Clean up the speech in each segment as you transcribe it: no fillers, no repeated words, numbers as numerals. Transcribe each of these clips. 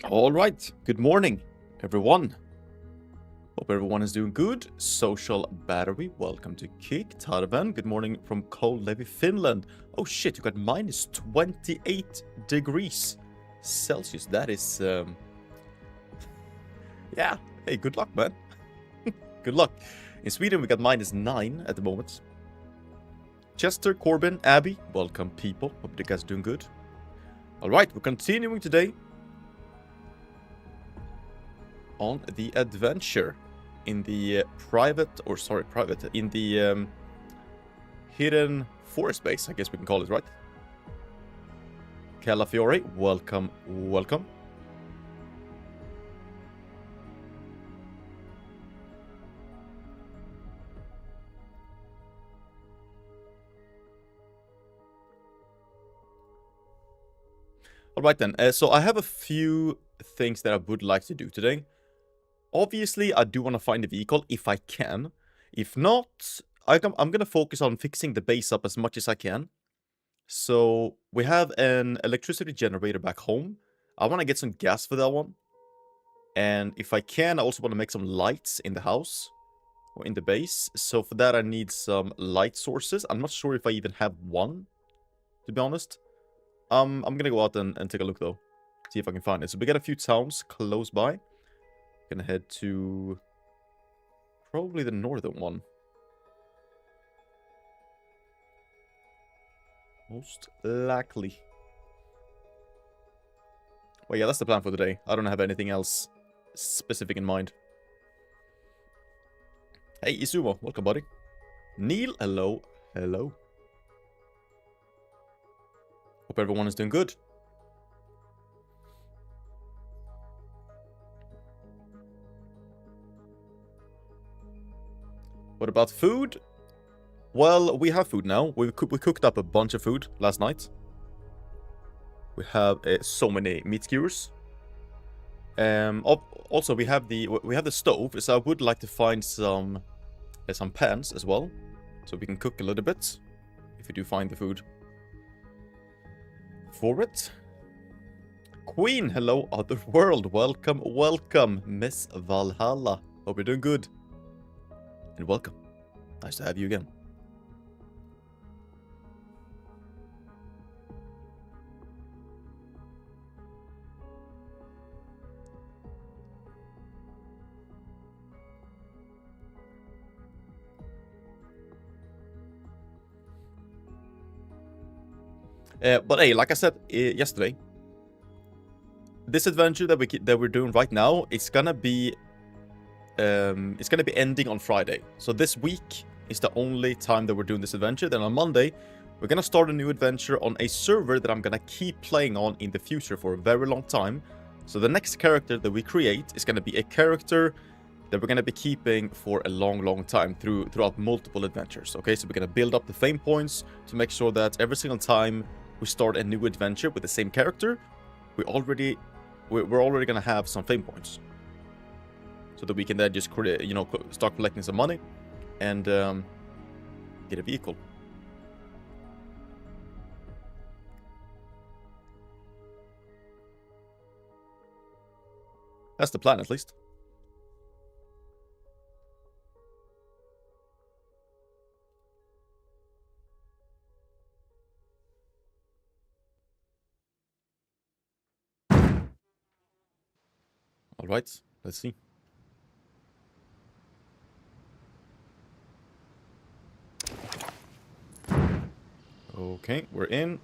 All right, good morning, everyone. Hope everyone is doing good. Social Battery, welcome to Kick. Tarvan, good morning from cold Levi, Finland. Oh shit, you got minus 28 degrees Celsius. That is, yeah. Hey, good luck, man. Good luck. In Sweden, we got minus 9 at the moment. Chester, Corbin, Abby, welcome, people. Hope you guys are doing good. All right, we're continuing today on the adventure in the in the hidden forest base, I guess we can call it, right? Calafiore, welcome, welcome. All right then, so I have a few things that I would like to do today. Obviously, I do want to find a vehicle if I can. If not, I'm going to focus on fixing the base up as much as I can. So we have an electricity generator back home. I want to get some gas for that one. And if I can, I also want to make some lights in the house or in the base. So for that, I need some light sources. I'm not sure if I even have one, to be honest. I'm going to go out and take a look, though. See if I can find it. So we got a few towns close by. Gonna head to probably the northern one. Most likely. Well, yeah, that's the plan for today. I don't have anything else specific in mind. Hey, Izumo, welcome, buddy. Neil, hello, hello. Hope everyone is doing good. What about food? Well, we have food now. We cooked up a bunch of food last night. We have so many meat skewers. Also, we have the stove, so I would like to find some pans as well, so we can cook a little bit if we do find the food for it. Queen, hello, Otherworld, welcome, welcome, Miss Valhalla. Hope you're doing good. And welcome. Nice to have you again. But hey, like I said yesterday, this adventure that we're doing right now, it's gonna be ending on Friday. So this week is the only time that we're doing this adventure. Then on Monday, we're gonna start a new adventure on a server that I'm gonna keep playing on in the future for a very long time. So the next character that we create is gonna be a character that we're gonna be keeping for a long, long time throughout multiple adventures. Okay, so we're gonna build up the fame points to make sure that every single time we start a new adventure with the same character, we're already gonna have some fame points, so that we can then just start collecting some money and get a vehicle. That's the plan, at least. All right, let's see. Okay, we're in,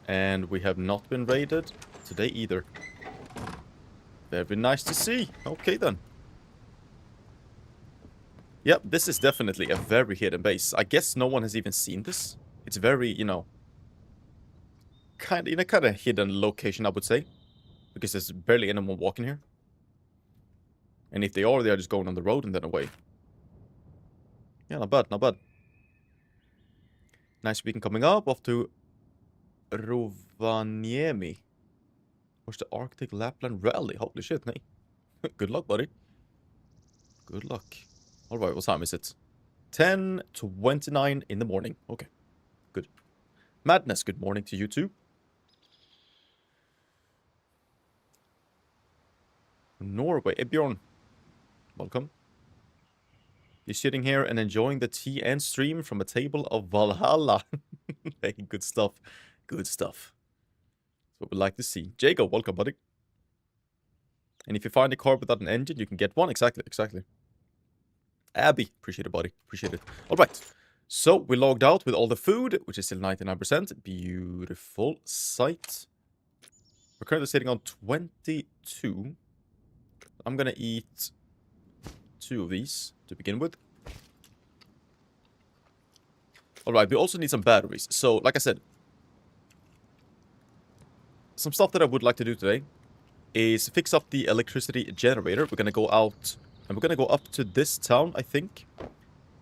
and we have not been raided today either. Very nice to see. Okay, then. Yep, this is definitely a very hidden base. I guess no one has even seen this. It's very, kind of hidden location, I would say, because there's barely anyone walking here. And if they are just going on the road and then away. Yeah, not bad, not bad. Nice weekend coming up. Off to Rovaniemi. Where's the Arctic Lapland Rally? Holy shit, nee. Good luck, buddy. Good luck. Alright, what time is it? 10:29 in the morning. Okay, good. Madness, good morning to you too. Norway. Hey, Bjorn. Welcome. You're sitting here and enjoying the tea and stream from a table of Valhalla. Hey, good stuff. Good stuff. That's what we like to see. Jago, welcome, buddy. And if you find a car without an engine, you can get one. Exactly, exactly. Abby, appreciate it, buddy. Appreciate it. All right. So we logged out with all the food, which is still 99%. Beautiful sight. We're currently sitting on 22. I'm gonna eat 2 of these to begin with. Alright, we also need some batteries. So, like I said, some stuff that I would like to do today is fix up the electricity generator. We're gonna go out, and we're gonna go up to this town, I think.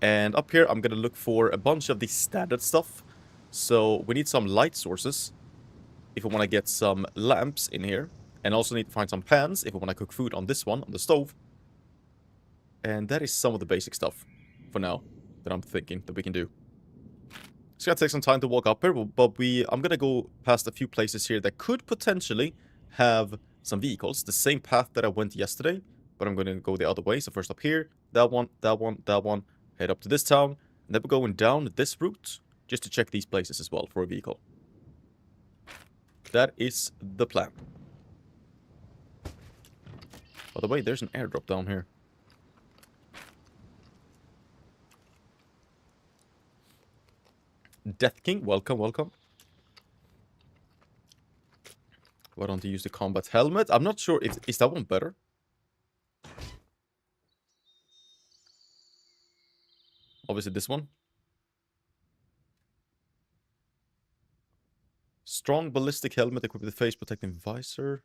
And up here, I'm gonna look for a bunch of the standard stuff. So, we need some light sources if we want to get some lamps in here. And also need to find some pans if we want to cook food on this one, on the stove. And that is some of the basic stuff for now that I'm thinking that we can do. It's gonna take some time to walk up here, but I'm gonna go past a few places here that could potentially have some vehicles. The same path that I went yesterday, but I'm gonna go the other way. So first up here, that one, that one, that one. Head up to this town, and then we're going down this route just to check these places as well for a vehicle. That is the plan. By the way, there's an airdrop down here. Death King, welcome, welcome. Why don't you use the combat helmet? I'm not sure if... Is that one better? Obviously this one. Strong ballistic helmet equipped with face protecting visor.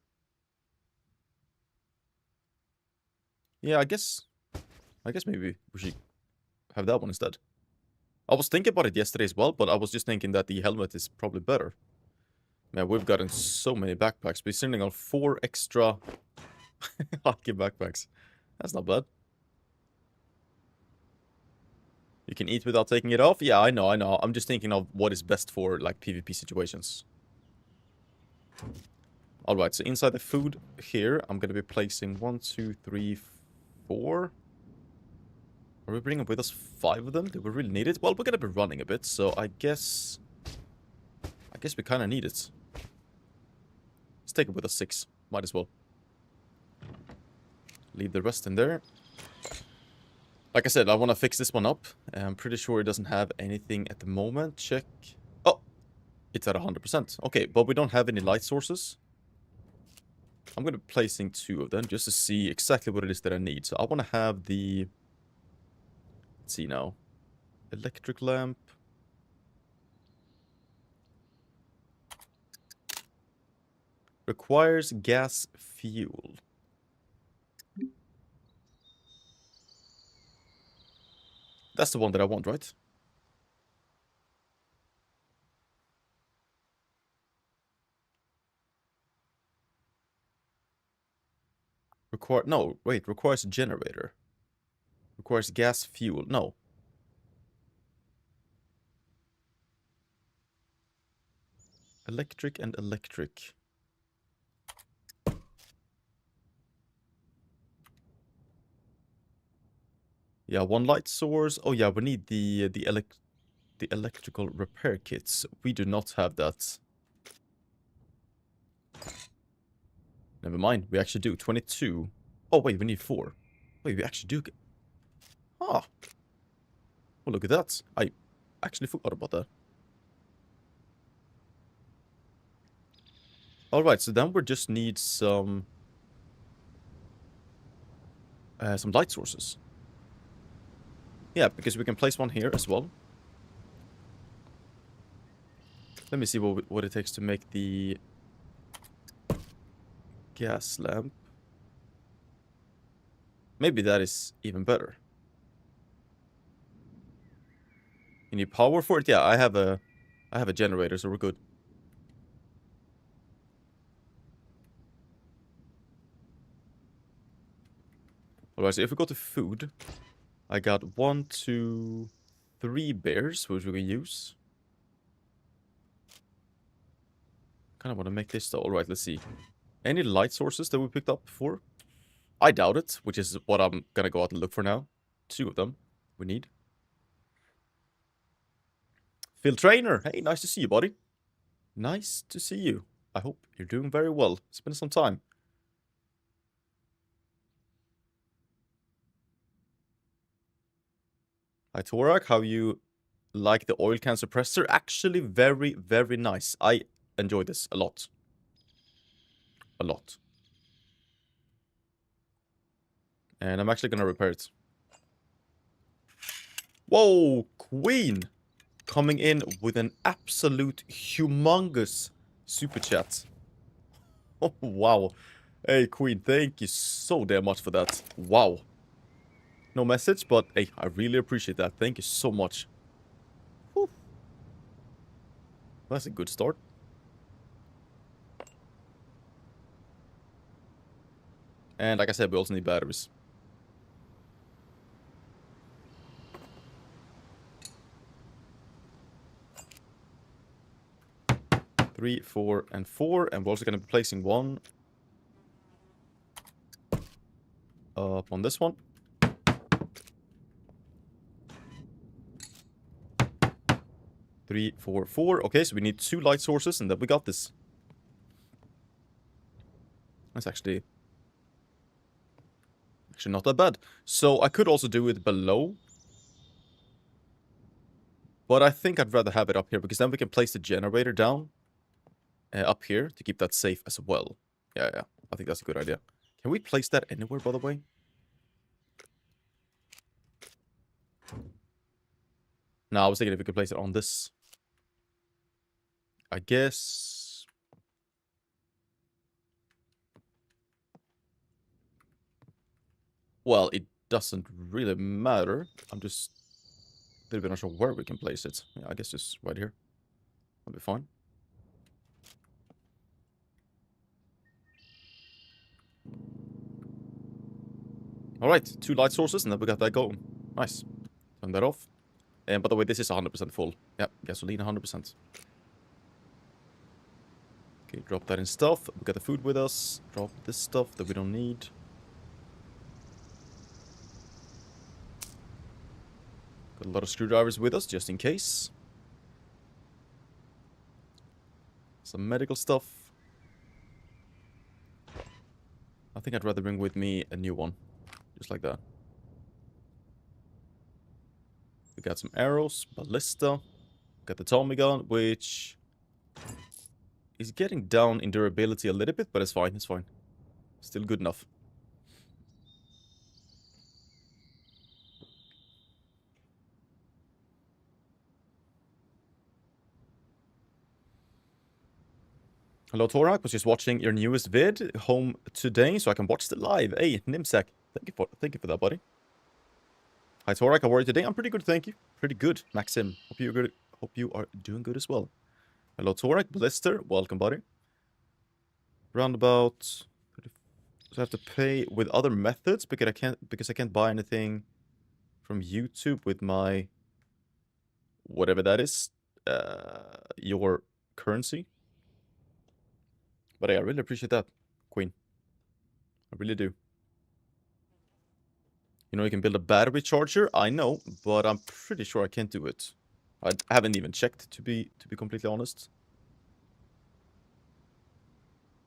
Yeah, I guess maybe we should have that one instead. I was thinking about it yesterday as well, but I was just thinking that the helmet is probably better. Man, we've gotten so many backpacks. We're sitting on 4 extra hockey backpacks. That's not bad. You can eat without taking it off? Yeah, I know. I'm just thinking of what is best for, like, PvP situations. Alright, so inside the food here, I'm going to be placing 1, 2, 3, 4. Are we bringing with us 5 of them? Do we really need it? Well, we're going to be running a bit, so I guess we kind of need it. Let's take it with us 6. Might as well. Leave the rest in there. Like I said, I want to fix this one up. I'm pretty sure it doesn't have anything at the moment. Check. Oh! It's at 100%. Okay, but we don't have any light sources. I'm going to be placing 2 of them just to see exactly what it is that I need. So I want to have the... Let's see now. Electric lamp. Requires gas fuel. That's the one that I want, right? No, wait, requires a generator. Requires gas fuel. No. Electric and electric. Yeah, 1 light source. Oh yeah, we need the electrical repair kits. We do not have that. Never mind, we actually do. 22. Oh wait, we need 4. Wait, we actually do get... Ah. Well, look at that. I actually forgot about that. Alright, so then we just need some light sources. Yeah, because we can place one here as well. Let me see what it takes to make the gas lamp. Maybe that is even better. You need power for it? Yeah, I have a generator, so we're good. Alright, so if we go to food, I got 1, 2, 3 bears, which we can use. Kind of want to make this though. Alright, let's see. Any light sources that we picked up before? I doubt it, which is what I'm gonna go out and look for now. 2 of them we need. Phil Trainer, hey, nice to see you, buddy. Nice to see you. I hope you're doing very well. It's been some time. Hi, Torak, how you like the oil can suppressor? Actually, very, very nice. I enjoy this a lot. A lot. And I'm actually gonna repair it. Whoa, Queen! Coming in with an absolute humongous super chat. Oh, wow. Hey, Queen, thank you so damn much for that. Wow. No message, but hey, I really appreciate that. Thank you so much. Whew. That's a good start. And like I said, we also need batteries. Three, 4, and 4. And we're also going to be placing one up on this one. 3, 4, 4. Okay, so we need 2 light sources, and then we got this. That's actually not that bad. So I could also do it below. But I think I'd rather have it up here, because then we can place the generator down up here to keep that safe as well. Yeah. I think that's a good idea. Can we place that anywhere, by the way? No, I was thinking if we could place it on this. I guess... Well, it doesn't really matter. I'm just a little bit not sure where we can place it. Yeah, I guess just right here. That'll be fine. Alright, 2 light sources, and then we got that going. Nice. Turn that off. And by the way, this is 100% full. Yeah, gasoline 100%. Okay, drop that in stuff. We got the food with us. Drop this stuff that we don't need. Got a lot of screwdrivers with us, just in case. Some medical stuff. I think I'd rather bring with me a new one. Just like that. We got some arrows, ballista. Got the Tommy gun, which is getting down in durability a little bit, but it's fine, it's fine. Still good enough. Hello, Torak. Was just watching your newest vid home today, so I can watch the live. Hey, Nimsak. Thank you for that, buddy. Hi, Torak. How are you today? I'm pretty good, thank you. Pretty good, Maxim. Hope you're good. Hope you are doing good as well. Hello, Torak. Blister. Welcome, buddy. Roundabout. So I have to pay with other methods because I can't buy anything from YouTube with my whatever that is. Your currency. But hey, I really appreciate that, Queen. I really do. You know, you can build a battery charger. I know, but I'm pretty sure I can't do it. I haven't even checked, to be completely honest.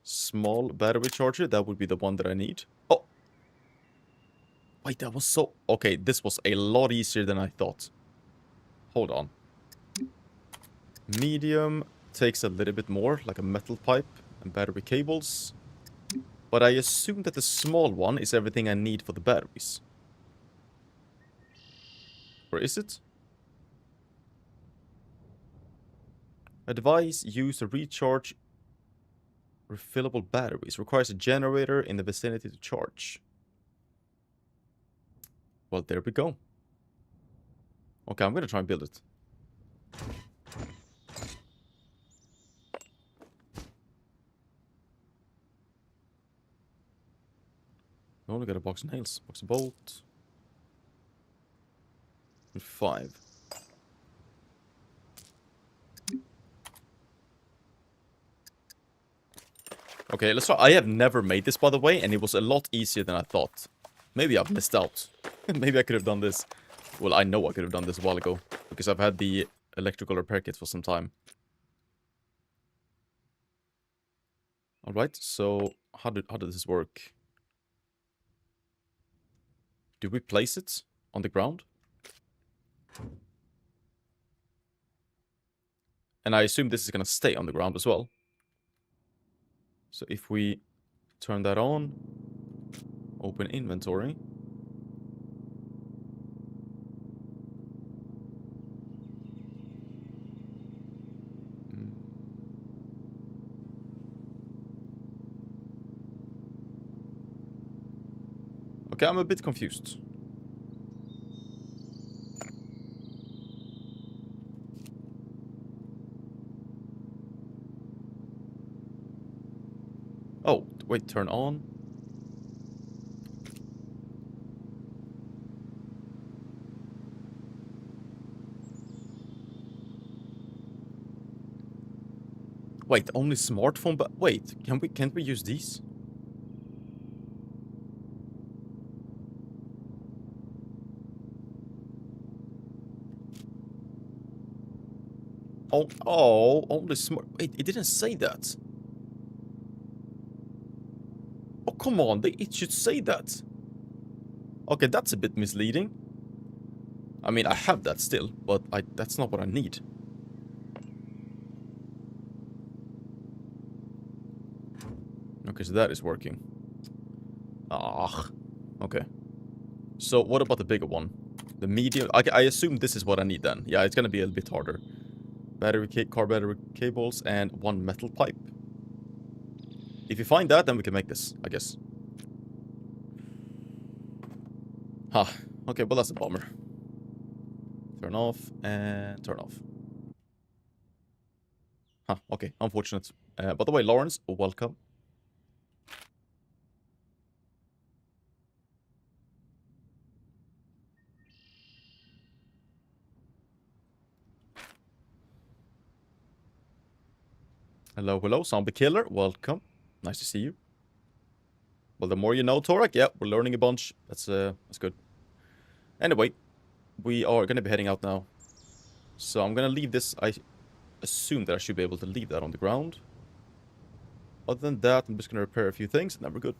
Small battery charger, that would be the one that I need. Oh! Wait, that was so... Okay, this was a lot easier than I thought. Hold on. Medium takes a little bit more, like a metal pipe and battery cables. But I assume that the small one is everything I need for the batteries. Or is it? Advise use to recharge refillable batteries. Requires a generator in the vicinity to charge. Well, there we go. Okay, I'm gonna try and build it. We only got a box of nails. Box of bolt. 5. Okay, Okay, let's try. I have never made this, by the way, and it was a lot easier than I thought. Maybe I've missed out. Maybe I could have done this. Well, I know I could have done this a while ago, because I've had the electrical repair kit for some time. Alright, so how did this work? Do we place it on the ground? And I assume this is going to stay on the ground as well. So if we turn that on, open inventory. Okay, I'm a bit confused. Oh, wait, turn on. Wait, only smartphone, but wait, can't we use these? Oh, only smart. Wait, it didn't say that. Oh, come on, it should say that. Okay, that's a bit misleading. I mean, I have that still, but that's not what I need. Okay, so that is working. Ah, okay. So what about the bigger one? The medium? I assume this is what I need then. Yeah, it's gonna be a bit harder. Car battery cables, and one metal pipe. If you find that, then we can make this, I guess. Huh. Okay, well, that's a bummer. Turn off, and turn off. Huh, okay, unfortunate. By the way, Lawrence, welcome. Hello, hello, zombie killer, welcome. Nice to see you. Well, the more you know, Torak. Yeah, we're learning a bunch. That's good. Anyway, we are gonna be heading out now. So I'm gonna leave this. I assume that I should be able to leave that on the ground. Other than that, I'm just gonna repair a few things, and then we're good.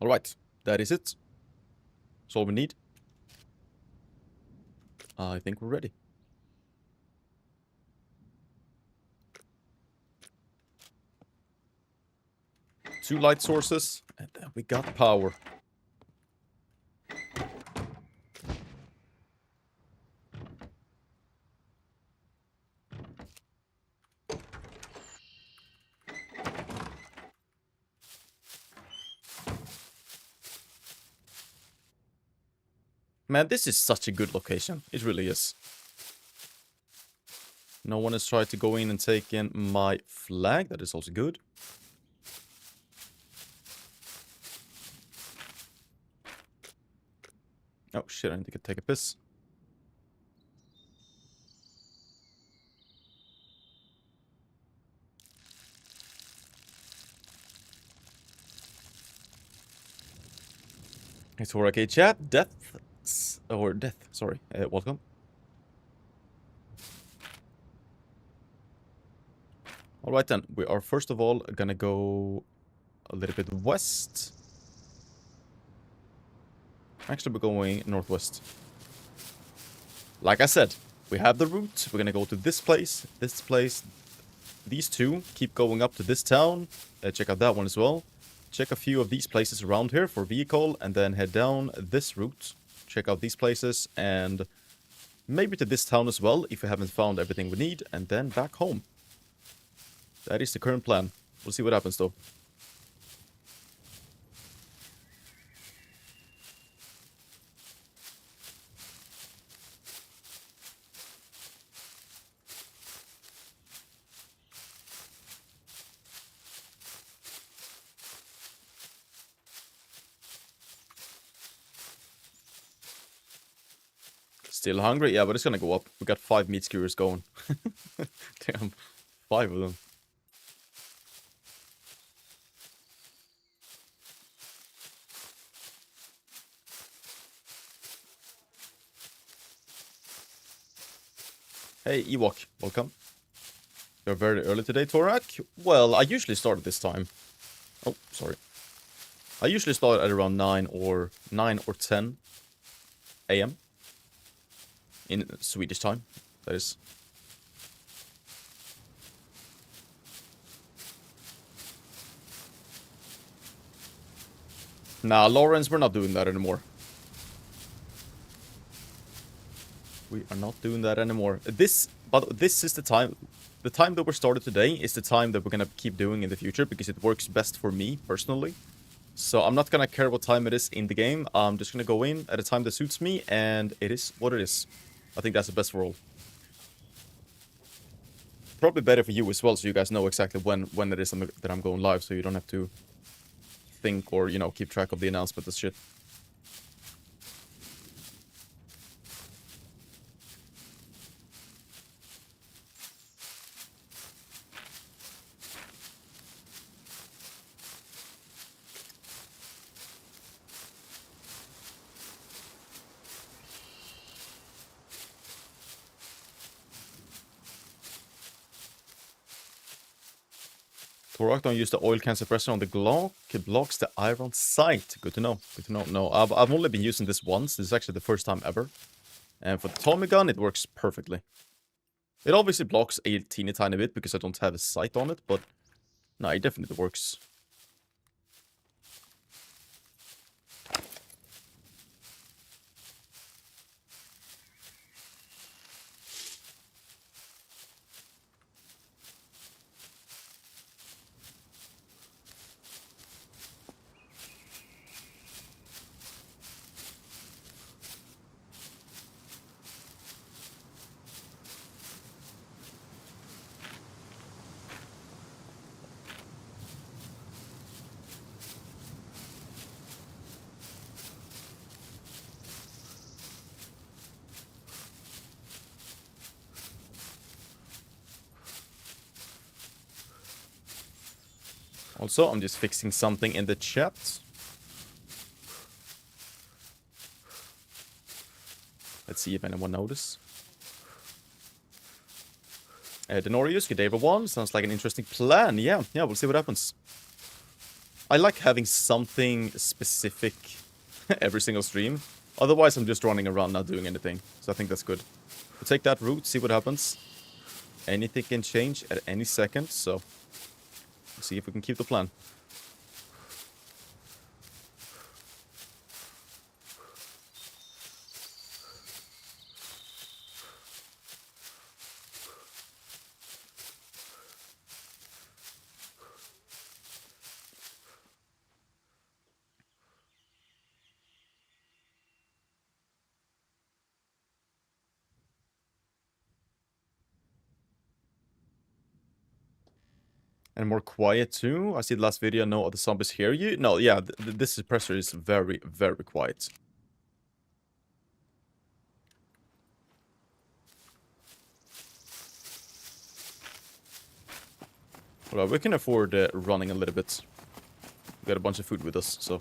Alright, that is it. That's all we need. I think we're ready. Two light sources, and then we got power. Man, this is such a good location. It really is. No one has tried to go in and take in my flag. That is also good. Oh shit, I need to take a piss. It's for okay, chat. Death, sorry. Welcome. Alright then, we are first of all gonna go a little bit west. Actually, we're going northwest. Like I said, we have the route. We're gonna go to this place, these two. Keep going up to this town. Check out that one as well. Check a few of these places around here for vehicle, and then head down this route. Check out these places, and maybe to this town as well, if we haven't found everything we need, and then back home. That is the current plan. We'll see what happens, though. Still hungry? Yeah, but it's gonna go up. We got 5 meat skewers going. Damn, 5 of them. Hey, Ewok, welcome. You're very early today, Torak? Well, I usually start at this time. Oh, sorry. I usually start at around 9 or 10 a.m. in Swedish time, that is. Nah, Lawrence, we're not doing that anymore. We are not doing that anymore. But this is the time that we're started today is the time that we're gonna keep doing in the future because it works best for me personally. So I'm not gonna care what time it is in the game. I'm just gonna go in at a time that suits me, and it is what it is. I think that's the best for all. Probably better for you as well, so you guys know exactly when it is that I'm going live, so you don't have to think or, you know, keep track of the announcement and shit. Torak, don't use the oil can suppressor on the Glock. It blocks the iron sight. Good to know. Good to know. No, I've only been using this once. This is actually the first time ever. And for the Tommy gun, it works perfectly. It obviously blocks a teeny tiny bit because I don't have a sight on it, but no, it definitely works. Also, I'm just fixing something in the chat. Let's see if anyone noticed. Denorius, good day everyone. Sounds like an interesting plan. Yeah, we'll see what happens. I like having something specific every single stream. Otherwise, I'm just running around not doing anything. So I think that's good. We'll take that route, see what happens. Anything can change at any second, so we'll see if we can keep the plan. And more quiet too. I see the last video, no other zombies hear you. No, yeah, this suppressor is very, very quiet. Well, we can afford running a little bit. We got a bunch of food with us, so...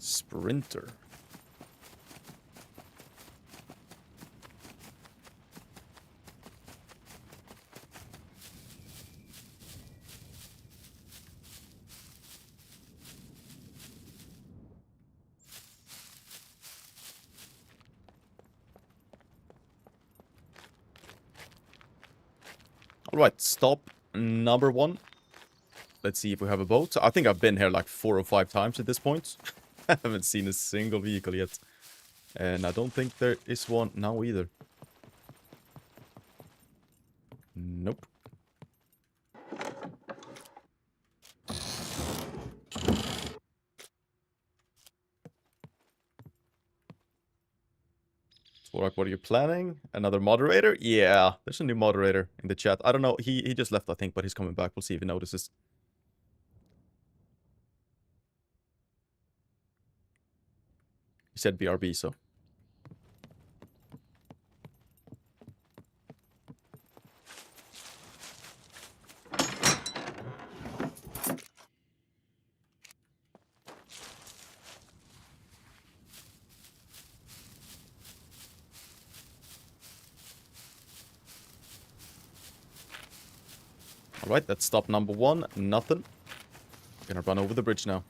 Sprinter. Alright, stop number 1. Let's see if we have a boat. I think I've been here like 4 or 5 times at this point. I haven't seen a single vehicle yet. And I don't think there is one now either. Nope. Torak, what are you planning? Another moderator? Yeah, there's a new moderator in the chat. I don't know. He just left, I think, but he's coming back. We'll see if he notices. He said BRB, so. Alright, that's stop number 1. Nothing. Gonna run over the bridge now.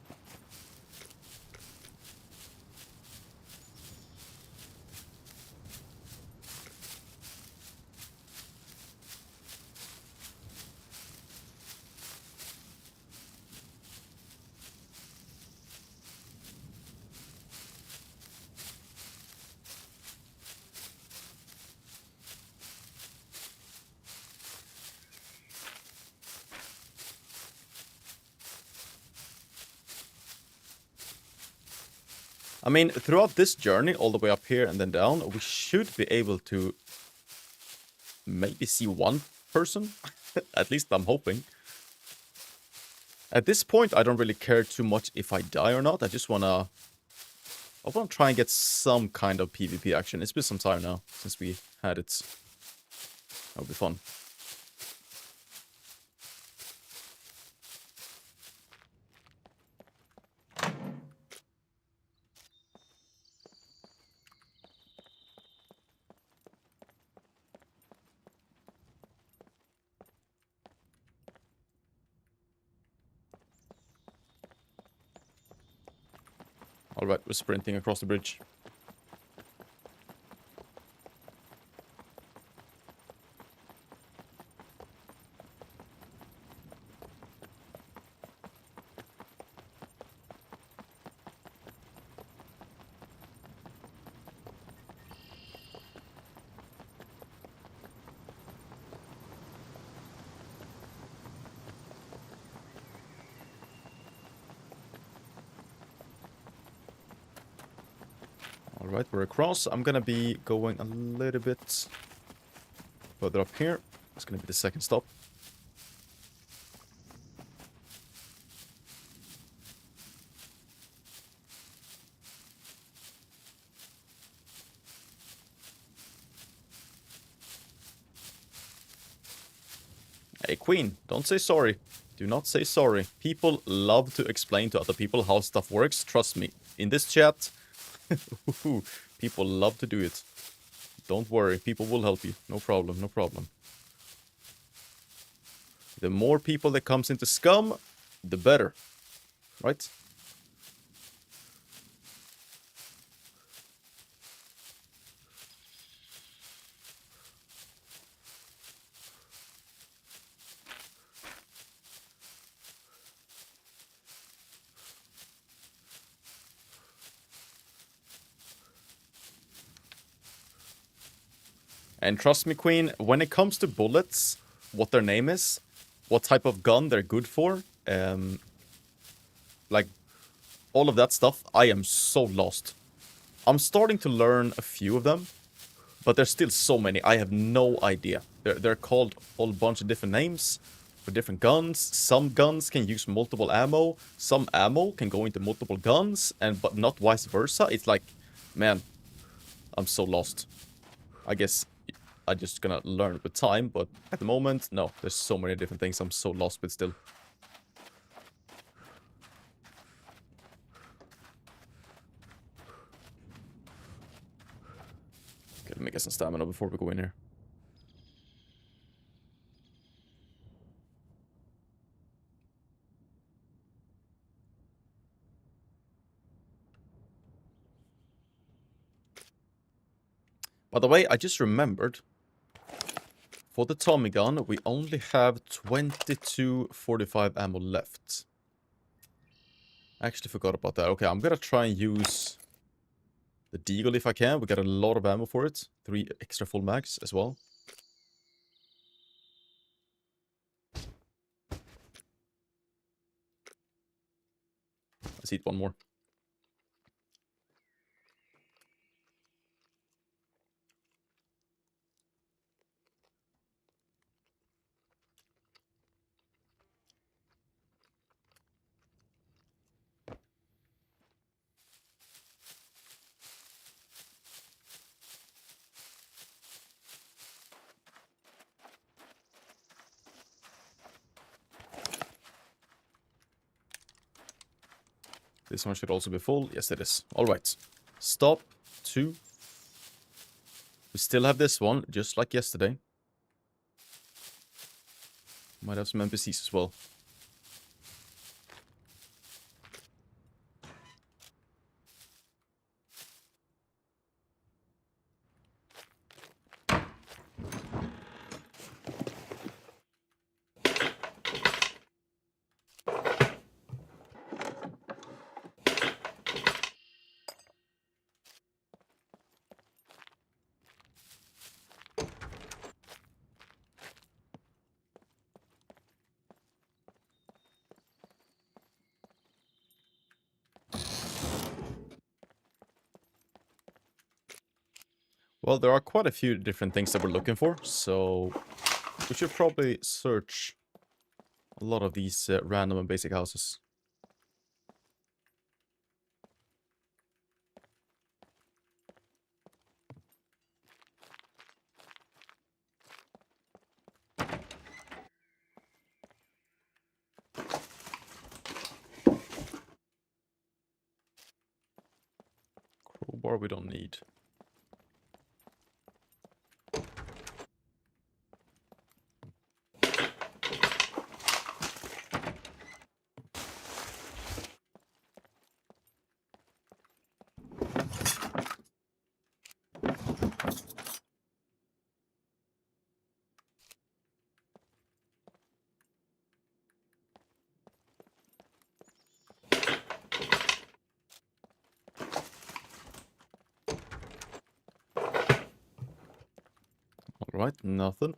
I mean, throughout this journey, all the way up here and then down, we should be able to maybe see one person. At least I'm hoping. At this point, I don't really care too much if I die or not. I just wanna try and get some kind of PvP action. It's been some time now since we had it. That'll be fun. Alright, we're sprinting across the bridge. Alright, we're across. I'm gonna be going a little bit further up here. It's gonna be the second stop. Hey, Queen, don't say sorry. Do not say sorry. People love to explain to other people how stuff works. Trust me. In this chat, people love to do it. Don't worry, people will help you. No problem, no problem. The more people that comes into SCUM, the better. Right? And trust me, Queen, when it comes to bullets, what their name is, what type of gun they're good for, like, all of that stuff, I am so lost. I'm starting to learn a few of them, but there's still so many, I have no idea. They're called a whole bunch of different names for different guns. Some guns can use multiple ammo, some ammo can go into multiple guns, but not vice versa. It's like, man, I'm so lost. I guess I'm just gonna learn with time, but at the moment, no. There's so many different things I'm so lost with still. Okay, let me get some stamina before we go in here. By the way, I just remembered, for the Tommy gun, we only have 2245 ammo left. I actually forgot about that. Okay, I'm gonna try and use the Deagle if I can. We got a lot of ammo for it. 3 extra full mags as well. Let's eat one more. This one should also be full. Yes, it is. All right. Stop. 2. We still have this one, just like yesterday. Might have some NPCs as well. Well, there are quite a few different things that we're looking for, so we should probably search a lot of these random and basic houses. Crowbar we don't need. Alright, nothing.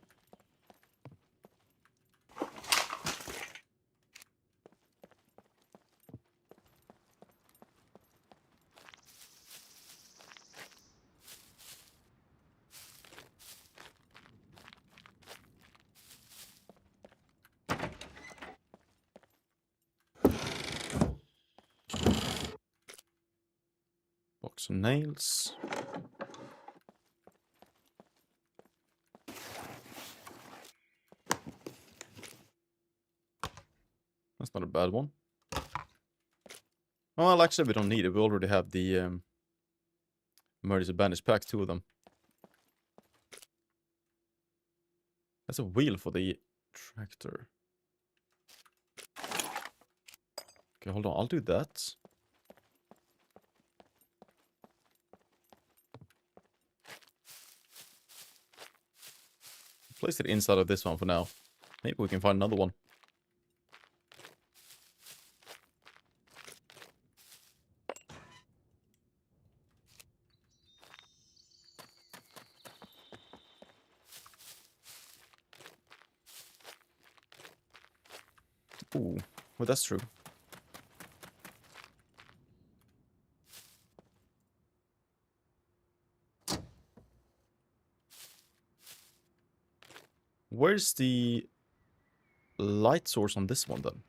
Box of nails. That's not a bad one. Oh, well, actually, we don't need it. We already have the Murder's Bandage pack, 2 of them. That's a wheel for the tractor. Okay, hold on. I'll do that. Place it inside of this one for now. Maybe we can find another one. Ooh, well, that's true. Where's the light source on this one, then?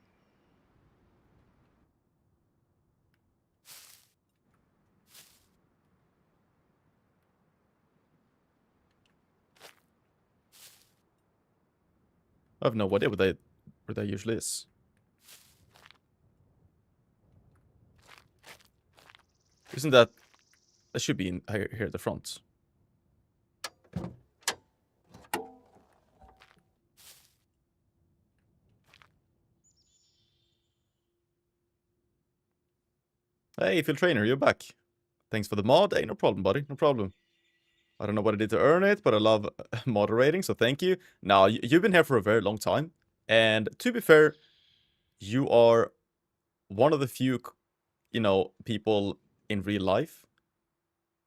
I have no idea where that usually is. Isn't that... That should be in here at the front. Hey, Phil Trainer, you're back. Thanks for the mod. Hey, no problem, buddy. No problem. I don't know what I did to earn it, but I love moderating, so thank you. Now, you've been here for a very long time. And to be fair, you are one of the few, you know, people in real life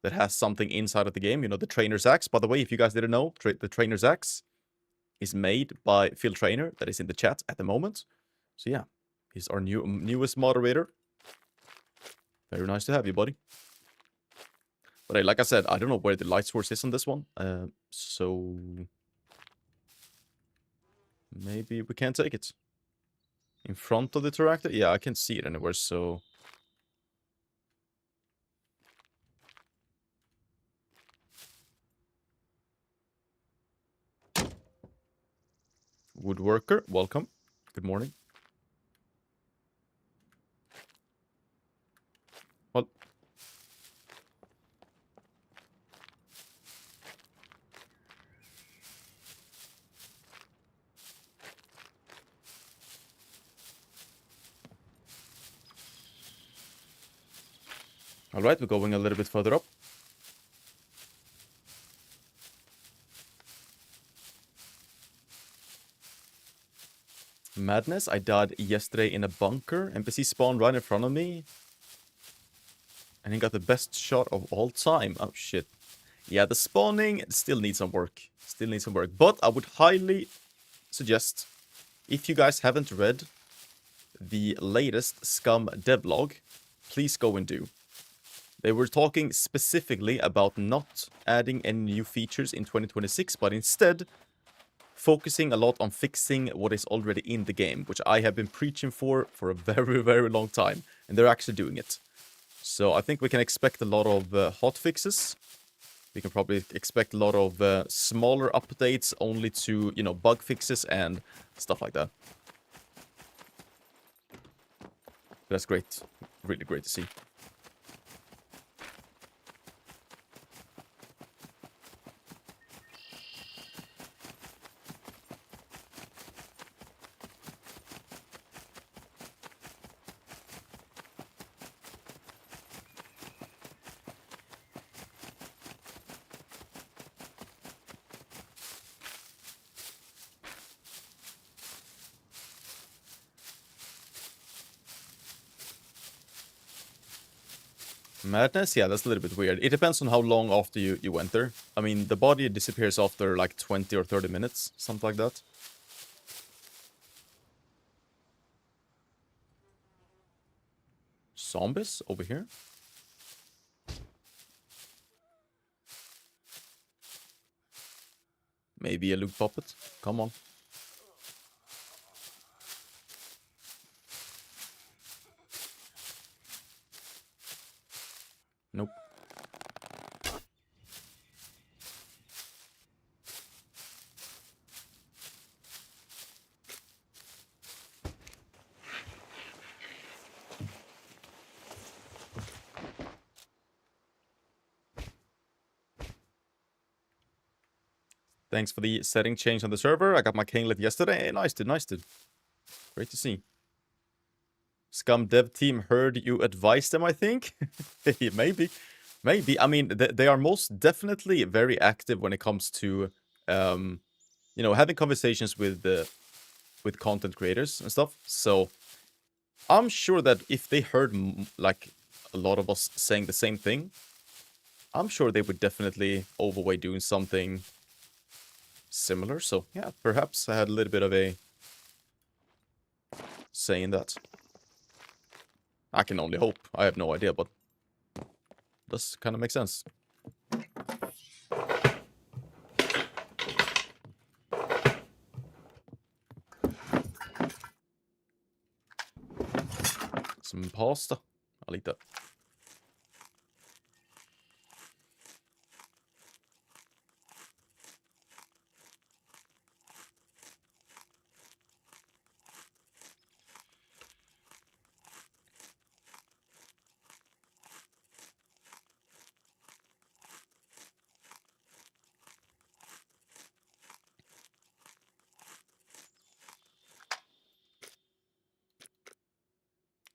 that has something inside of the game. You know, the Trainer's Axe. By the way, if you guys didn't know, the Trainer's Axe is made by Phil Trainer, that is in the chat at the moment. So yeah, he's our newest moderator. Very nice to have you, buddy. But hey, like I said, I don't know where the light source is on this one. So... maybe we can't take it. In front of the Torak? Yeah, I can't see it anywhere, so... Woodworker, welcome. Good morning. What? Alright, we're going a little bit further up. Madness, I died yesterday in a bunker. NPC spawned right in front of me. And he got the best shot of all time. Oh, shit. Yeah, the spawning still needs some work. Still needs some work. But I would highly suggest, if you guys haven't read the latest SCUM devlog, please go and do. They were talking specifically about not adding any new features in 2026, but instead focusing a lot on fixing what is already in the game, which I have been preaching for a very, very long time. And they're actually doing it. So I think we can expect a lot of hot fixes. We can probably expect a lot of smaller updates only to, you know, bug fixes and stuff like that. That's great. Really great to see. Madness? Yeah, that's a little bit weird. It depends on how long after you went there. I mean, the body disappears after like 20 or 30 minutes, something like that. Zombies over here? Maybe a loot puppet? Come on. Nope. Thanks for the setting change on the server. I got my king yesterday. Nice, dude. Nice, dude. Great to see. Scum dev team heard you advise them, I think. Maybe. Maybe. I mean, they are most definitely very active when it comes to, you know, having conversations with content creators and stuff. So I'm sure that if they heard like a lot of us saying the same thing, I'm sure they would definitely overweigh doing something similar. So yeah, perhaps I had a little bit of a say in that. I can only hope. I have no idea, but does kind of make sense. Some pasta. I'll eat that.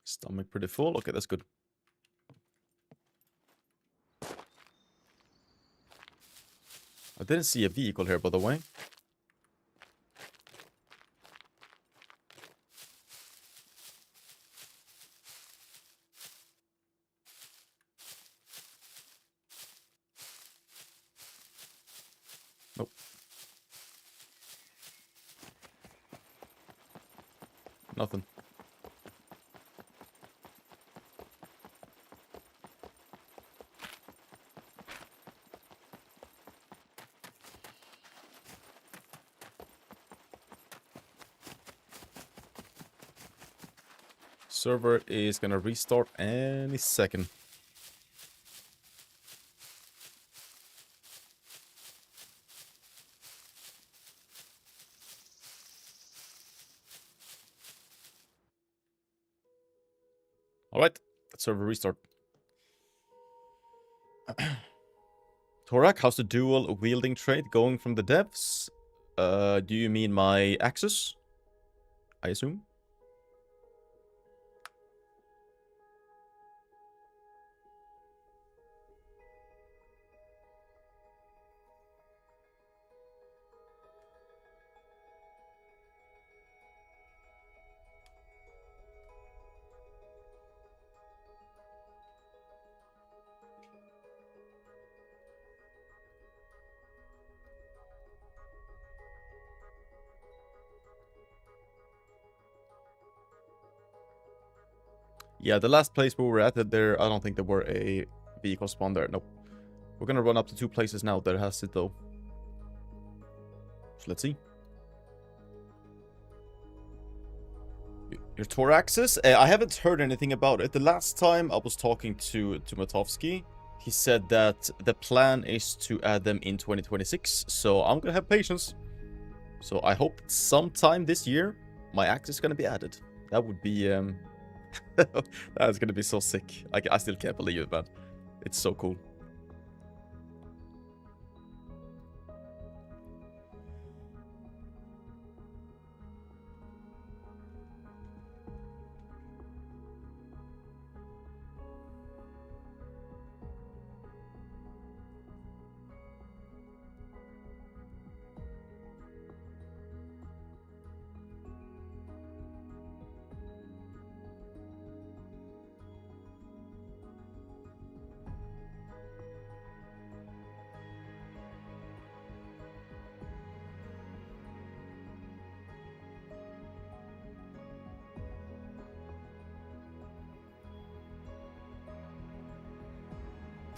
Stomach pretty full. Okay, that's good. I didn't see a vehicle here, by the way. Nope. Nothing. server is gonna restart any second. Alright, server restart. Torak, how's the dual wielding trait going from the devs? Do you mean my axes? I assume? Yeah, the last place we were at, there, I don't think there were a vehicle spawn there. Nope. We're gonna run up to 2 places now that has it, though. So let's see. Your Toraxes? I haven't heard anything about it. The last time I was talking to Matovsky, he said that the plan is to add them in 2026. So I'm gonna have patience. So I hope sometime this year, my axe is gonna be added. That would be... That's gonna be so sick. I still can't believe it, man. It's so cool.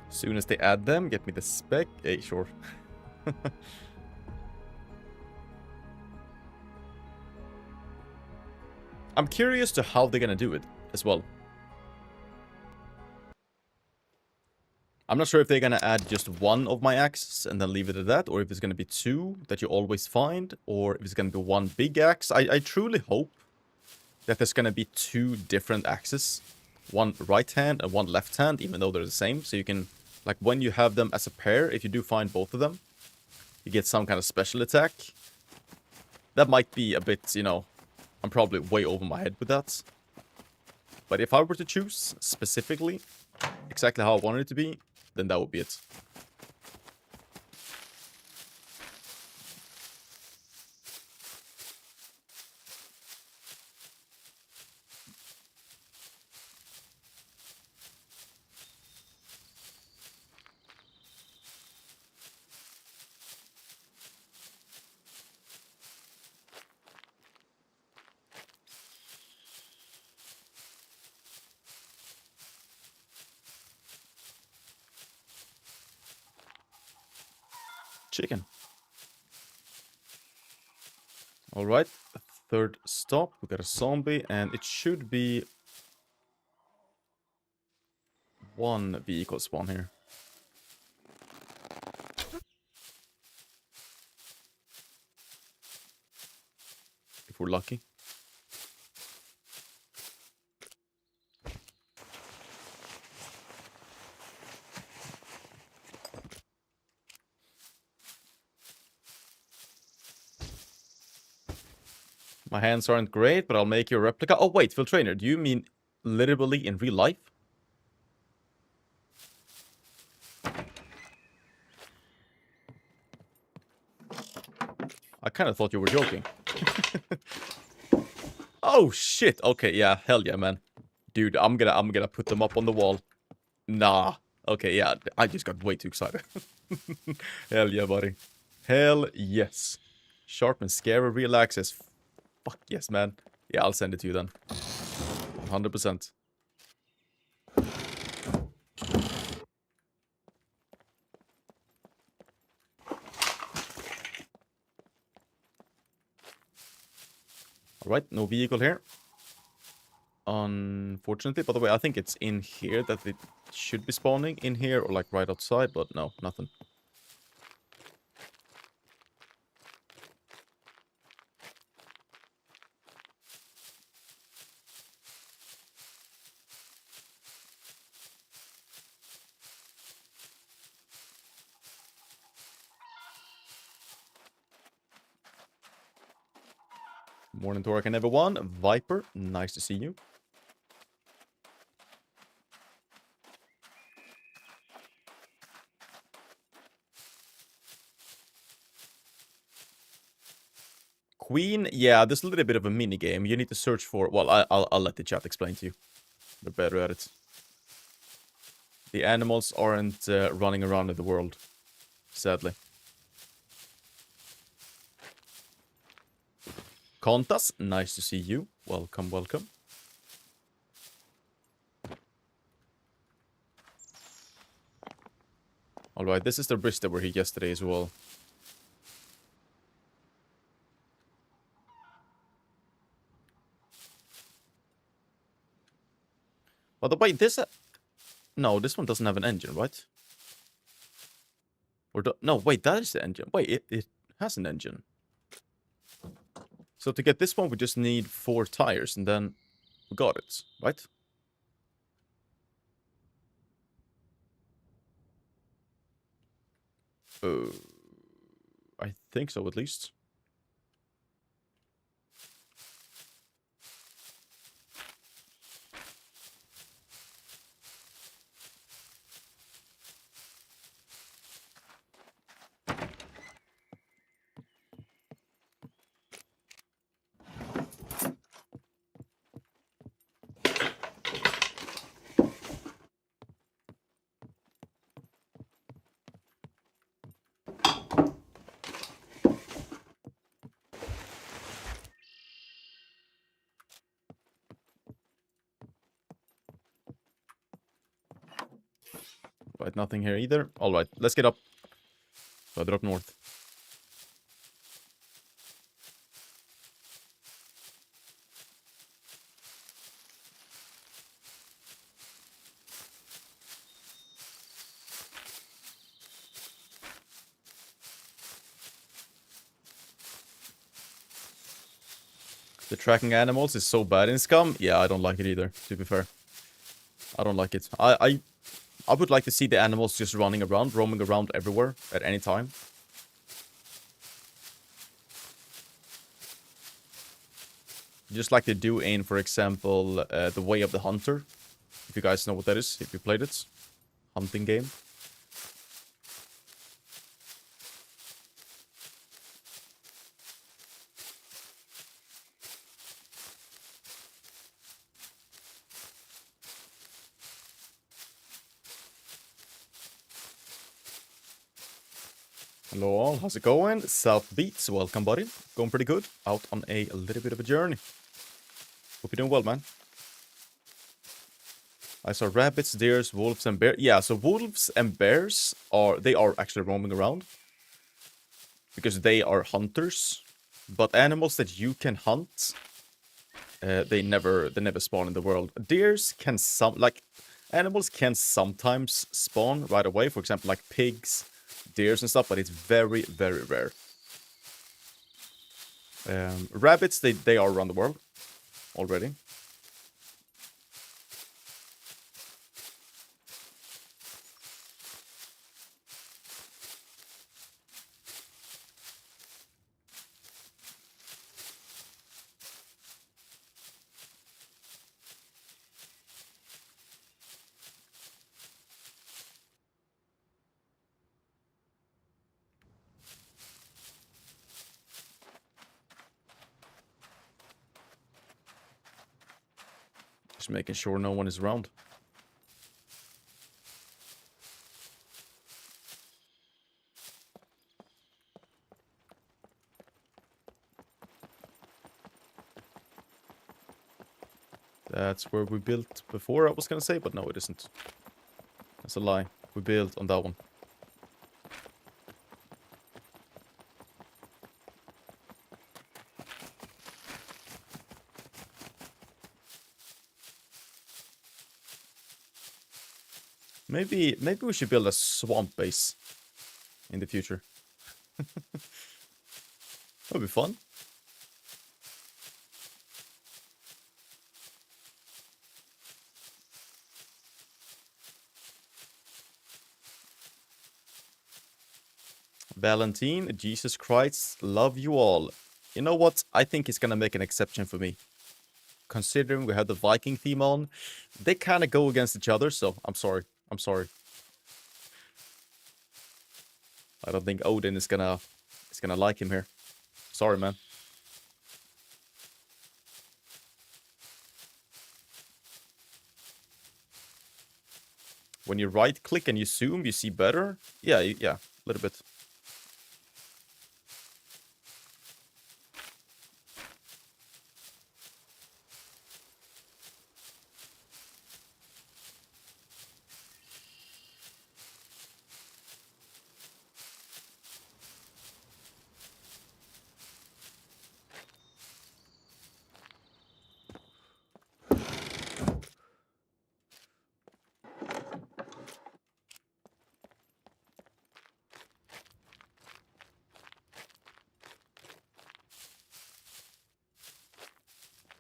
Soon as they add them, get me the spec. Hey, sure. I'm curious to how they're gonna do it as well. I'm not sure if they're gonna add just one of my axes and then leave it at that, or if it's gonna be 2 that you always find, or if it's gonna be 1 big axe. I truly hope that there's gonna be 2 different axes. 1 right hand and 1 left hand, even though they're the same. So you can... Like, when you have them as a pair, if you do find both of them, you get some kind of special attack. That might be a bit, you know... I'm probably way over my head with that. But if I were to choose, specifically, exactly how I wanted it to be, then that would be it. Chicken. Alright, third stop. We got a zombie, and it should be 1 vehicle spawn here. If we're lucky. My hands aren't great, but I'll make you a replica. Oh, wait, Phil Trainer, do you mean literally in real life? I kind of thought you were joking. Oh, shit. Okay, yeah, hell yeah, man. Dude, I'm gonna put them up on the wall. Nah. Okay, yeah, I just got way too excited. Hell yeah, buddy. Hell yes. Sharp and scary real access. Fuck yes, man. Yeah, I'll send it to you then. 100%. Alright, no vehicle here. unfortunately. By the way, I think it's in here that it should be spawning. In here or like right outside, but no, nothing. Morning, Torak and everyone. Viper, nice to see you. Queen, yeah, there's a little bit of a mini game. You need to search for. Well, I'll let the chat explain to you. They're better at it. The animals aren't running around in the world, sadly. Contas, nice to see you. Welcome, welcome. Alright, this is the bridge that we're here yesterday as well. By the way, this... no, this one doesn't have an engine, right? Or no, wait, that is the engine. Wait, it has an engine. So to get this one, we just need 4 tires, and then we got it, right? I think so, at least. Right, nothing here either. Alright, let's get up. Further up north. The tracking animals is so bad in SCUM. Yeah, I don't like it either, to be fair. I don't like it. I would like to see the animals just running around, roaming around everywhere at any time. Just like they do in, for example, The Way of the Hunter. If you guys know what that is, if you played it. Hunting game. Hello all, how's it going? South Beats, welcome buddy. Going pretty good. Out on a little bit of a journey. Hope you're doing well, man. I saw rabbits, deers, wolves, and bears. Yeah, so wolves and bears are actually roaming around. Because they are hunters. But animals that you can hunt, they never spawn in the world. Deers can animals can sometimes spawn right away. For example, like pigs, deers and stuff, but it's very, very rare. Rabbits, they are around the world already. Just making sure no one is around. That's where we built before, I was gonna say, but no, it isn't. That's a lie. We built on that one. Maybe we should build a swamp base in the future. That'd be fun. Valentine, Jesus Christ, love you all. You know what? I think it's gonna make an exception for me. Considering we have the Viking theme on, they kind of go against each other, so I'm sorry. I'm sorry. I don't think Odin is gonna like him here. Sorry, man. When you right click and you zoom, you see better. Yeah, yeah, a little bit.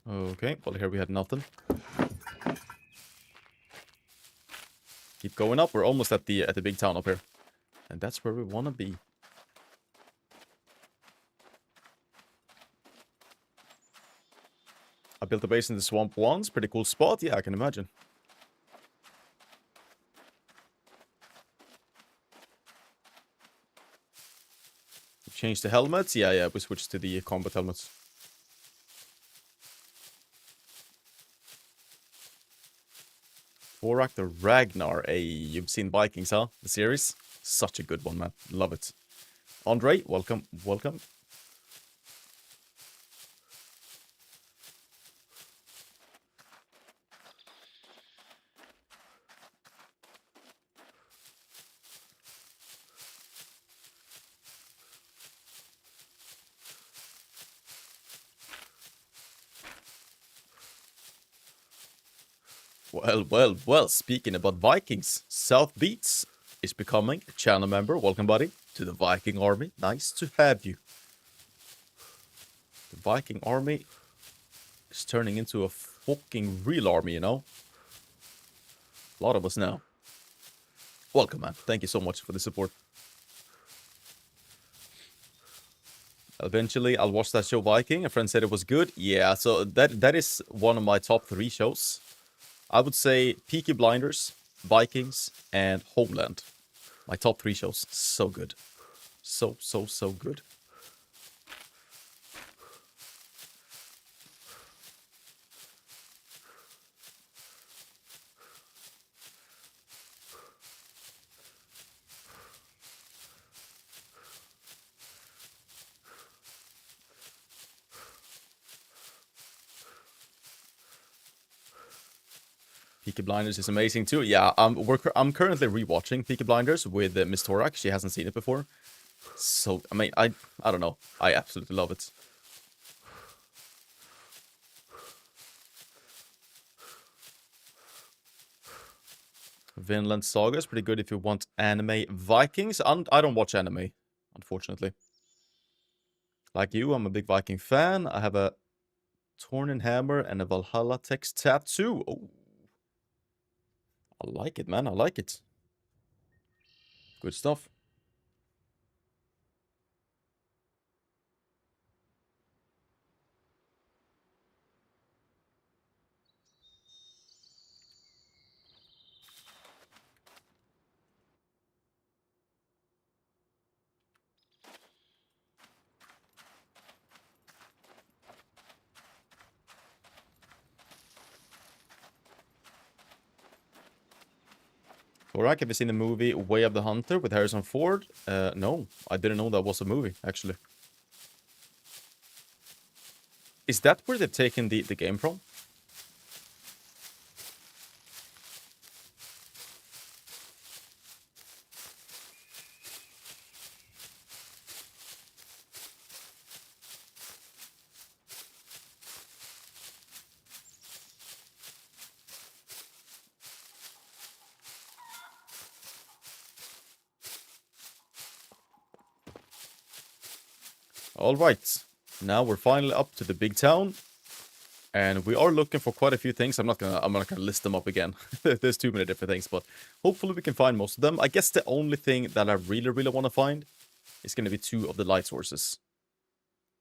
Okay, well here we had nothing. Keep going up. We're almost at the big town up here, and that's where we want to be. I built a base in the swamp once. Pretty cool spot. Yeah, I can imagine. Change the helmets. Yeah, we switched to the combat helmets. Torak the Ragnar. Hey, you've seen Vikings, huh? The series? Such a good one, man. Love it. Andre, welcome, welcome. Well, speaking about Vikings, South Beats is becoming a channel member. Welcome, buddy, to the Viking army. Nice to have you. The Viking army is turning into a fucking real army, you know? A lot of us now. Welcome, man. Thank you so much for the support. Eventually, I'll watch that show Viking. A friend said it was good. Yeah, so that is one of my top 3 shows. I would say Peaky Blinders, Vikings, and Homeland. My top 3 shows. So good. So good. Peaky Blinders is amazing too. Yeah, I'm currently rewatching Peaky Blinders with Miss Torak. She hasn't seen it before. So, I mean, I don't know. I absolutely love it. Vinland Saga is pretty good if you want anime. Vikings, I don't watch anime, unfortunately. Like you, I'm a big Viking fan. I have a Tornin hammer and a Valhalla text tattoo. Oh. I like it, man. I like it. Good stuff. Torak, have you seen the movie Way of the Hunter with Harrison Ford? No, I didn't know that was a movie, actually. Is that where they've taken the game from? All right. Now we're finally up to the big town. And we are looking for quite a few things. I'm not gonna list them up again. There's too many different things, but hopefully we can find most of them. I guess the only thing that I really want to find is gonna be 2 of the light sources.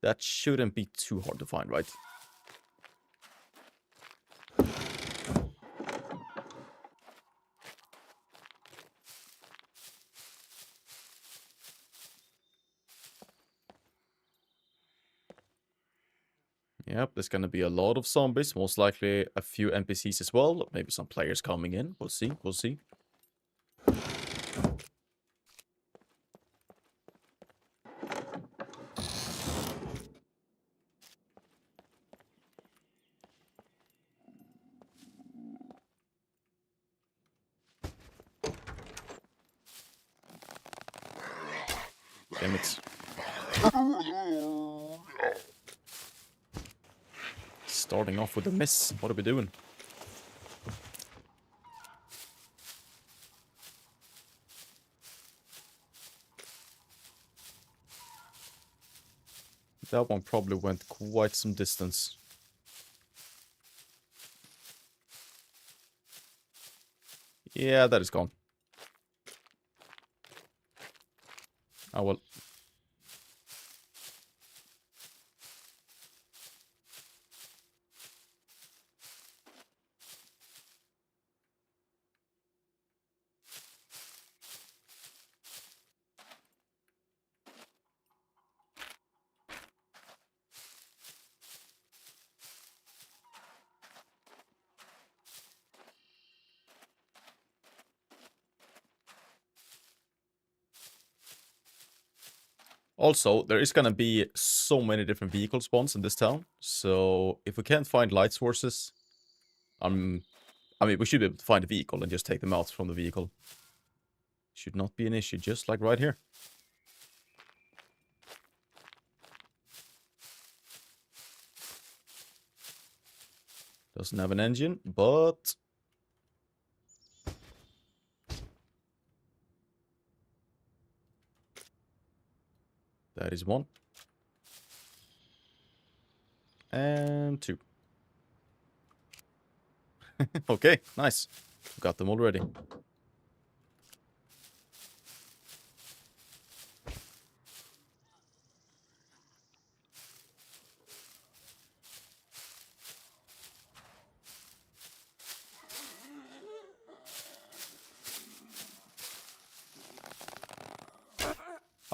That shouldn't be too hard to find, right? Yep, there's gonna be a lot of zombies, most likely a few NPCs as well, maybe some players coming in. We'll see, we'll see. Damn it. Starting off with a miss. What are we doing? That one probably went quite some distance. Yeah, that is gone. Oh well. Also, there is gonna be so many different vehicle spawns in this town. So if we can't find light sources, I mean, we should be able to find a vehicle and just take them out from the vehicle. Should not be an issue, just like right here. Doesn't have an engine, but... that is 1. And 2. Okay, nice. Got them already.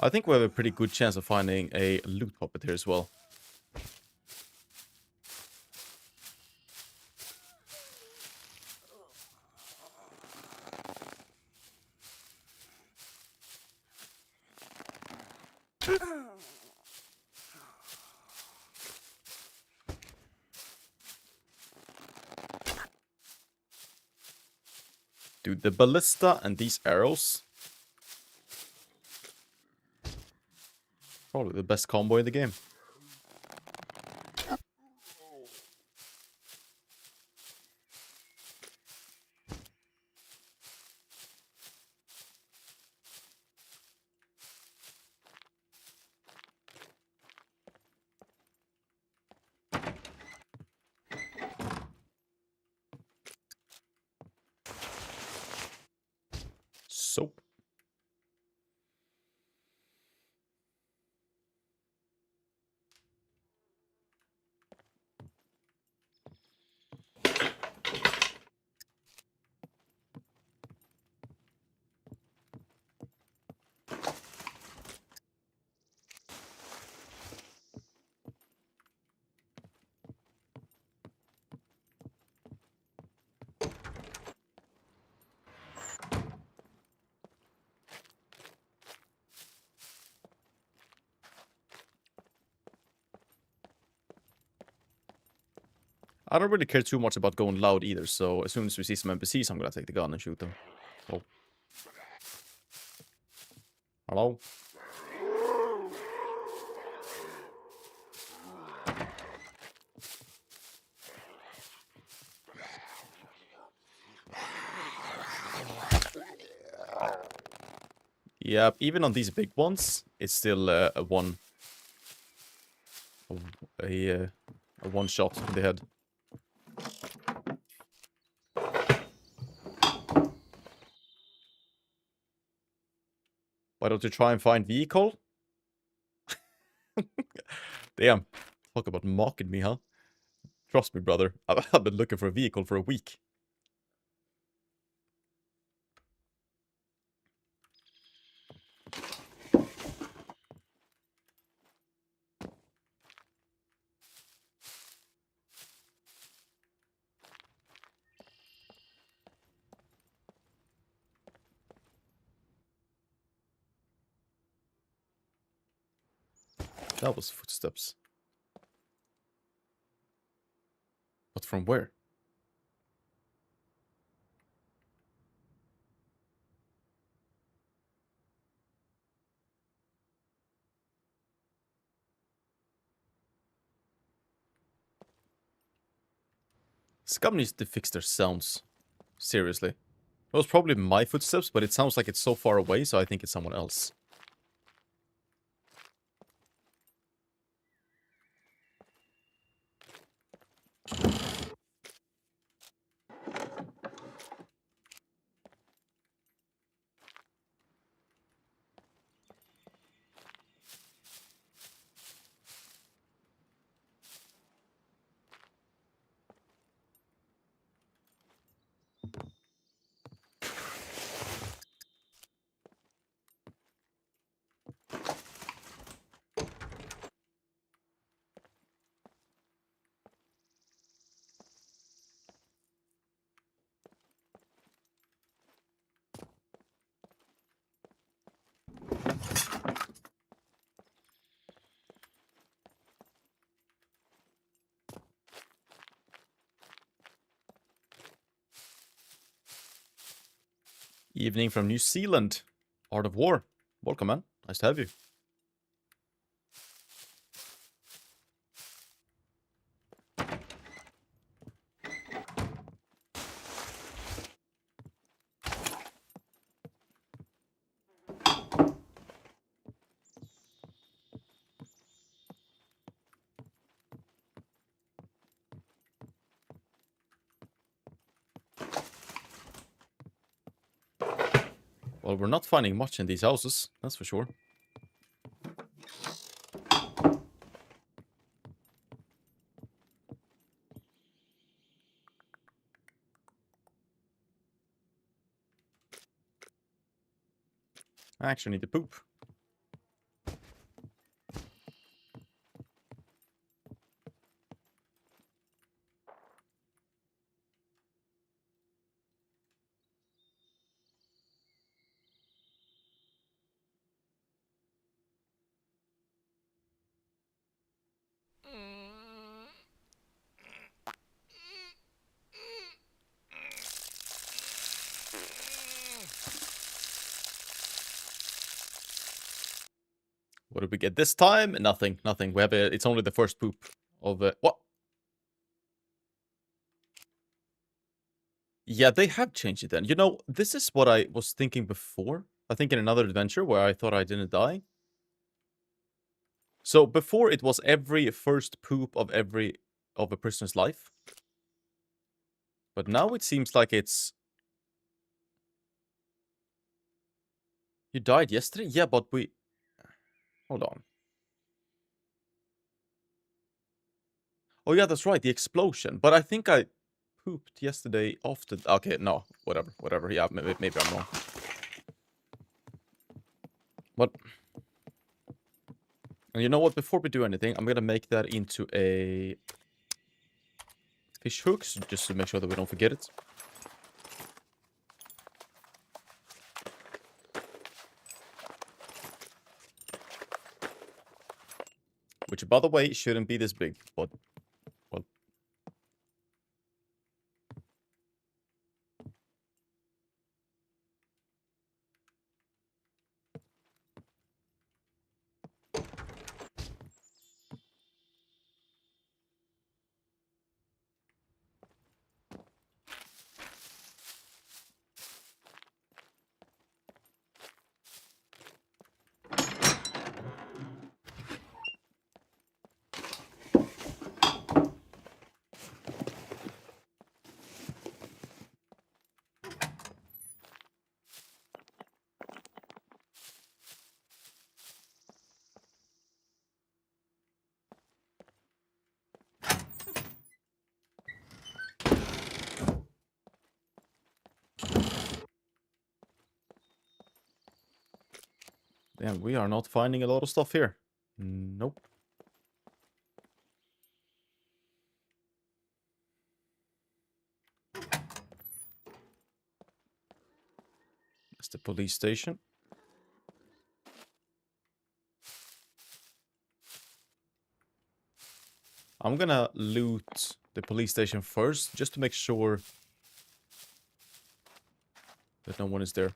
I think we have a pretty good chance of finding a loot puppet here as well. Dude, the ballista and these arrows... probably the best combo in the game. Soap. I don't really care too much about going loud either, so as soon as we see some NPCs, I'm gonna take the gun and shoot them. Oh. Hello? Yep, even on these big ones, it's still a 1. a one shot in the head. Why don't you try and find vehicle? Damn. Talk about mocking me, huh? Trust me, brother. I've been looking for a vehicle for a week. That was footsteps. But from where? SCUM needs to fix their sounds. Seriously. It was probably my footsteps, but it sounds like it's so far away, so I think it's someone else. Evening from New Zealand. Art of War. Welcome, man. Nice to have you. Well, we're not finding much in these houses, that's for sure. I actually need to poop. What did we get this time? Nothing, nothing. We have it's only the first poop of what? Yeah, they have changed it then. You know, this is what I was thinking before. I think in another adventure where I thought I didn't die. So before it was every first poop of a prisoner's life. But now it seems like it's... You died yesterday? Yeah, but we... Hold on. Oh yeah, that's right, the explosion. But I think I pooped yesterday after... Okay, no, whatever. Yeah, maybe I'm wrong. What? And you know what? Before we do anything, I'm gonna make that into a fish hooks, just to make sure that we don't forget it. Which, by the way, shouldn't be this big, but... Well... Damn, we are not finding a lot of stuff here. Nope. That's the police station. I'm gonna loot the police station first, just to make sure that no one is there.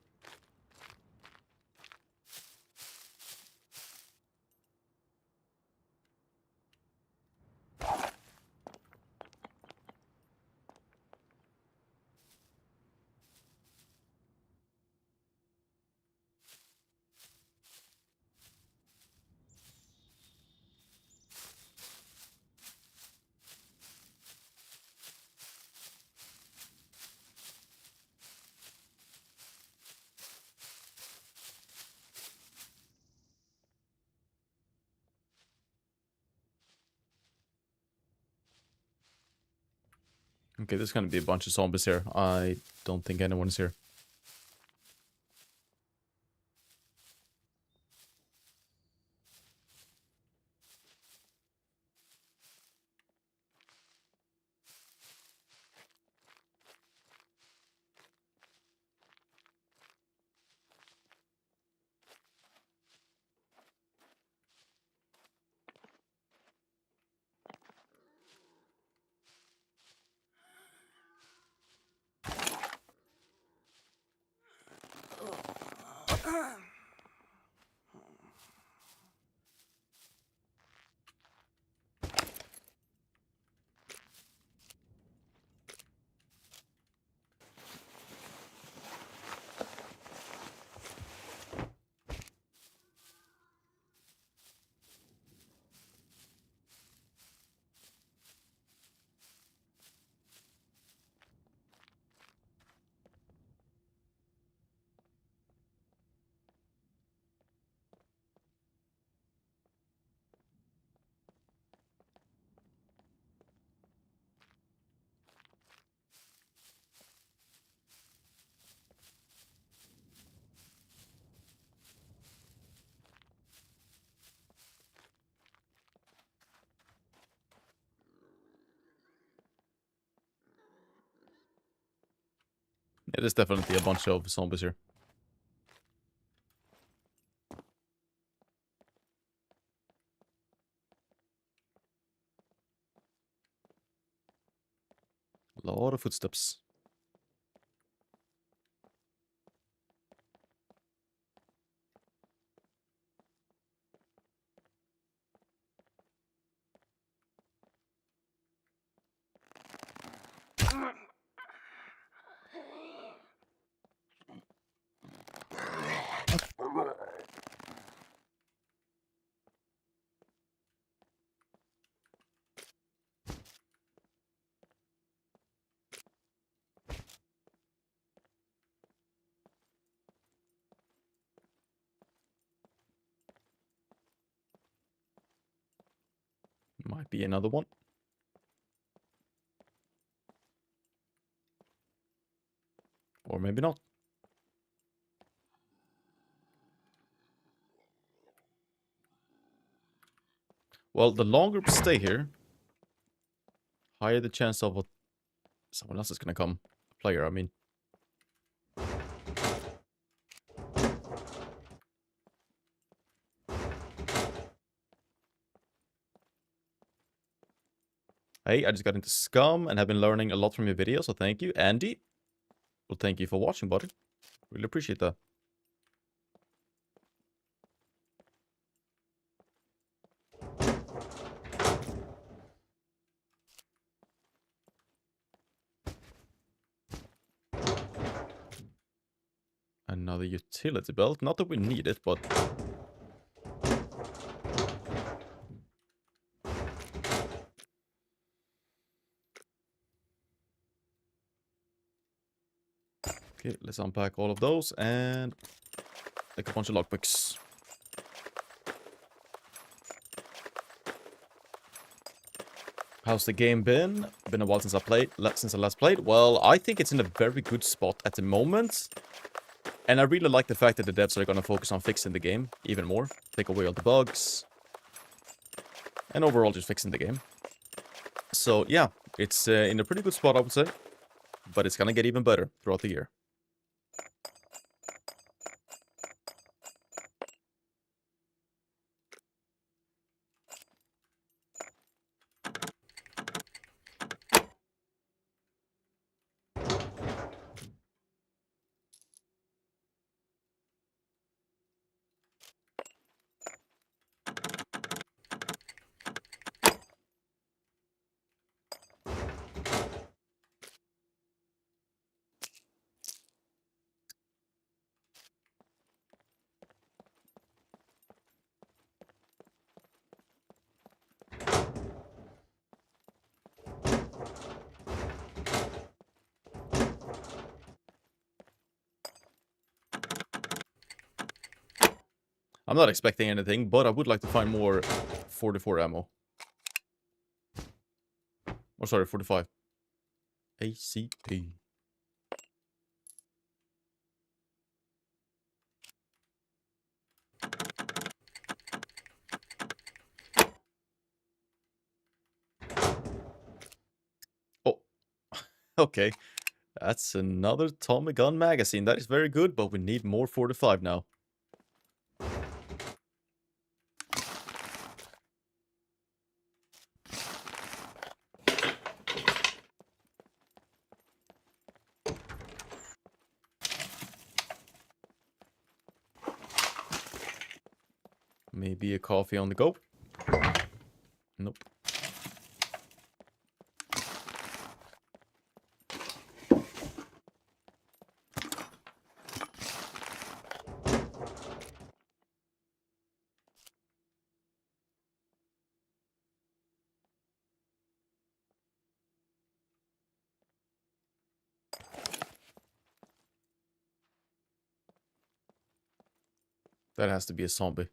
Okay, there's gonna be a bunch of zombies here. I don't think anyone's here. Yeah, there's definitely a bunch of zombies here. A lot of footsteps. Might be another one. Or maybe not. Well, the longer we stay here, higher the chance of what someone else is gonna come. A player, I mean. Hey, I just got into SCUM and have been learning a lot from your videos, so thank you. Andy, well, thank you for watching, buddy. Really appreciate that. Another utility belt. Not that we need it, but... Okay, let's unpack all of those and take a bunch of lockpicks. How's the game been? Been a while since I last played. Well, I think it's in a very good spot at the moment. And I really like the fact that the devs are going to focus on fixing the game even more. Take away all the bugs. And overall just fixing the game. So yeah, it's in a pretty good spot, I would say. But it's going to get even better throughout the year. I'm not expecting anything, but I would like to find more 44 ammo. Oh, sorry, 45. ACP. Oh, okay. That's another Tommy gun magazine. That is very good, but we need more 45 now. Maybe a coffee on the go? Nope. That has to be a zombie.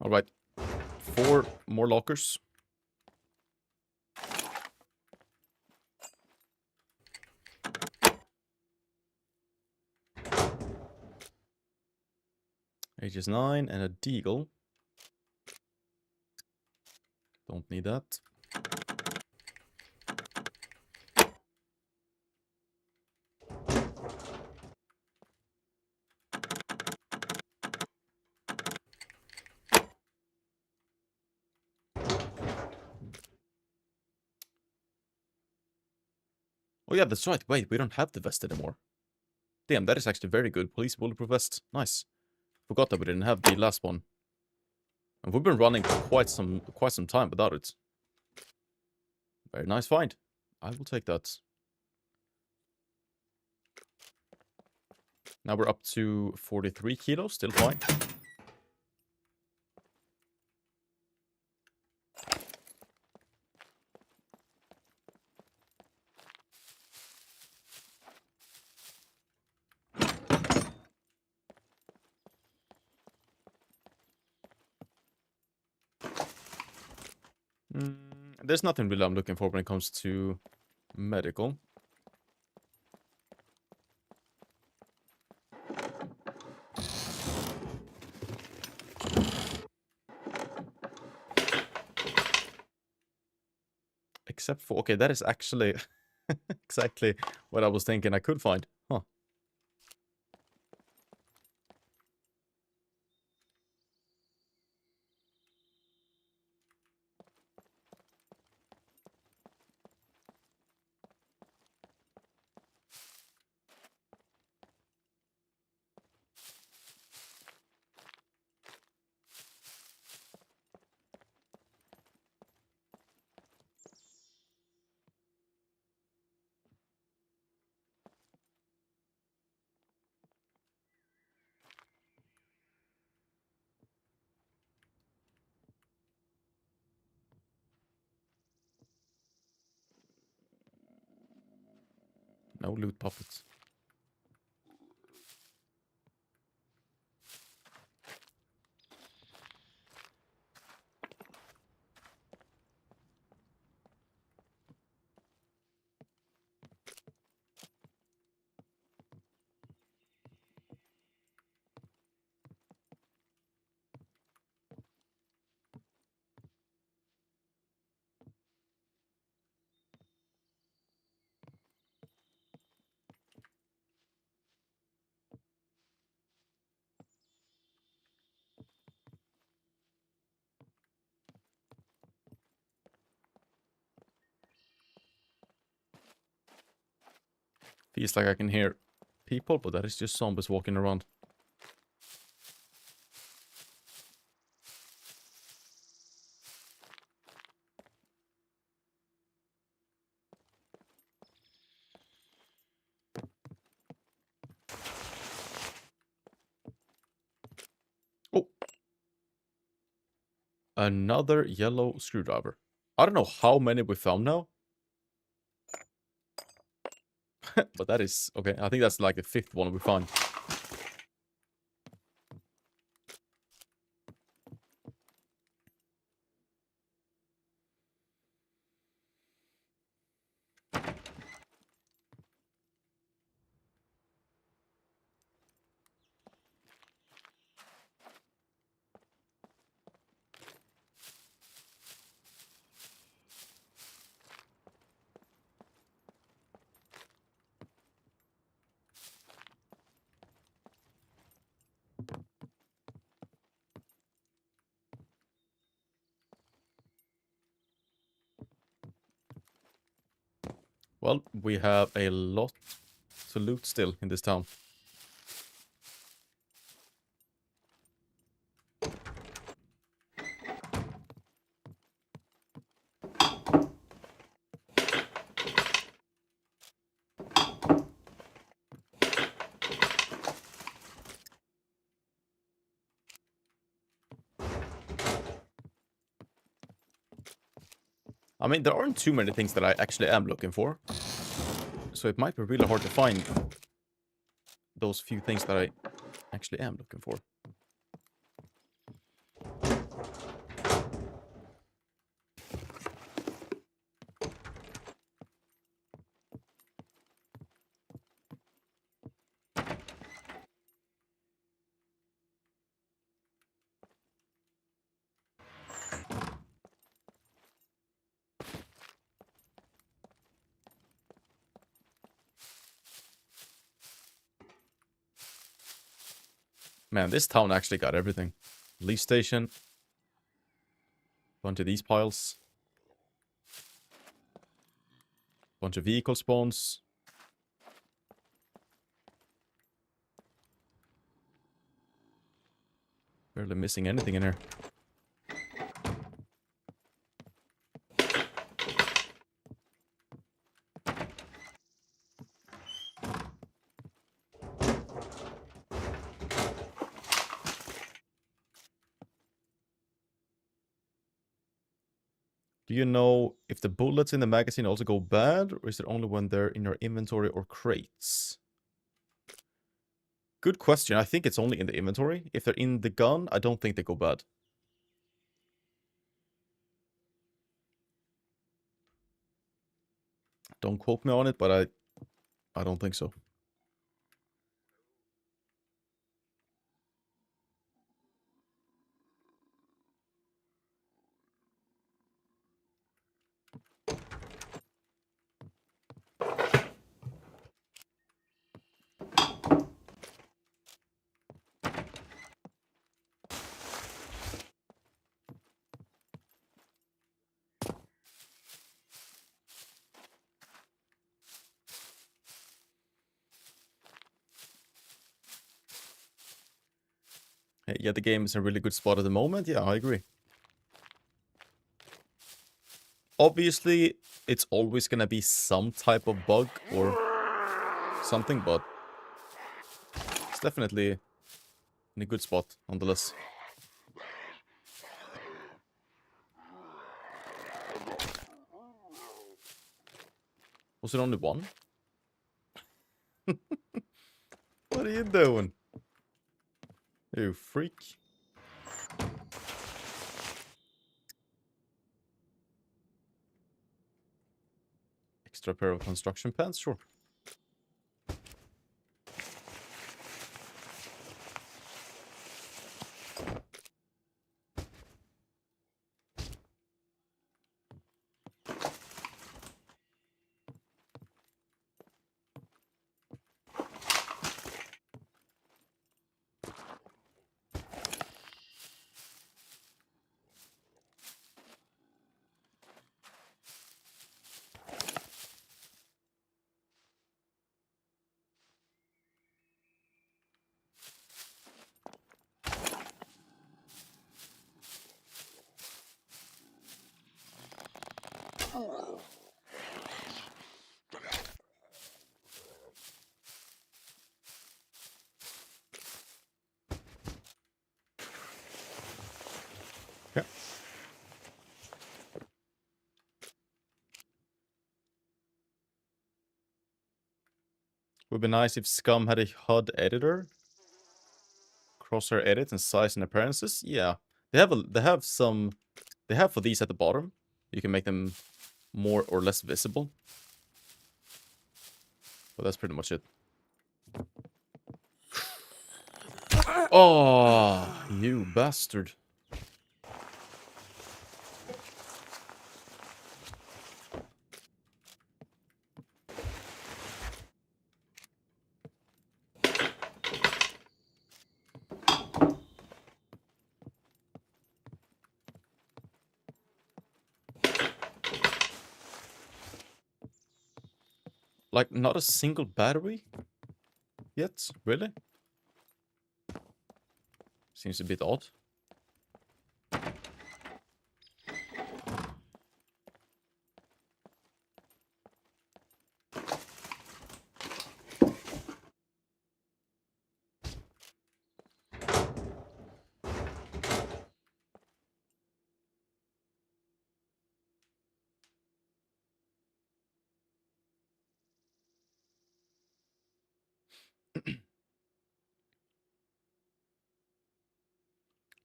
Alright. 4 more lockers. Ages 9 and a deagle. Don't need that. Oh yeah, that's right. Wait, we don't have the vest anymore. Damn, that is actually very good. Police bulletproof vest. Nice. Forgot that we didn't have the last one. And we've been running for quite some time without it. Very nice find. I will take that. Now we're up to 43 kilos, still fine. There's nothing really I'm looking for when it comes to medical. Except for... Okay, that is actually exactly what I was thinking I could find. Huh. No loot puppets. Feels like I can hear people, but that is just zombies walking around. Oh. Another yellow screwdriver. I don't know how many we found now. But that is... Okay, I think that's like the 5th one we found. Well, we have a lot to loot still in this town. I mean, there aren't too many things that I actually am looking for. So it might be really hard to find those few things that I actually am looking for. Man, this town actually got everything. Police station. Bunch of these piles. Bunch of vehicle spawns. Barely missing anything in here. Do you know if the bullets in the magazine also go bad, or is it only when they're in your inventory or crates? Good question. I think it's only in the inventory. If they're in the gun, I don't think they go bad. Don't quote me on it, but I don't think so. Yeah, the game is in a really good spot at the moment. Yeah, I agree. Obviously, it's always gonna be some type of bug or something, but it's definitely in a good spot nonetheless. Was it only one? What are you doing? You freak. Extra pair of construction pants, sure. Yeah. Would be nice if SCUM had a HUD editor. Crosshair edit and size and appearances. Yeah. They have for these at the bottom. You can make them more or less visible. But that's pretty much it. Oh, you bastard. Like, not a single battery yet? Really? Seems a bit odd.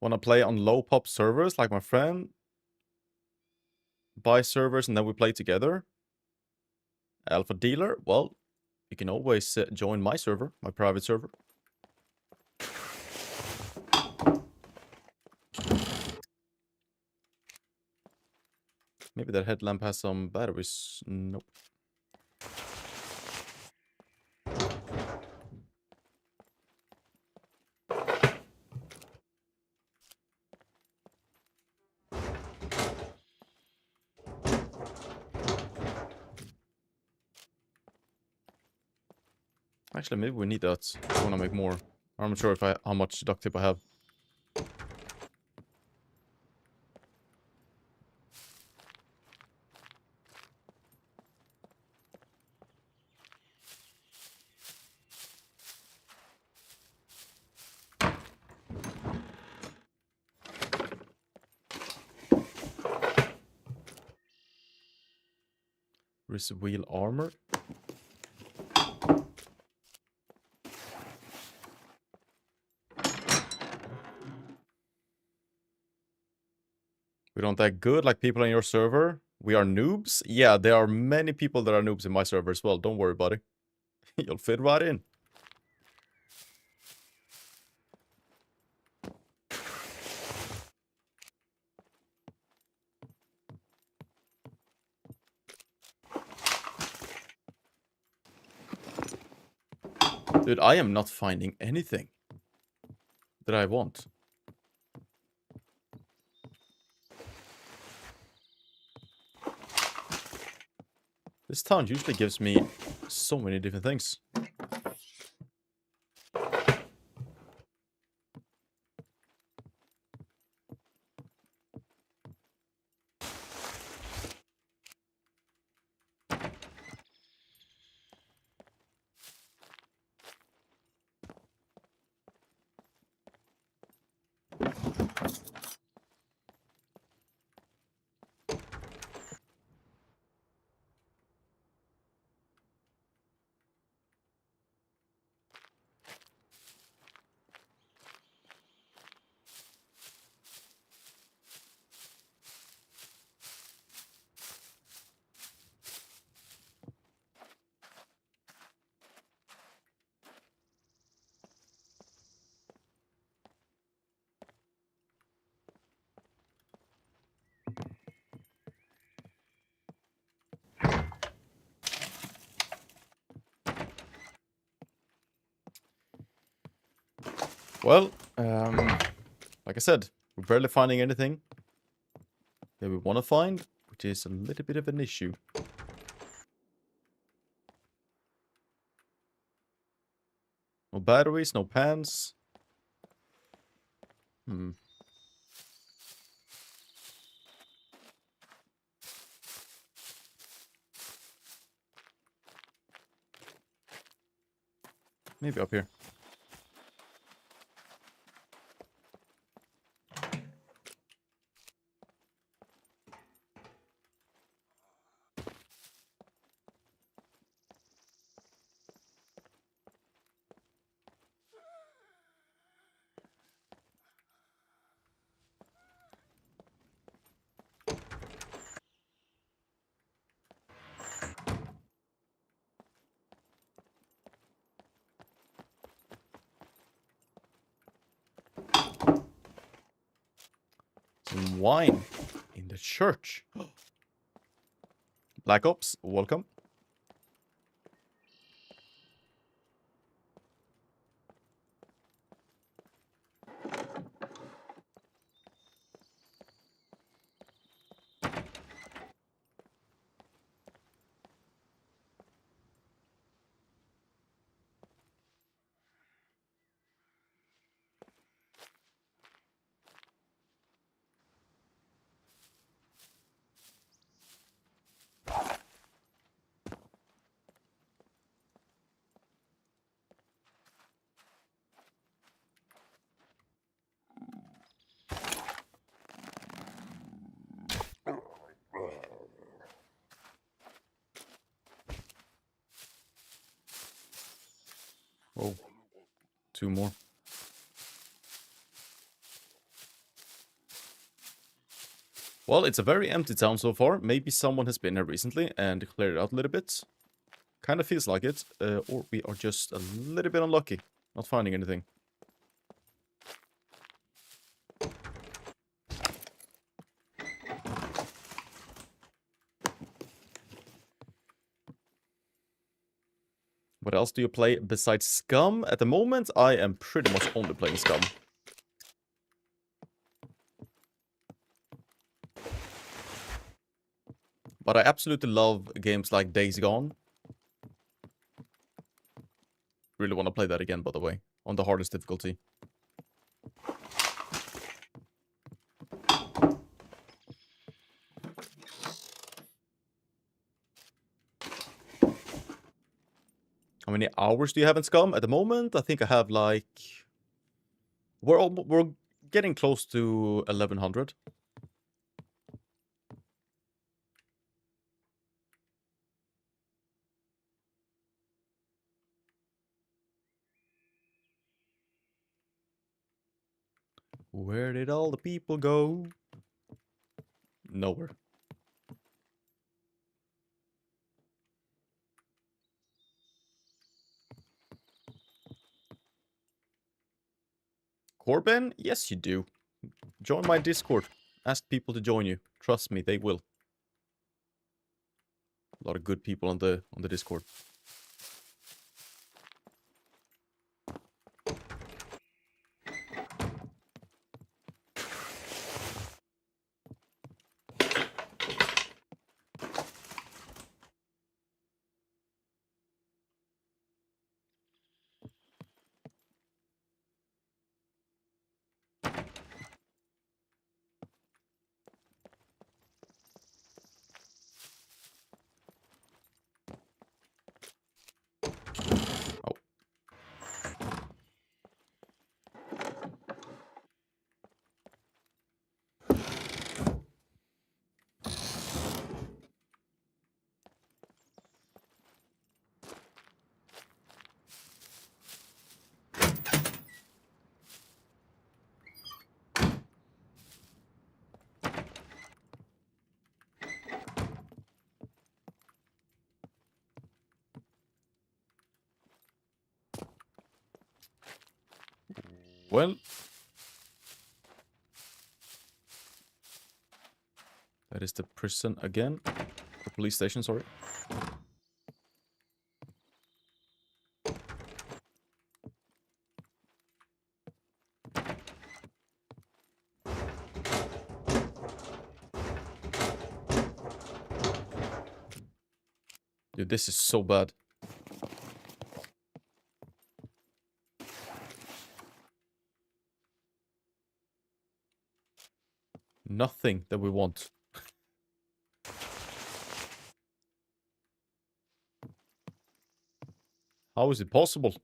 Wanna play on low pop servers like my friend? Buy servers and then we play together? Alpha dealer? Well, you can always join my server, my private server. Maybe that headlamp has some batteries. Nope. Actually, maybe we need that. I want to make more. I'm not sure if how much duct tape I have. Wrist wheel armor. We don't that good like people on your server. We are noobs. Yeah, there are many people that are noobs in my server as well. Don't worry, buddy. You'll fit right in. Dude, I am not finding anything that I want. This town usually gives me so many different things. Well, like I said, we're barely finding anything that we want to find, which is a little bit of an issue. No batteries, no pants. Maybe up here. Some wine in the church. Black Ops, welcome. Oh, 2 more. Well, it's a very empty town so far. Maybe someone has been here recently and cleared it out a little bit. Kind of feels like it. Or we are just a little bit unlucky. Not finding anything. What else do you play besides SCUM? At the moment, I am pretty much only playing SCUM. But I absolutely love games like Days Gone. Really want to play that again, by the way. On the hardest difficulty. How many hours do you have in SCUM? At the moment, I think I have like... We're getting close to 1100. Where did all the people go? Nowhere. Corbin? Yes, you do. Join my Discord. Ask people to join you. Trust me, they will. A lot of good people on the Discord. Well, that is the prison again. The police station, sorry. Dude, this is so bad. Nothing that we want. How is it possible?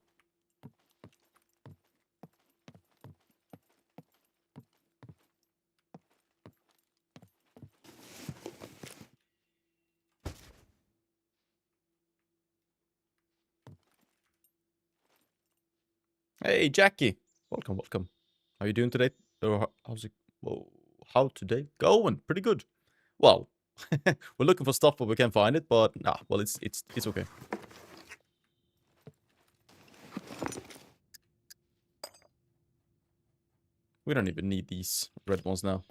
Hey, Jackie. Welcome, welcome. How you doing today? Or how's it? Whoa, how today going? Pretty good. Well, we're looking for stuff, but we can't find it. But nah, well, it's okay. We don't even need these red ones now.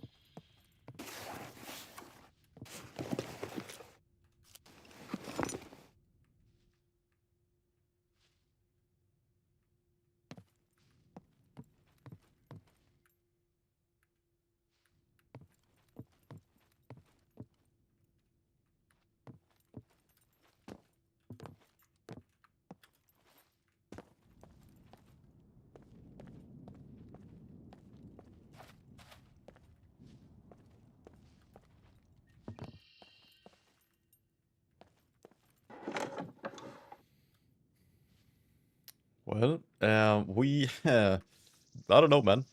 Well, we... I don't know, man.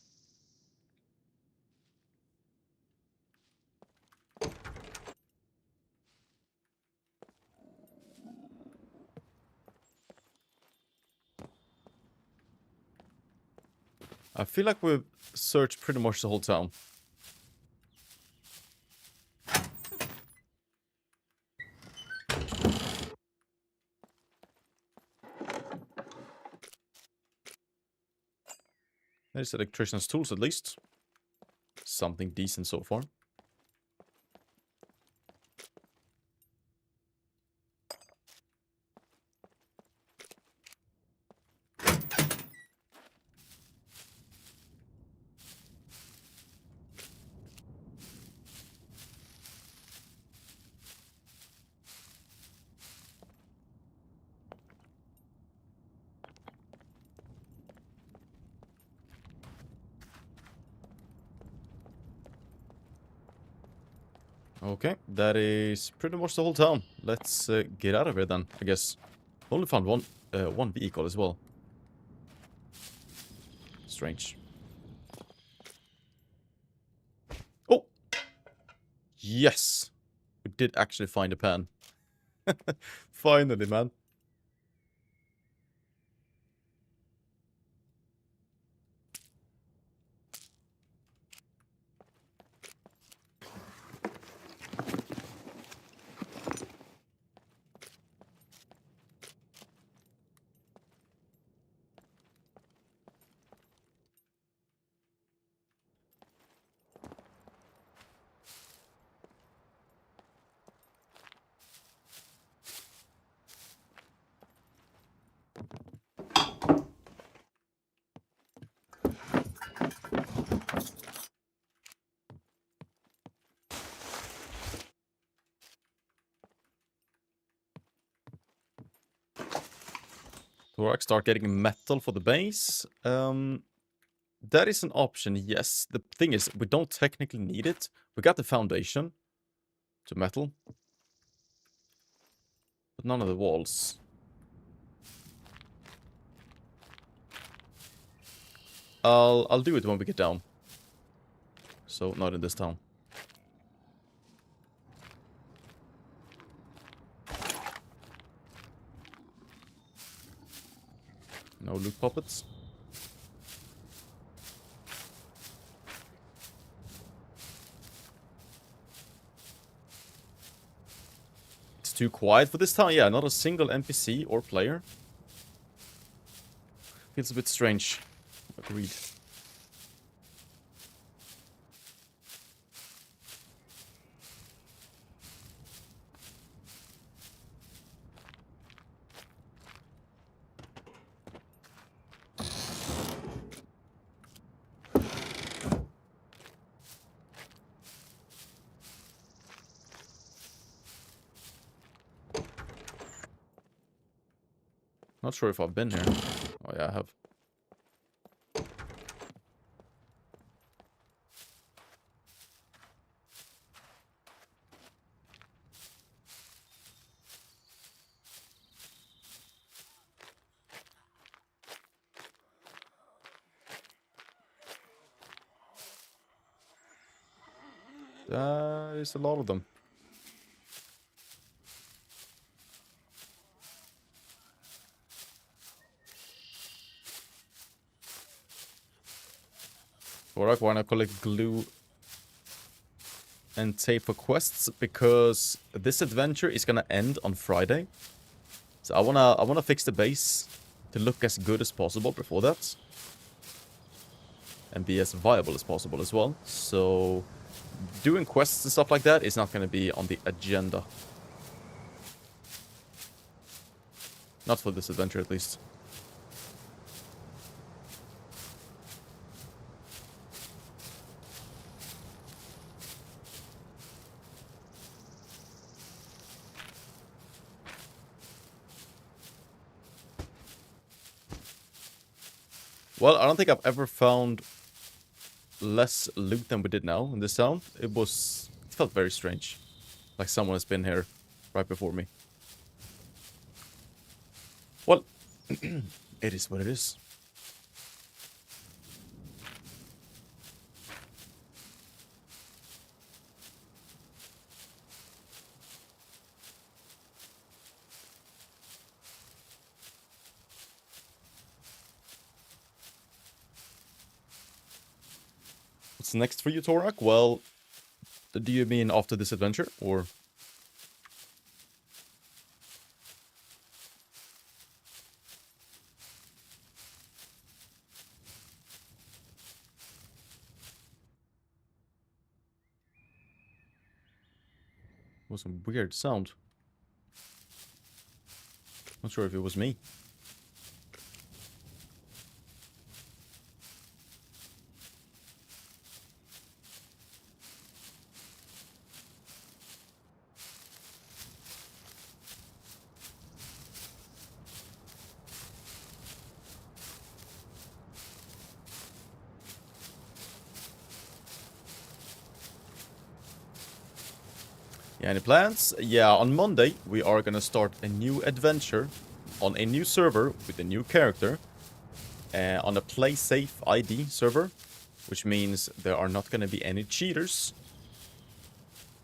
I feel like we've searched pretty much the whole town. There's electrician's tools, at least. Something decent so far. Okay, that is pretty much the whole town. Let's get out of here then, I guess. Only found one vehicle as well. Strange. Oh! Yes! We did actually find a pan. Finally, man. Torak, start getting metal for the base. That is an option, yes. The thing is, we don't technically need it. We got the foundation to metal. But none of the walls. I'll do it when we get down. So, not in this town. No loot puppets. It's too quiet for this town. Yeah, not a single NPC or player. Feels a bit strange. Agreed. Not sure if I've been here. Oh yeah, I have. There's a lot of them. Torak, why not collect glue and tape for quests? Because this adventure is gonna end on Friday. So I wanna fix the base to look as good as possible before that. And be as viable as possible as well. So doing quests and stuff like that is not gonna be on the agenda. Not for this adventure at least. Well, I don't think I've ever found less loot than we did now in this town. It felt very strange. Like someone has been here right before me. Well, it is what it is. What's next for you, Torak? Well, do you mean after this adventure, or? It was a weird sound. Not sure if it was me. Yeah, any plans? Yeah, on Monday we are gonna start a new adventure on a new server with a new character on a play safe ID server, which means there are not gonna be any cheaters.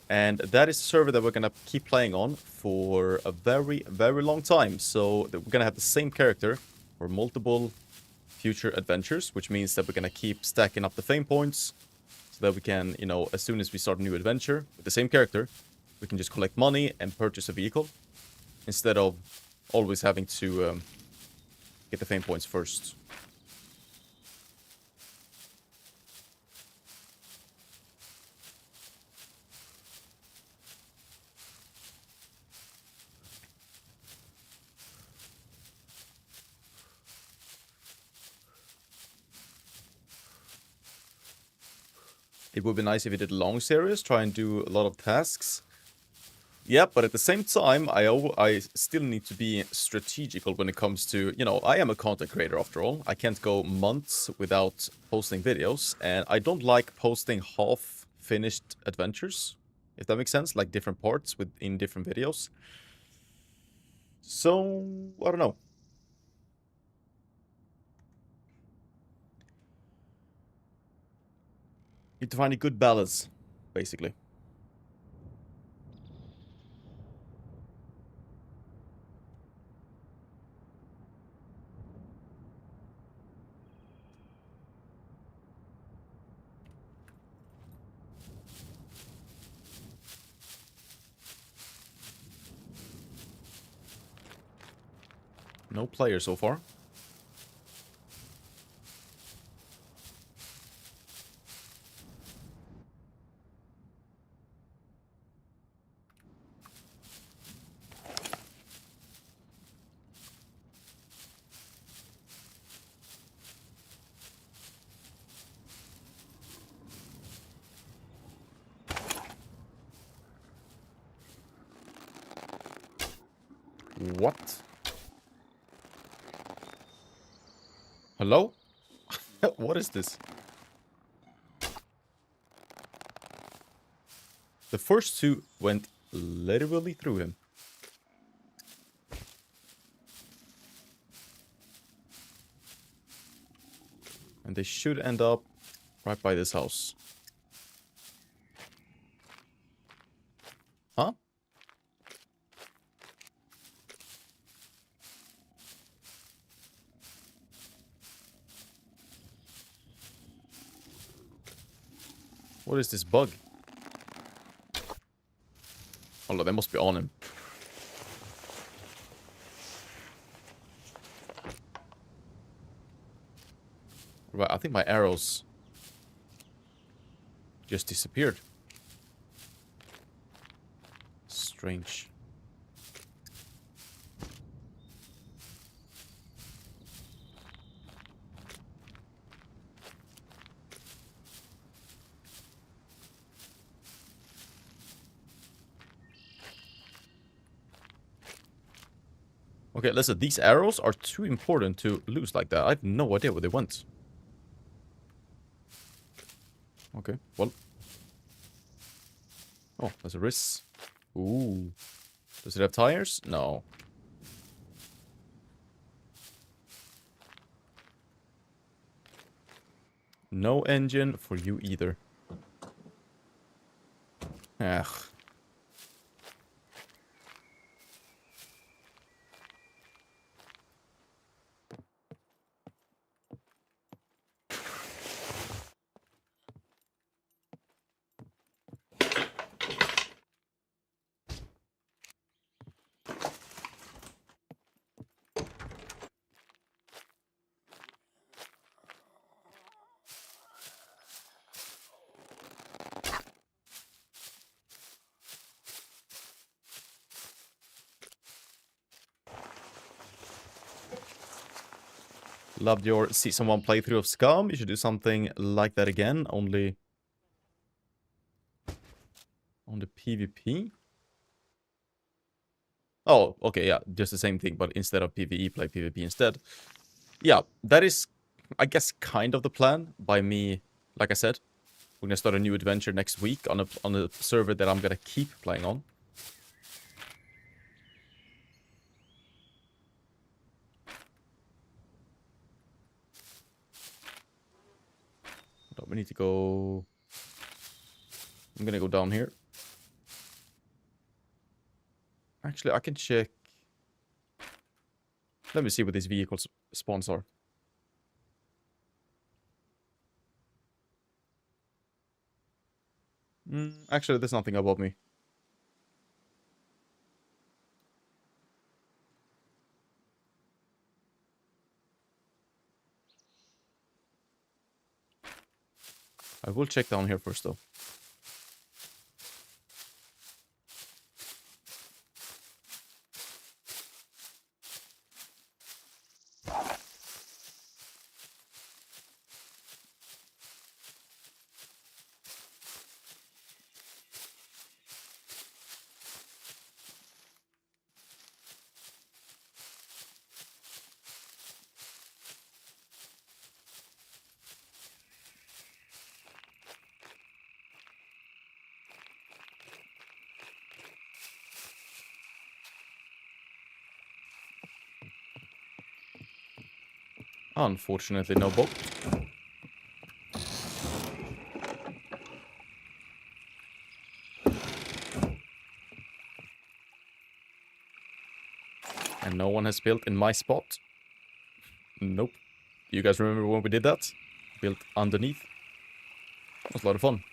And that is a server that we're gonna keep playing on for a very, very long time. So we're gonna have the same character for multiple future adventures, which means that we're gonna keep stacking up the fame points so that we can, you know, as soon as we start a new adventure with the same character, we can just collect money and purchase a vehicle instead of always having to get the fame points first. It would be nice if we did long series, try and do a lot of tasks. Yeah, but at the same time, I still need to be strategical when it comes to, you know, I am a content creator after all. I can't go months without posting videos, and I don't like posting half-finished adventures, if that makes sense, like different parts in different videos. So, I don't know. Need to find a good balance, basically. No player so far. What? Hello? What is this? The first two went literally through him. And they should end up right by this house. Huh? What is this bug? Oh, no, they must be on him. Right, I think my arrows just disappeared. Strange. Okay, listen, these arrows are too important to lose like that. I have no idea where they went. Okay, well. Oh, there's a wrist. Ooh. Does it have tires? No. No engine for you either. Ugh. Loved your Season 1 playthrough of SCUM. You should do something like that again, only on the PvP. Oh, okay, yeah, just the same thing, but instead of PvE, play PvP instead. Yeah, that is, I guess, kind of the plan by me. Like I said, we're gonna start a new adventure next week on a server that I'm gonna keep playing on. We need to go... I'm gonna go down here. Actually, I can check... Let me see what these vehicles spawns are. Actually, there's nothing above me. I will check down here first, though. Unfortunately, no boat. And no one has built in my spot. Nope. You guys remember when we did that? Built underneath. It was a lot of fun.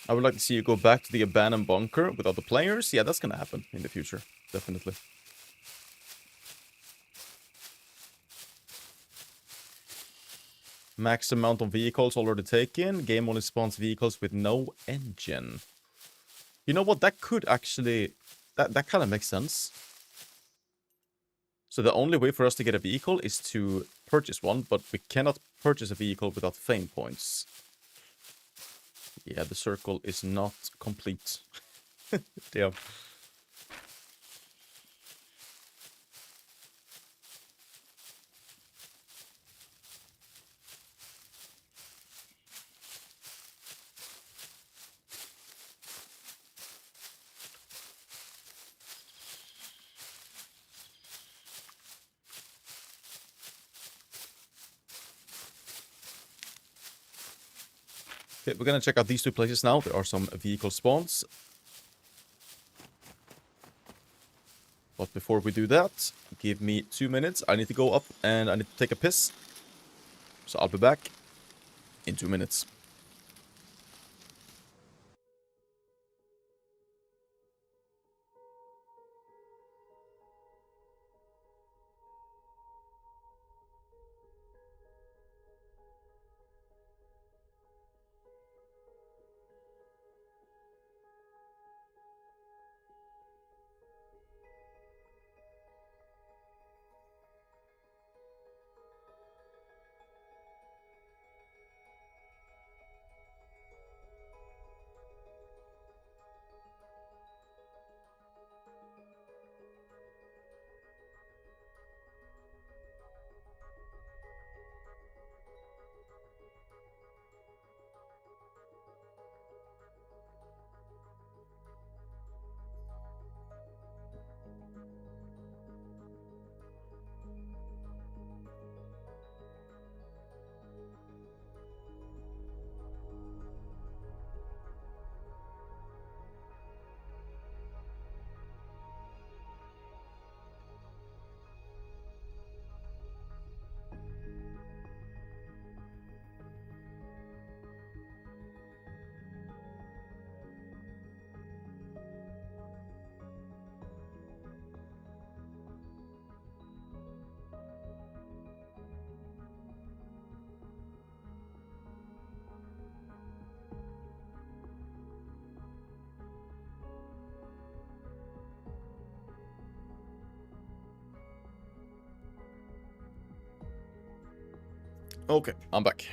I would like to see you go back to the abandoned bunker with other players. Yeah, that's gonna happen in the future. Definitely. Max amount of vehicles already taken. Game only spawns vehicles with no engine. You know what? That could actually... That kind of makes sense. So the only way for us to get a vehicle is to purchase one, but we cannot purchase a vehicle without fame points. Yeah, the circle is not complete. Damn. Okay, we're gonna check out these two places now. There are some vehicle spawns. But before we do that, give me 2 minutes. I need to go up and I need to take a piss. So I'll be back in 2 minutes. Okay, I'm back.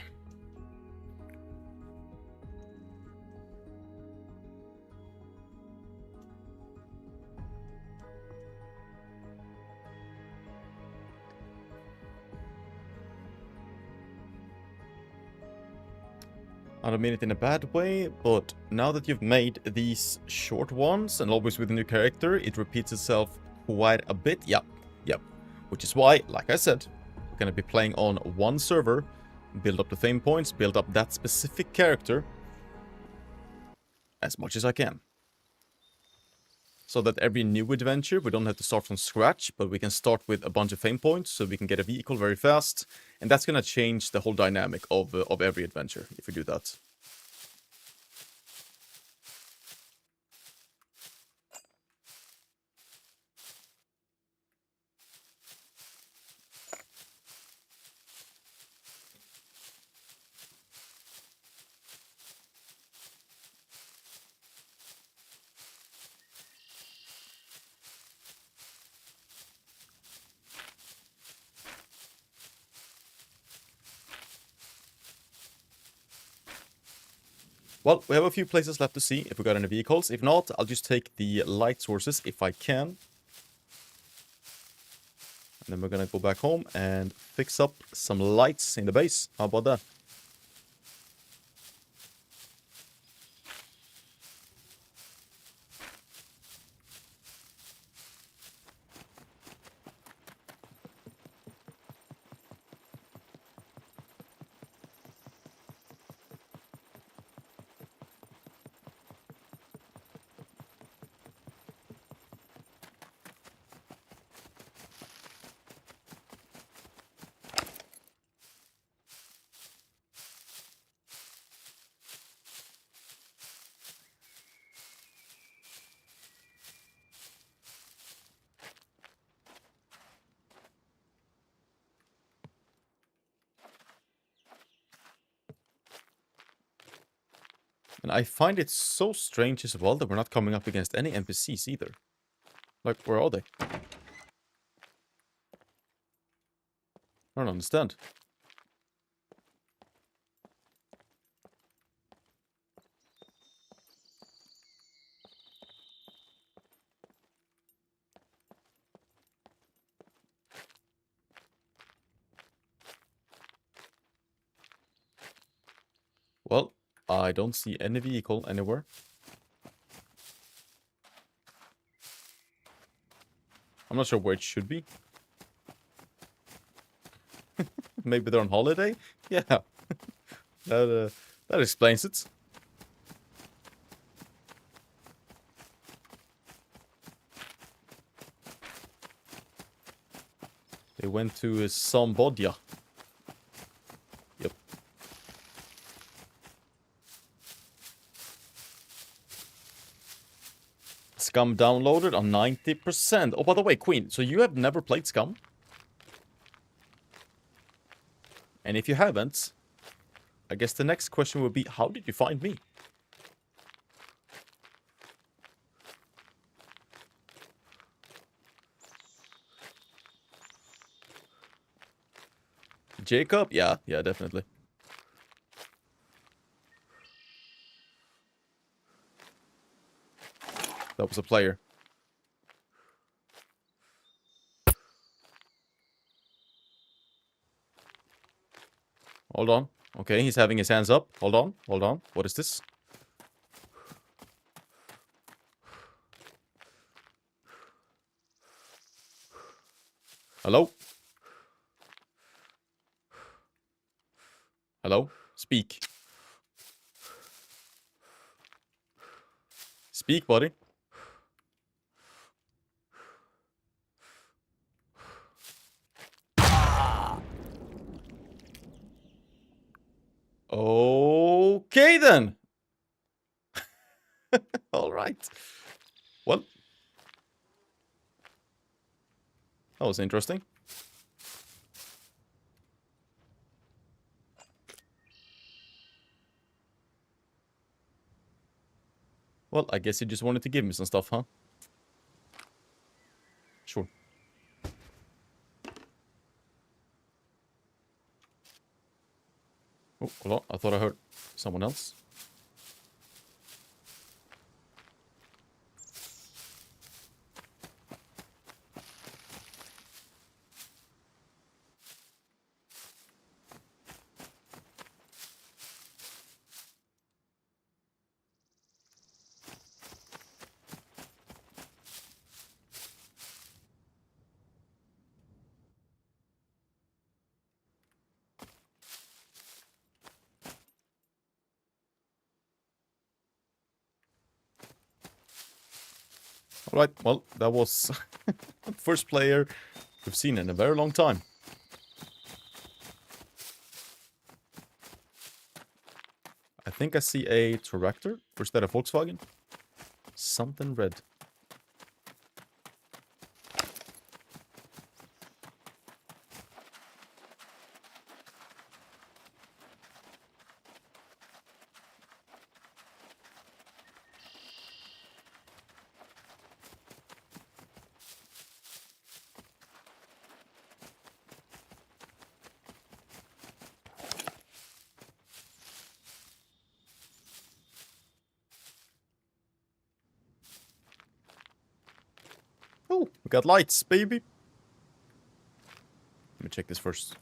I don't mean it in a bad way, but now that you've made these short ones, and always with a new character, it repeats itself quite a bit. Yep. Which is why, like I said, we're gonna be playing on one server, build up the fame points, build up that specific character as much as I can. So that every new adventure, we don't have to start from scratch, but we can start with a bunch of fame points, so we can get a vehicle very fast. And that's gonna change the whole dynamic of every adventure, if we do that. Well, we have a few places left to see if we got any vehicles. If not, I'll just take the light sources if I can. And then we're gonna go back home and fix up some lights in the base. How about that? And I find it so strange as well that we're not coming up against any NPCs either. Like, where are they? I don't understand. Well, I don't see any vehicle anywhere. I'm not sure where it should be. Maybe they're on holiday? Yeah. That explains it. They went to Cambodia. Yep. SCUM downloaded on 90%. Oh, by the way, Queen, so you have never played SCUM? And if you haven't, I guess the next question would be, how did you find me? Jacob? Yeah, definitely. That was a player. Hold on. Okay, he's having his hands up. Hold on. What is this? Hello? Hello? Speak. Speak, buddy. Okay, then. All right. Well, that was interesting. Well, I guess he just wanted to give me some stuff, huh? Sure. Oh, hold on. I thought I heard someone else. Alright, well, that was the first player we've seen in a very long time. I think I see a tractor. Or is that a Volkswagen? Something red. Oh, we got lights, baby. Let me check this first.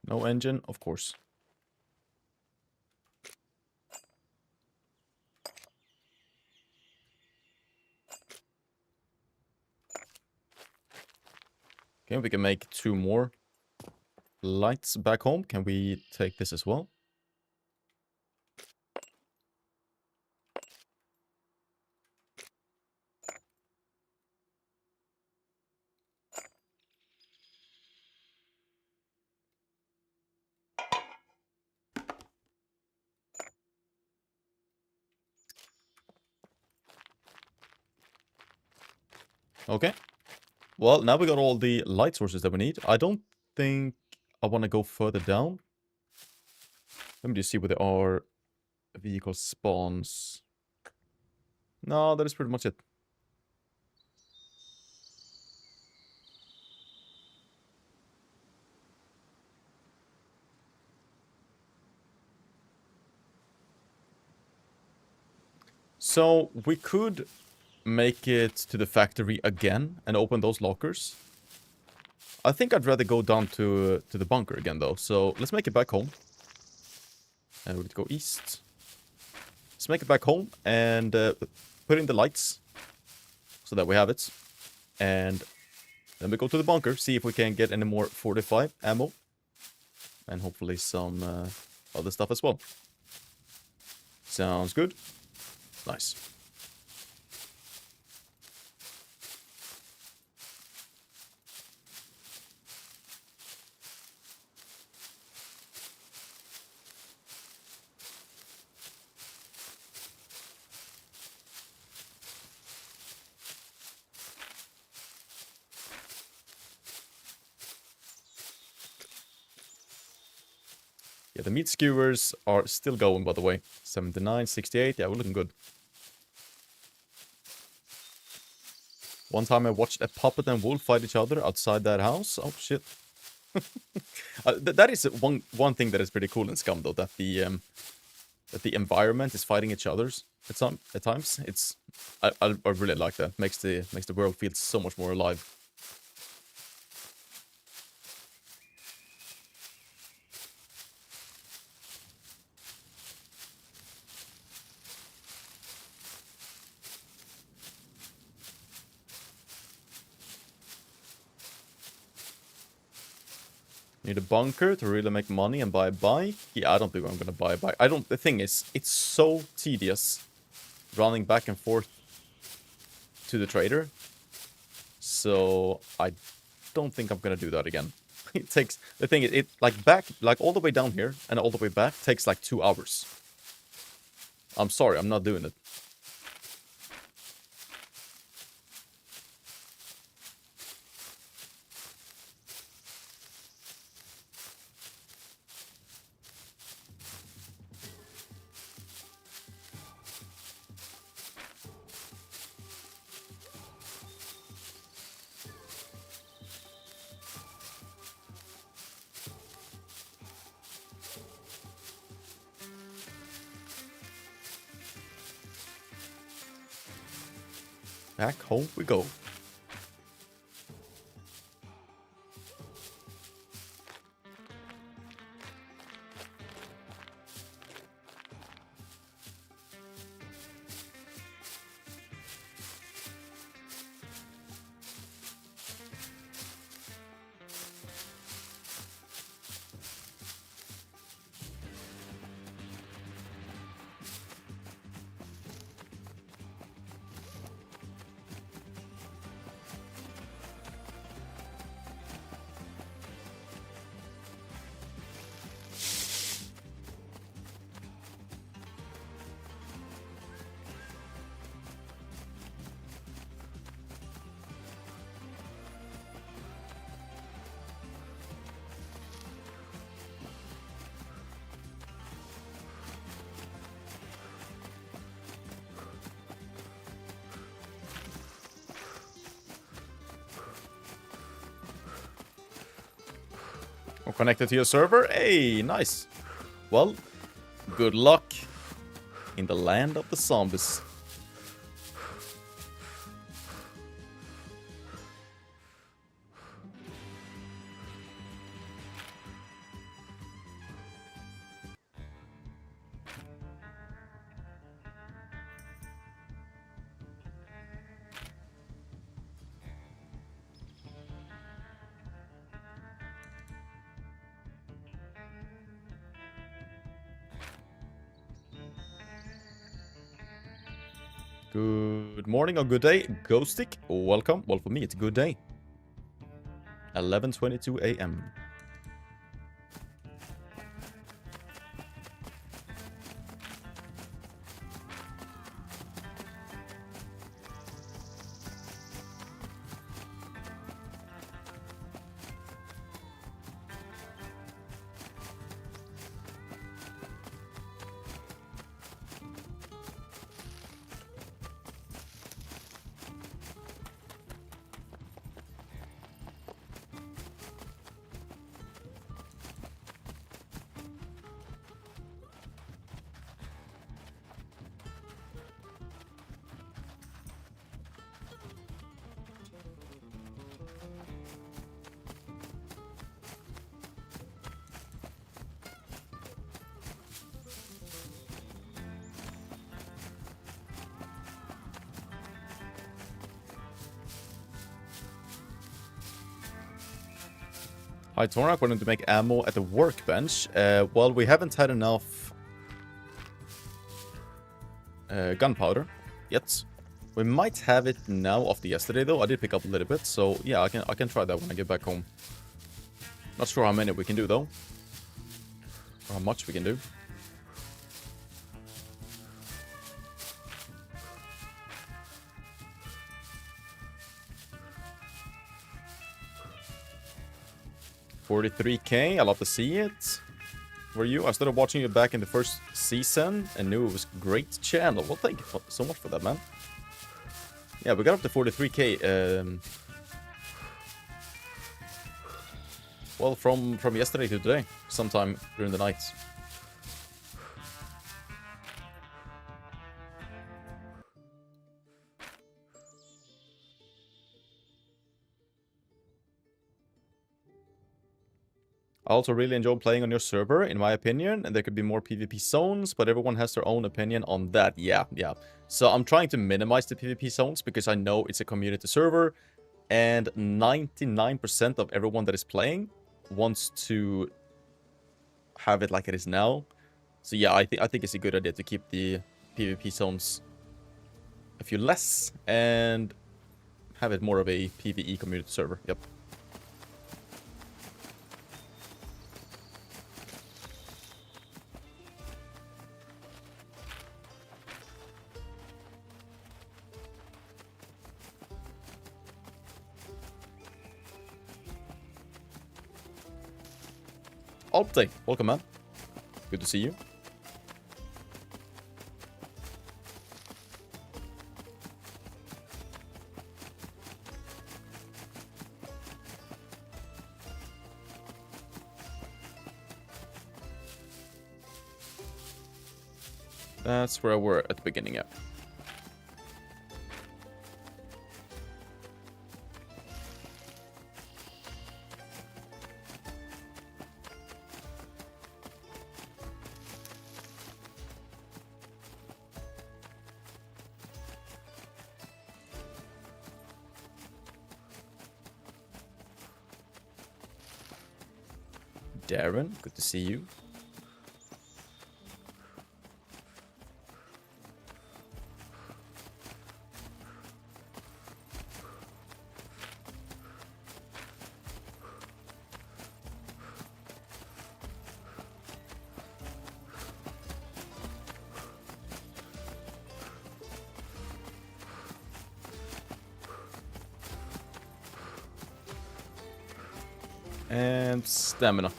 No engine, of course. Okay, we can make 2 more. lights back home. Can we take this as well? Okay. Well, now we got all the light sources that we need. I don't think I want to go further down. Let me just see where there are vehicle spawns. No, that is pretty much it. So we could make it to the factory again and open those lockers. I think I'd rather go down to the bunker again, though. So let's make it back home. And we'll go east. Let's make it back home and put in the lights so that we have it. And then we go to the bunker, see if we can get any more 45 ammo. And hopefully some other stuff as well. Sounds good. Nice. Yeah, the meat skewers are still going, by the way. 79, 68. Yeah, we're looking good. One time I watched a puppet and wolf fight each other outside that house. Oh, shit. That is one thing that is pretty cool in SCUM, though, that the environment is fighting each other's at times. It's I really like that. Makes the world feel so much more alive. Need a bunker to really make money and buy a bike. Yeah, I don't think I'm gonna buy a bike. The thing is, it's so tedious running back and forth to the trader. So I don't think I'm gonna do that again. The thing is, like all the way down here and all the way back takes like 2 hours. I'm sorry, I'm not doing it. Back home we go. Or connected to your server? Hey, nice. Well, good luck in the land of the zombies. Good morning or good day, Ghostic. Welcome. Well, for me, it's a good day. 11:22 a.m. Hi, Torak. Wanting to make ammo at the workbench. Well, we haven't had enough gunpowder yet. We might have it now after yesterday, though. I did pick up a little bit, so yeah, I can try that when I get back home. Not sure how many we can do, though. Or how much we can do. $43K, I love to see it. Were you? I started watching you back in the first season and knew it was a great channel. Well, thank you so much for that, man. Yeah, we got up to 43K. Well, from yesterday to today, sometime during the night. I also really enjoy playing on your server, in my opinion, and there could be more PvP zones, but everyone has their own opinion on that. Yeah. So I'm trying to minimize the PvP zones because I know it's a community server, and 99% of everyone that is playing wants to have it like it is now. So yeah, I think it's a good idea to keep the PvP zones a few less and have it more of a PvE community server. Yep. Optic, welcome, man. Good to see you. That's where I were at the beginning, yeah. Darren, good to see you. And stamina.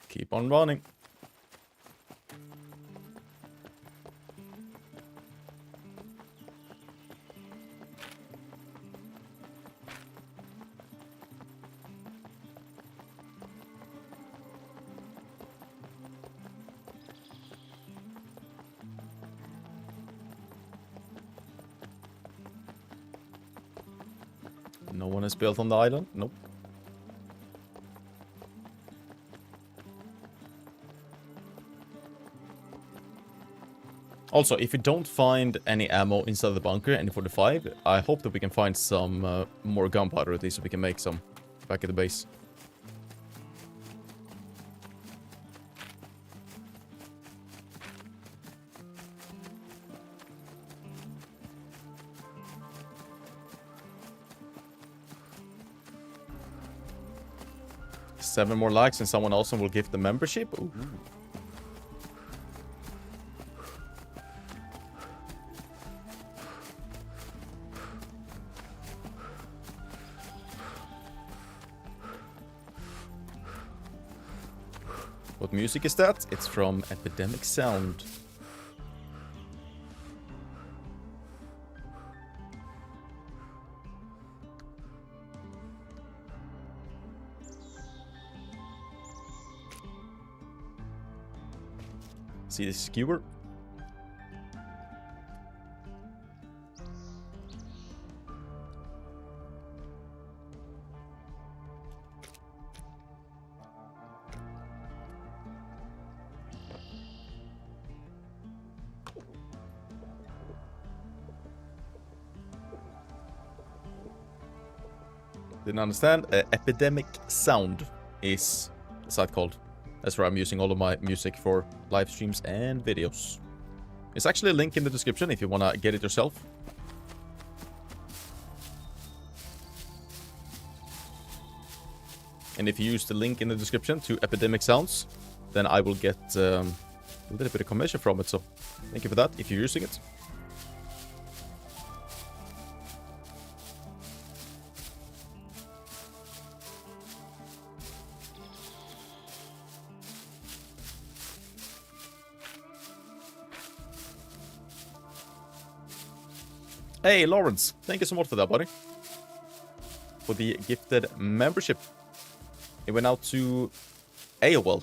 Keep on running. No one is built on the island? Nope. Also, if you don't find any ammo inside the bunker, any 45, I hope that we can find some more gunpowder at least so we can make some back at the base. Seven more likes and someone else will give the membership. Ooh. What music is that? It's from Epidemic Sound. See the skewer? Didn't understand. Epidemic Sound is the site called. That's where I'm using all of my music for live streams and videos. There's actually a link in the description if you want to get it yourself. And if you use the link in the description to Epidemic Sounds, then I will get a little bit of commission from it. So thank you for that if you're using it. Hey, Lawrence, thank you so much for that, buddy. For the gifted membership. It went out to AOL.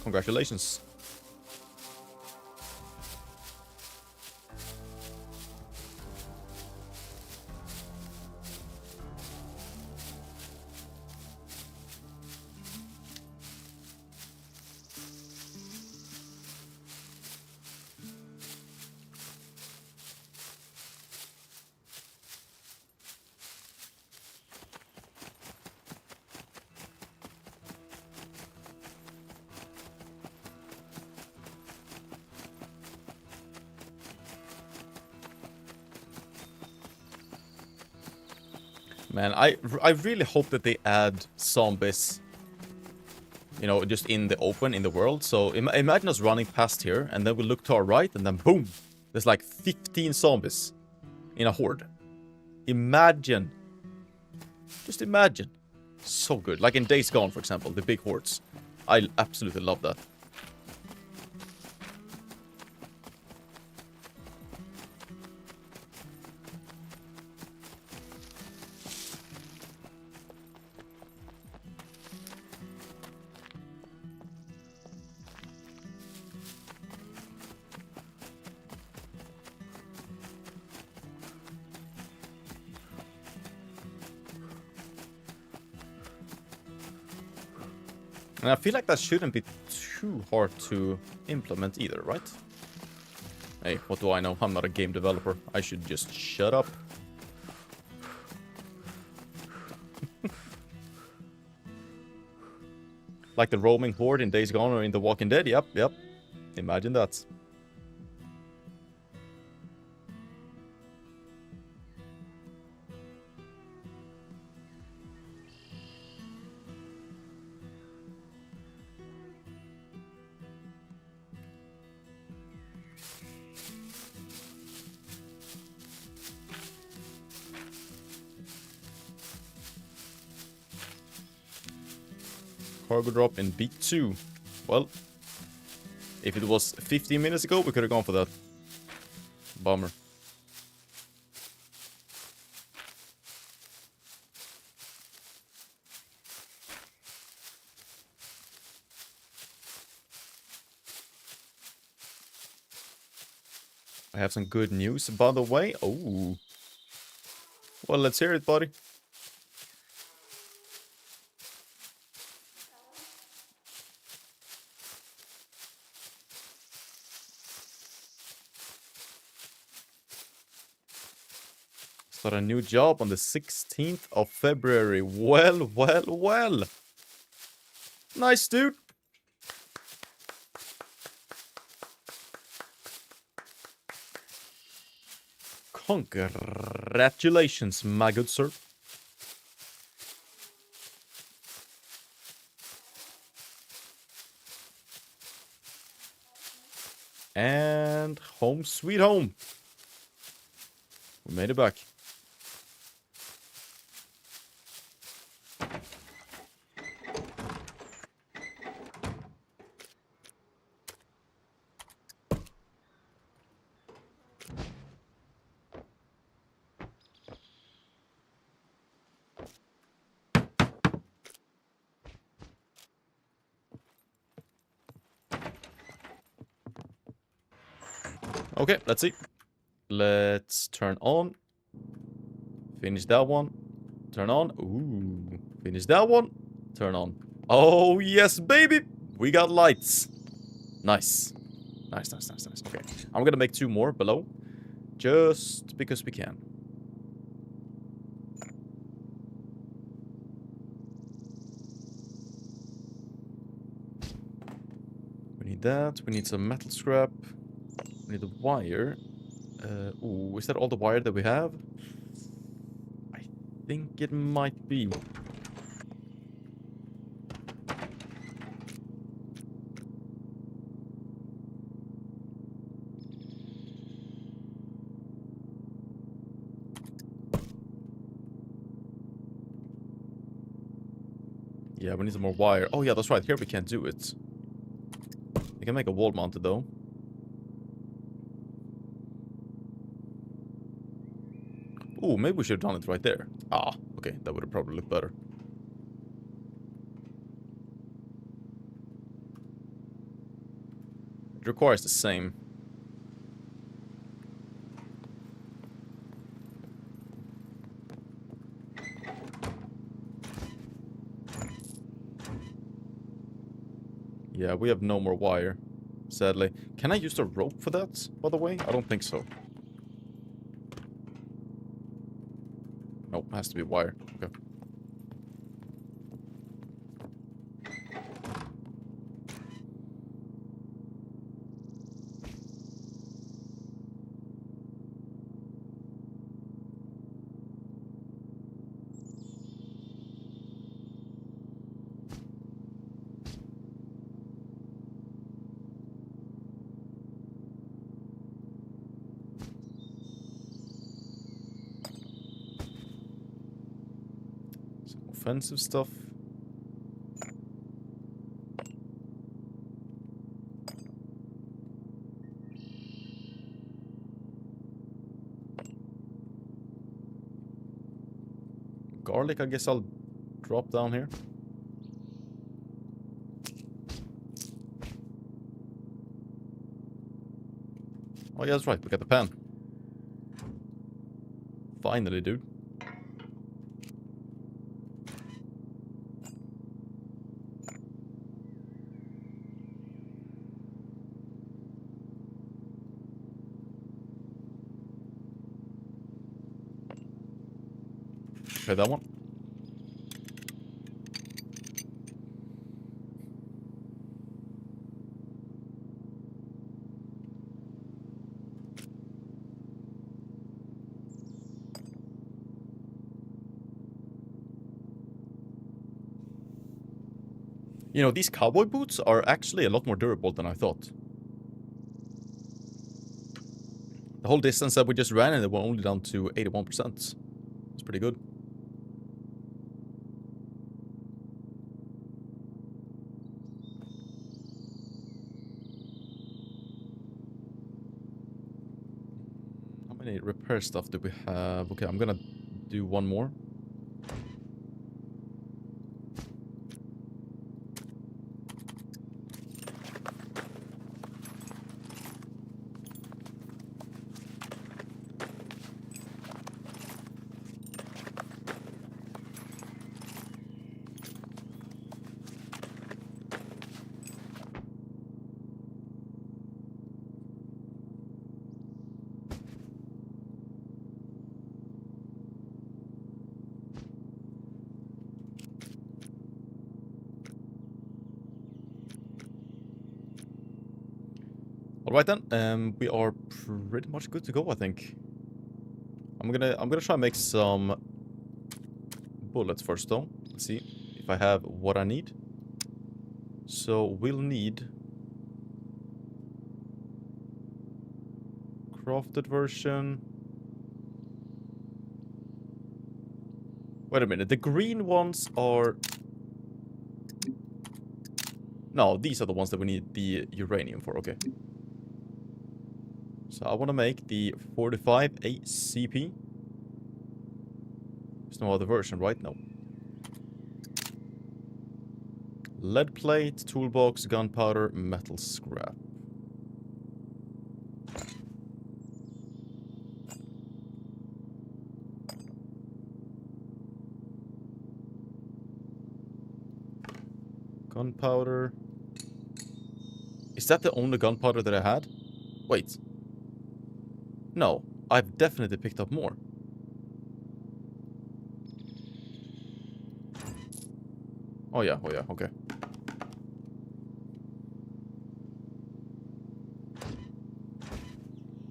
Congratulations. Man, I really hope that they add zombies, you know, just in the open, in the world. So imagine us running past here, and then we look to our right, and then boom, there's like 15 zombies in a horde. Imagine. Just imagine. So good. Like in Days Gone, for example, the big hordes. I absolutely love that. And I feel like that shouldn't be too hard to implement either, right? Hey, what do I know? I'm not a game developer. I should just shut up. Like the roaming horde in Days Gone or in The Walking Dead? Yep. Imagine that. Cargo drop in beat 2. Well, if it was 15 minutes ago, we could have gone for that. Bummer. I have some good news, by the way. Oh. Well, let's hear it, buddy. Start a new job on the 16th of February. Well, well, well. Nice, dude. Congratulations, my good sir. And home sweet home. We made it back. Okay, let's see. Let's turn on. Finish that one. Turn on. Ooh. Finish that one. Turn on. Oh, yes, baby. We got lights. Nice. Nice, nice, nice, nice. Okay. I'm gonna make 2 more below. Just because we can. We need that. We need some metal scrap. We need a wire. Ooh, is that all the wire that we have? I think it might be. Yeah, we need some more wire. Oh yeah, that's right. Here we can't do it. We can make a wall mounted though. Ooh, maybe we should have done it right there. Ah, okay, that would have probably looked better. It requires the same. Yeah, we have no more wire, sadly. Can I use the rope for that, by the way? I don't think so. Nope, has to be wire. Okay. Offensive stuff. Garlic, I guess I'll drop down here. Oh yeah, that's right, we got the pan. Finally, dude. Okay, that one. You know, these cowboy boots are actually a lot more durable than I thought. The whole distance that we just ran and they were only down to 81%. It's pretty good. How many repair stuff do we have? Okay, I'm gonna do one more. Alright then, we are pretty much good to go, I think. I'm gonna try and make some bullets first though. Let's see if I have what I need. So we'll need crafted version. Wait a minute, the green ones are... No, these are the ones that we need the uranium for, okay. So I want to make the 45 ACP. There's no other version, right? No. Lead plate, toolbox, gunpowder, metal scrap. Gunpowder. Is that the only gunpowder that I had? Wait. No, I've definitely picked up more. Oh yeah, okay.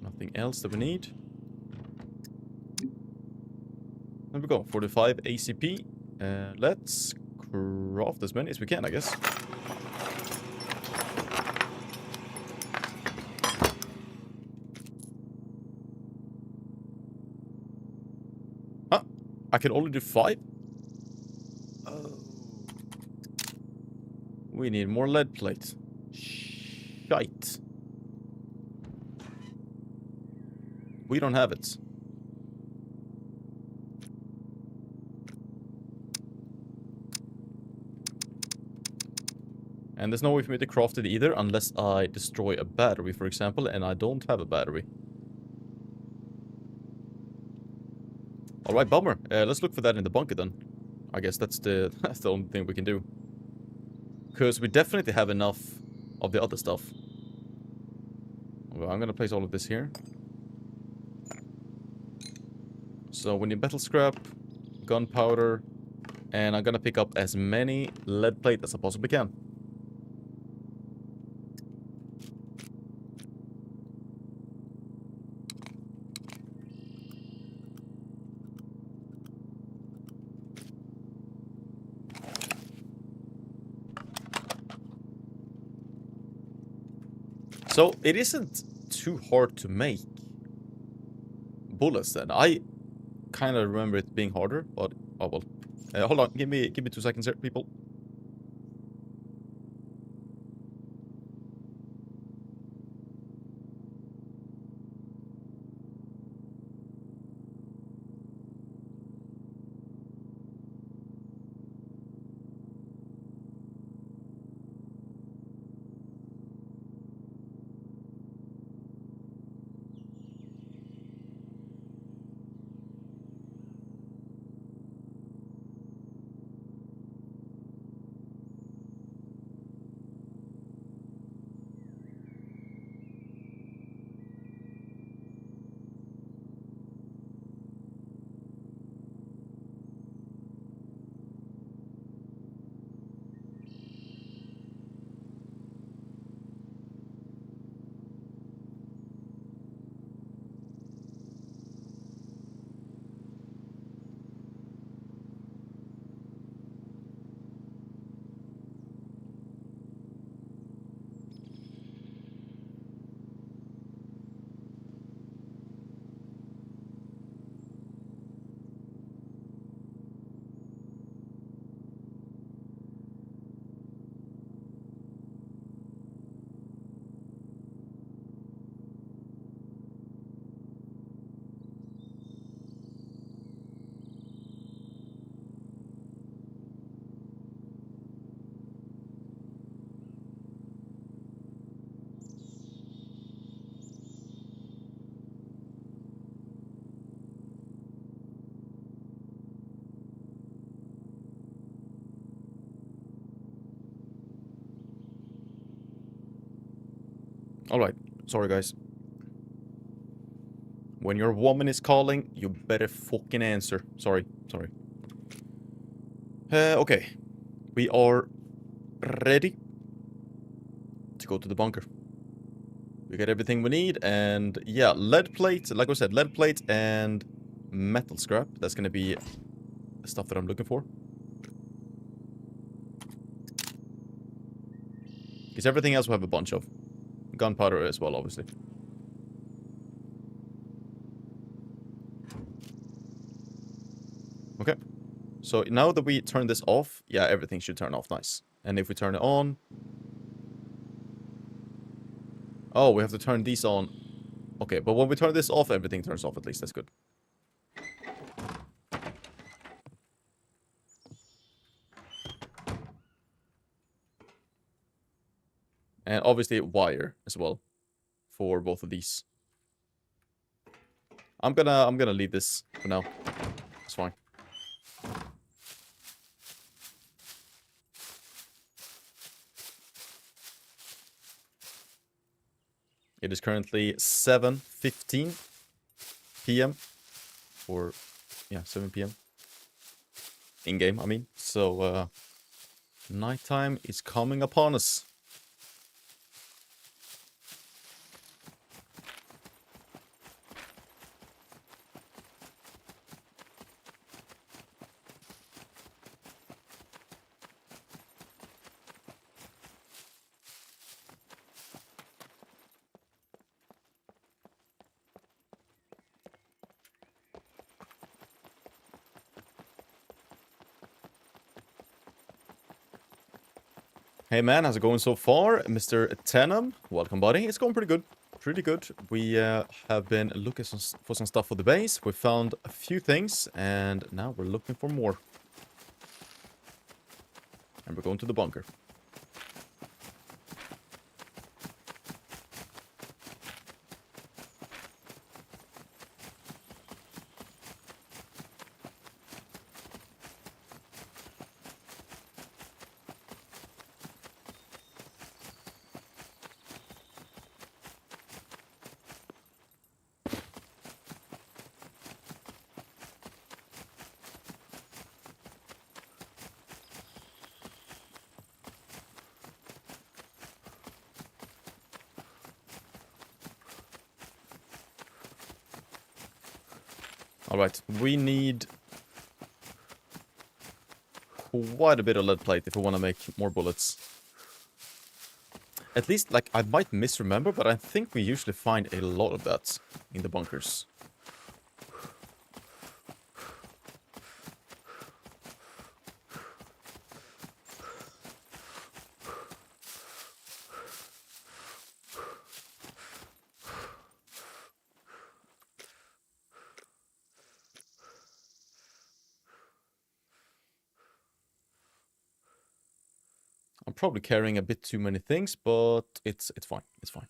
Nothing else that we need. There we go, 45 ACP. Let's craft as many as we can, I guess. Huh? I can only do 5? Oh. We need more lead plates. Shite. We don't have it. And there's no way for me to craft it either unless I destroy a battery, for example, and I don't have a battery. Alright, bummer. Let's look for that in the bunker then. I guess that's the only thing we can do. Because we definitely have enough of the other stuff. Well, I'm gonna place all of this here. So we need metal scrap, gunpowder, and I'm gonna pick up as many lead plate as I possibly can. So it isn't too hard to make bullets then. I kind of remember it being harder, but oh well. Hold on, give me 2 seconds here, people. Alright, sorry guys. When your woman is calling, you better fucking answer. Sorry. Okay. We are ready to go to the bunker. We got everything we need, and yeah, lead plate, like I said, lead plate and metal scrap. That's gonna be stuff that I'm looking for. Because everything else we have a bunch of. Gunpowder as well, obviously. Okay. So now that we turn this off, yeah, everything should turn off. Nice. And if we turn it on... Oh, we have to turn these on. Okay, but when we turn this off, everything turns off at least. That's good. And obviously wire as well for both of these. I'm gonna leave this for now. It's fine. It is currently 7:15 p.m. Or, yeah, 7 p.m. In-game, I mean. So, nighttime is coming upon us. Hey man, how's it going so far? Mr. Tenham, welcome buddy. It's going pretty good. Pretty good. We have been looking for some stuff for the base. We found a few things, and now we're looking for more. And we're going to the bunker. Alright, we need quite a bit of lead plate if we want to make more bullets. At least, like, I might misremember, but I think we usually find a lot of that in the bunkers. I'm probably carrying a bit too many things, but it's fine. It's fine.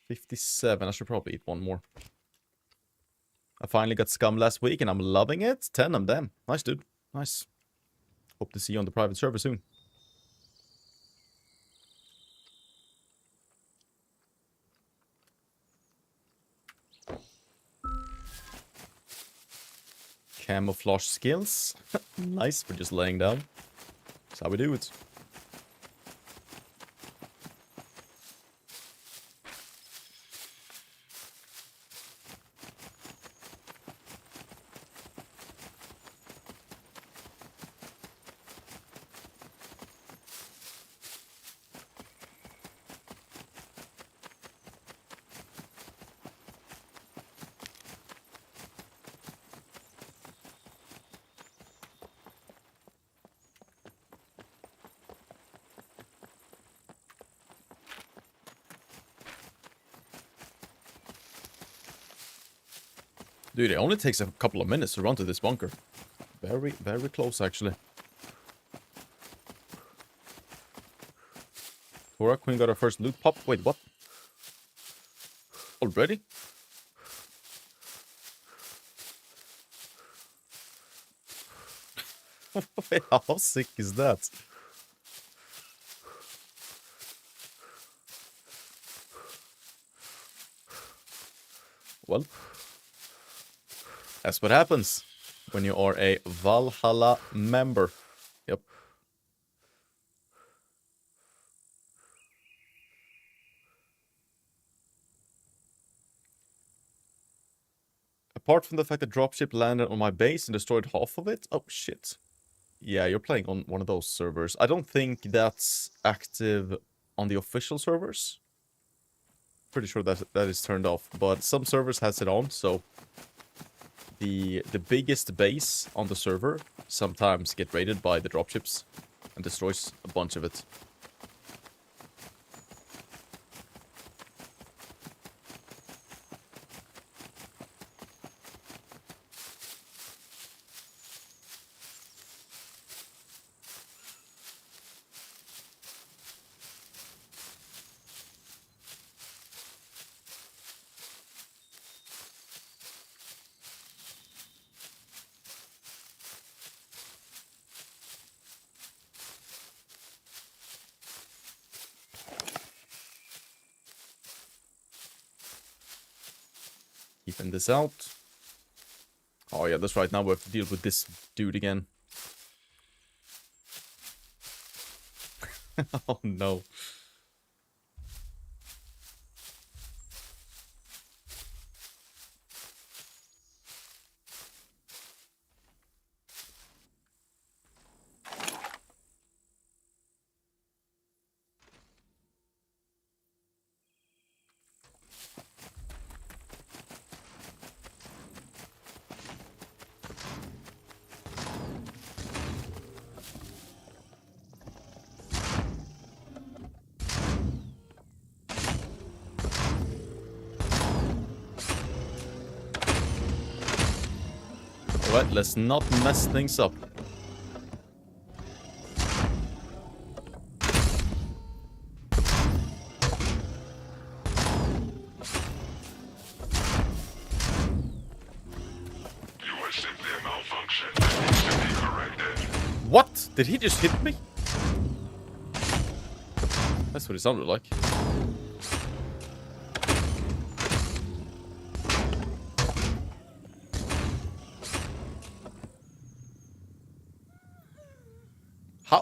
57. I should probably eat one more. I finally got SCUM last week, and I'm loving it. 10 of them. Nice, dude. Nice. Hope to see you on the private server soon. Camouflage skills. Nice for just laying down. That's how we do it. Dude, it only takes a couple of minutes to run to this bunker. Very, very close, actually. Torak, Queen got our first loot pop. Wait, what? Already? Wait, how sick is that? Well, that's what happens when you are a Valhalla member. Yep. Apart from the fact that dropship landed on my base and destroyed half of it. Oh, shit. Yeah, you're playing on one of those servers. I don't think that's active on the official servers. Pretty sure that is turned off, but some servers has it on, so the biggest base on the server sometimes get raided by the dropships and destroys a bunch of it. Keeping this out. Oh yeah, that's right. Now we have to deal with this dude again. Oh no. Alright, let's not mess things up. What? Did he just hit me? That's what it sounded like.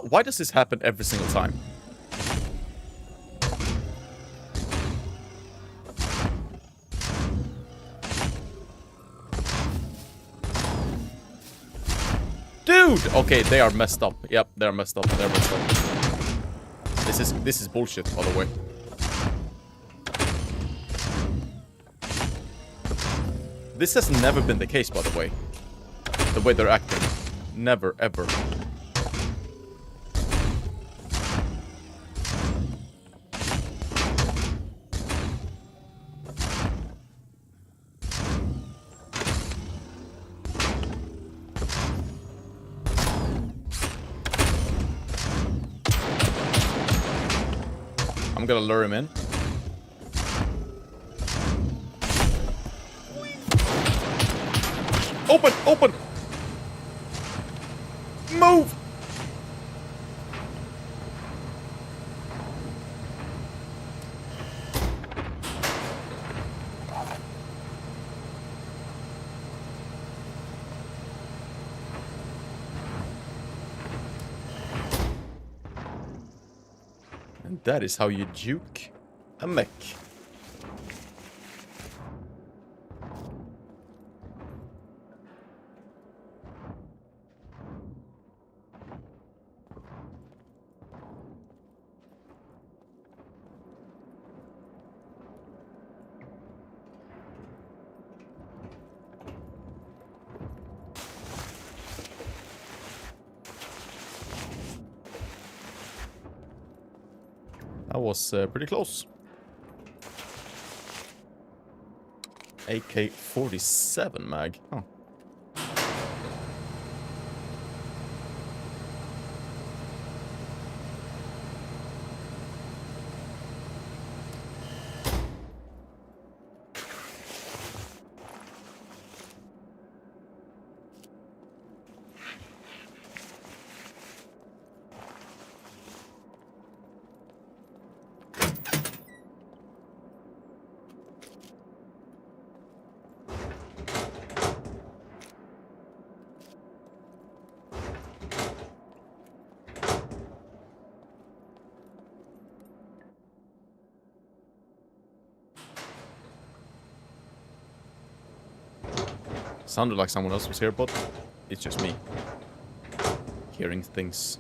Why does this happen every single time? Dude! Okay, they are messed up. Yep, they're messed up. They're messed up. This is bullshit, by the way. This has never been the case, by the way. The way they're acting. Never, ever. I'm gonna lure him in. Open! Open! Move! And that is how you juke a mech. That was pretty close. AK-47 mag. Huh. Sounded like someone else was here, but it's just me. Hearing things.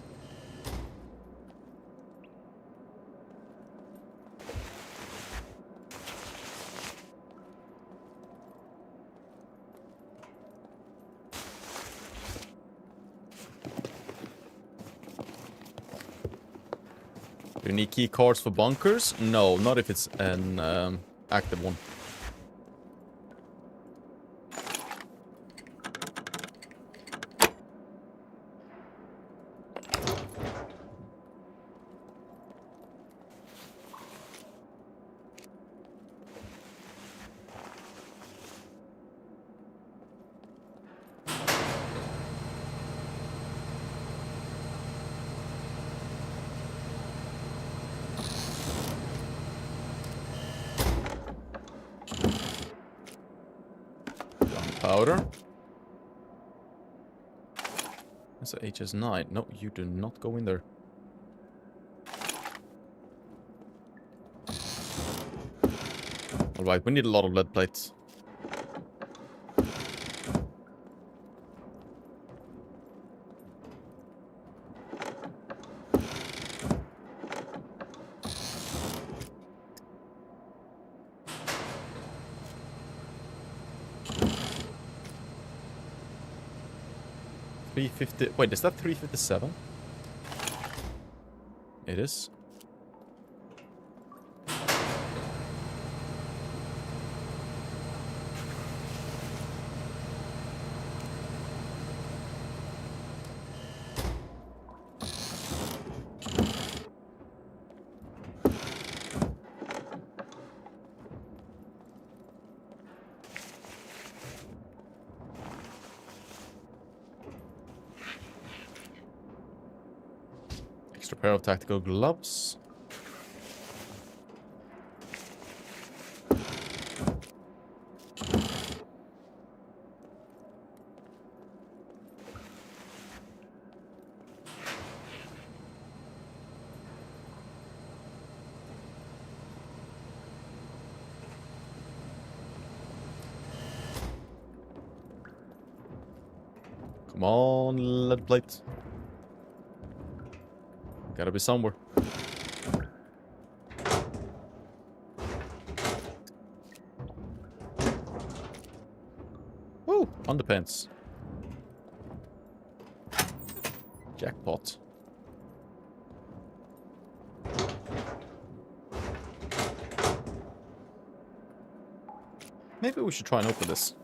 Do you need key cards for bunkers? No, not if it's an active one. Powder. That's a HS9. No, you do not go in there. Alright, we need a lot of lead plates. Wait, is that 357? It is. Extra pair of tactical gloves. Come on, lead plate. Gotta be somewhere. Woo! Underpants. Jackpot. Maybe we should try and open this.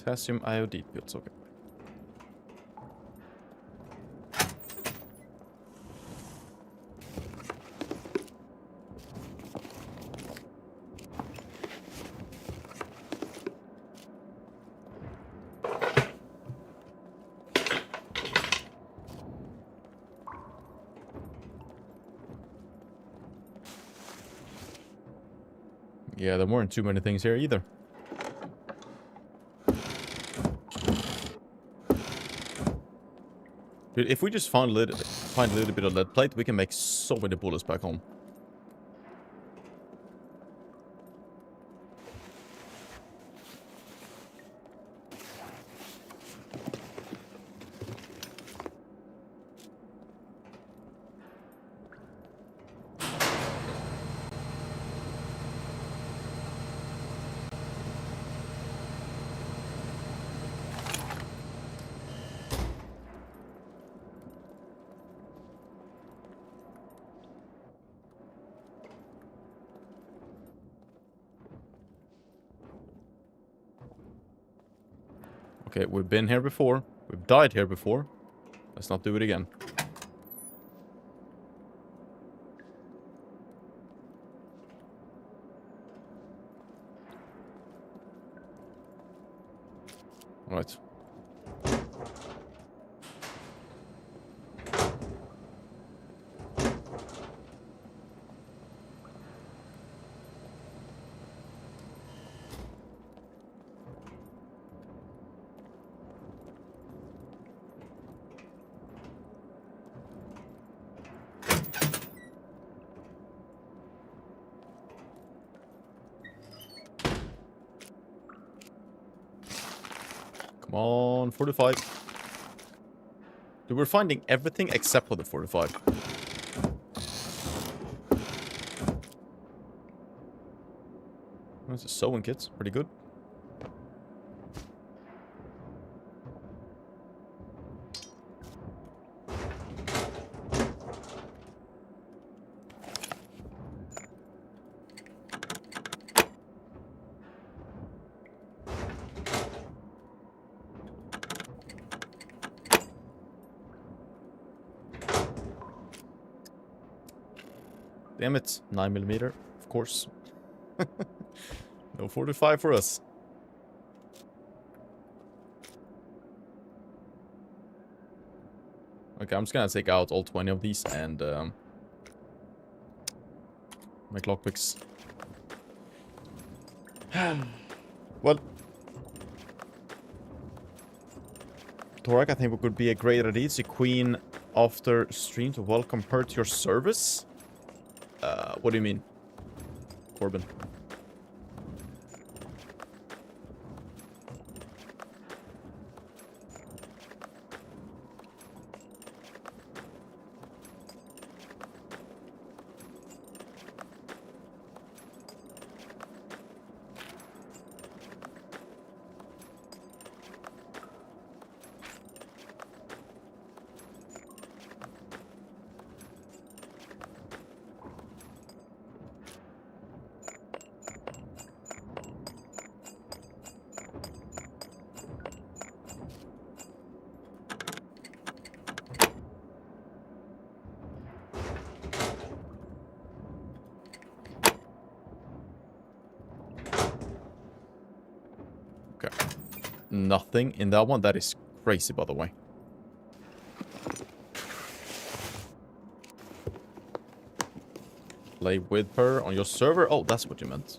Potassium iodide pills, okay. Yeah, there weren't too many things here either. Dude, if we just find a little bit of lead plate, we can make so many bullets back home. Okay, we've been here before. We've died here before. Let's not do it again. All right. Come on, 45. Dude, we're finding everything except for the 45. That's a sewing kit. Pretty good. Damn it. 9mm, of course. No 45 for us. Okay, I'm just gonna take out all 20 of these and make lockpicks. Well, Torak, I think it would be a great idea to queen after stream to welcome her to your service. What do you mean, Corbin? Nothing in that one. That is crazy, by the way. Play with her on your server? Oh, that's what you meant.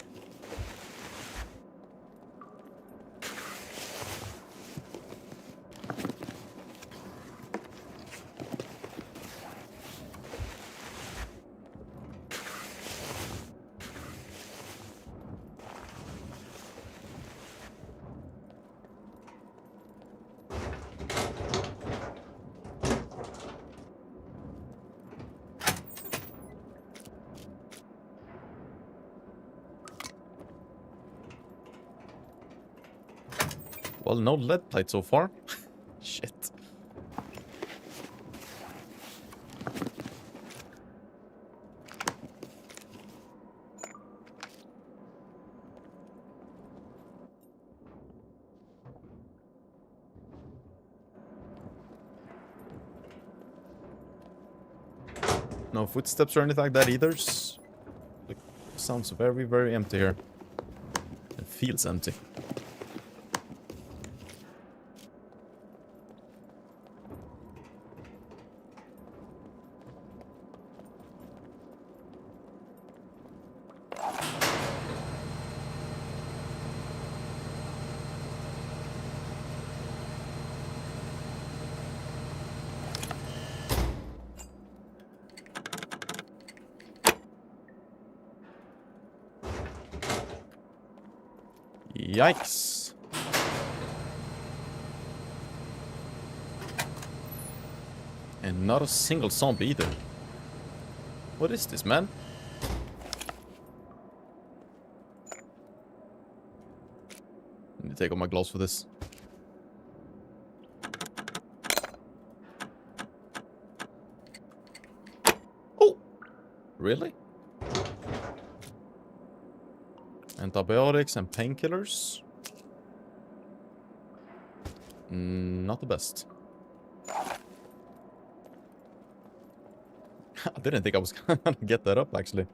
Well, no lead plate so far. Shit. No footsteps or anything like that either. Like, sounds very, very empty here. It feels empty. Yikes. And not a single zombie either. What is this, man? I need to take off my gloves for this. Oh! Really? Antibiotics and painkillers. Not the best. I didn't think I was gonna get that up, actually.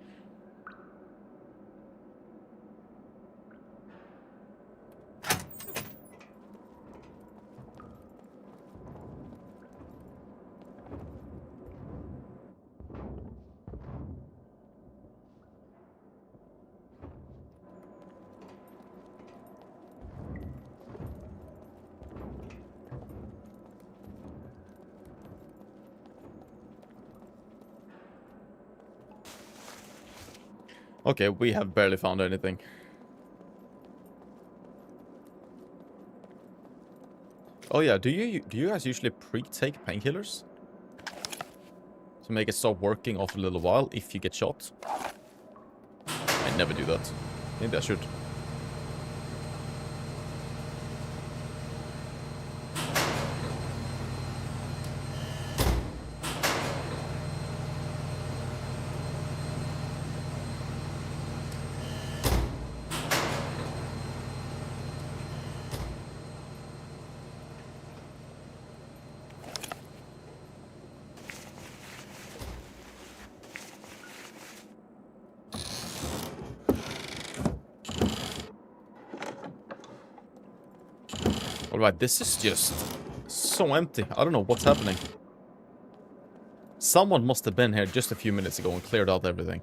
Okay, we have barely found anything. Oh yeah, do you guys usually pre-take painkillers? To make it stop working after a little while if you get shot? I never do that. Maybe I should. Alright, this is just so empty. I don't know what's happening. Someone must have been here just a few minutes ago and cleared out everything.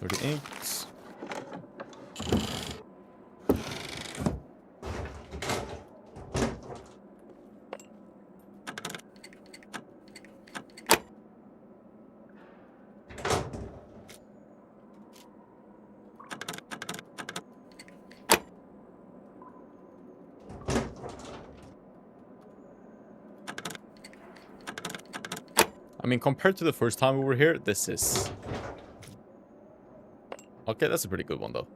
$38. I mean, compared to the first time we were here, this is... Okay, that's a pretty good one, though.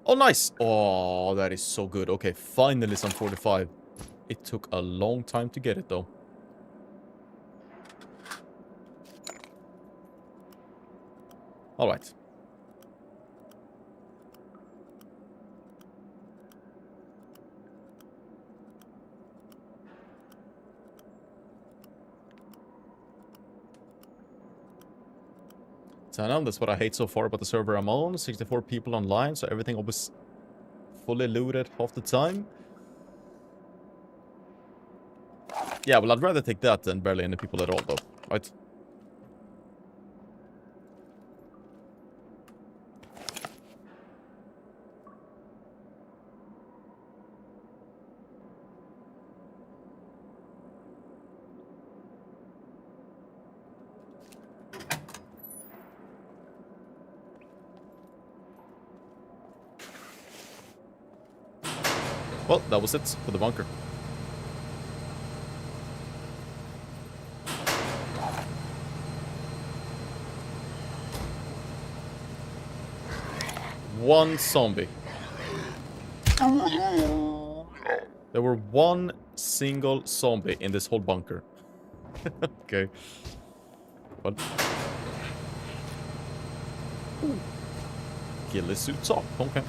Oh, nice! Oh, that is so good. Okay, finally some 45. It took a long time to get it, though. Alright. That's what I hate so far about the server I'm on. 64 people online, so everything always fully looted half the time. Yeah, well, I'd rather take that than barely any people at all, though. Right? Well, that was it for the bunker. One zombie. There were one single zombie in this whole bunker. Okay. What? Ghillie suits up. Okay.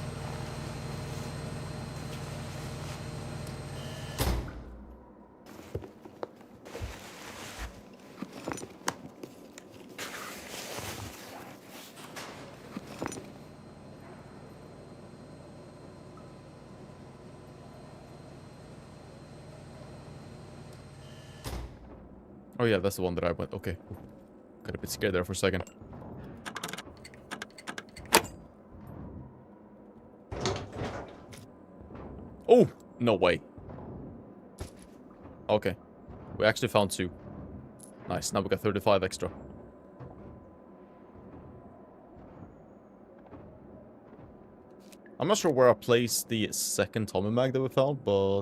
Oh yeah, that's the one that I went. Okay. Got a bit scared there for a second. Oh! No way. Okay. We actually found 2. Nice. Now we got 35 extra. I'm not sure where I placed the second Tommy mag that we found, but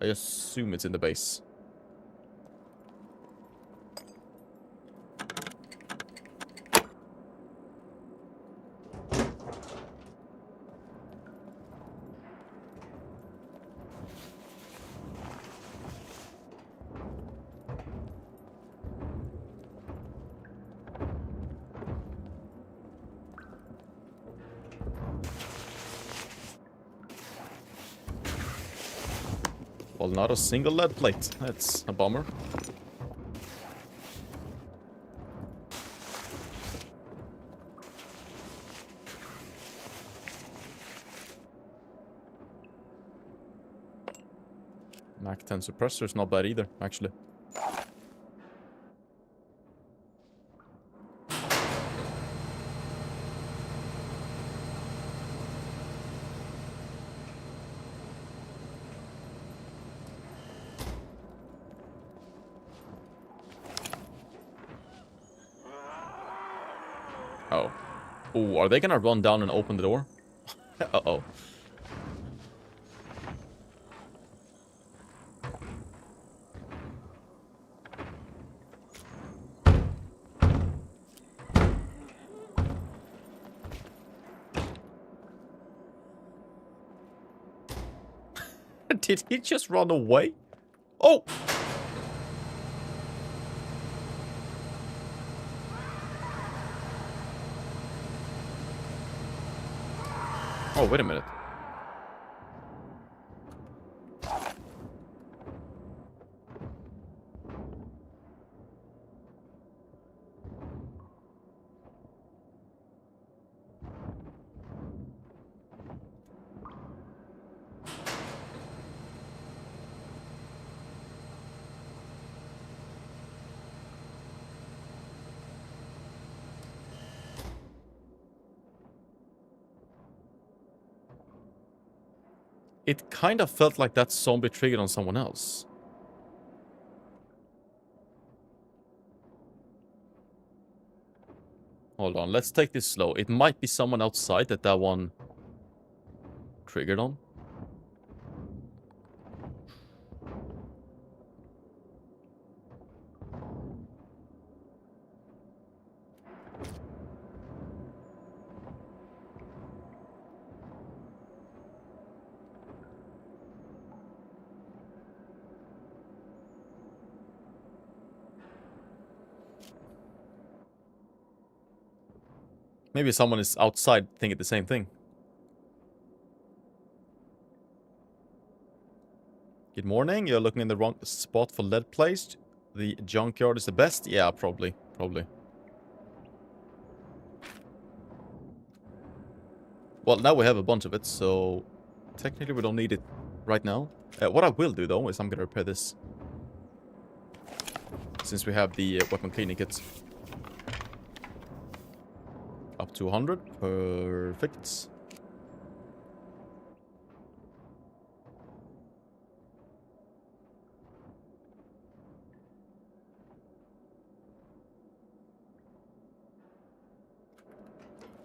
I assume it's in the base. Well, not a single lead plate. That's a bummer. Mac 10 suppressor is not bad either, actually. Oh. Oh, are they gonna run down and open the door? Uh-oh. Did he just run away? Oh! Oh, wait a minute. It kind of felt like that zombie triggered on someone else. Hold on, let's take this slow. It might be someone outside that one triggered on. Maybe someone is outside thinking the same thing. Good morning. You're looking in the wrong spot for lead placed. The junkyard is the best? Yeah, probably. Probably. Well, now we have a bunch of it, so technically we don't need it right now. What I will do, though, is I'm going to repair this. Since we have the weapon cleaning kits. Up to 100. Perfect.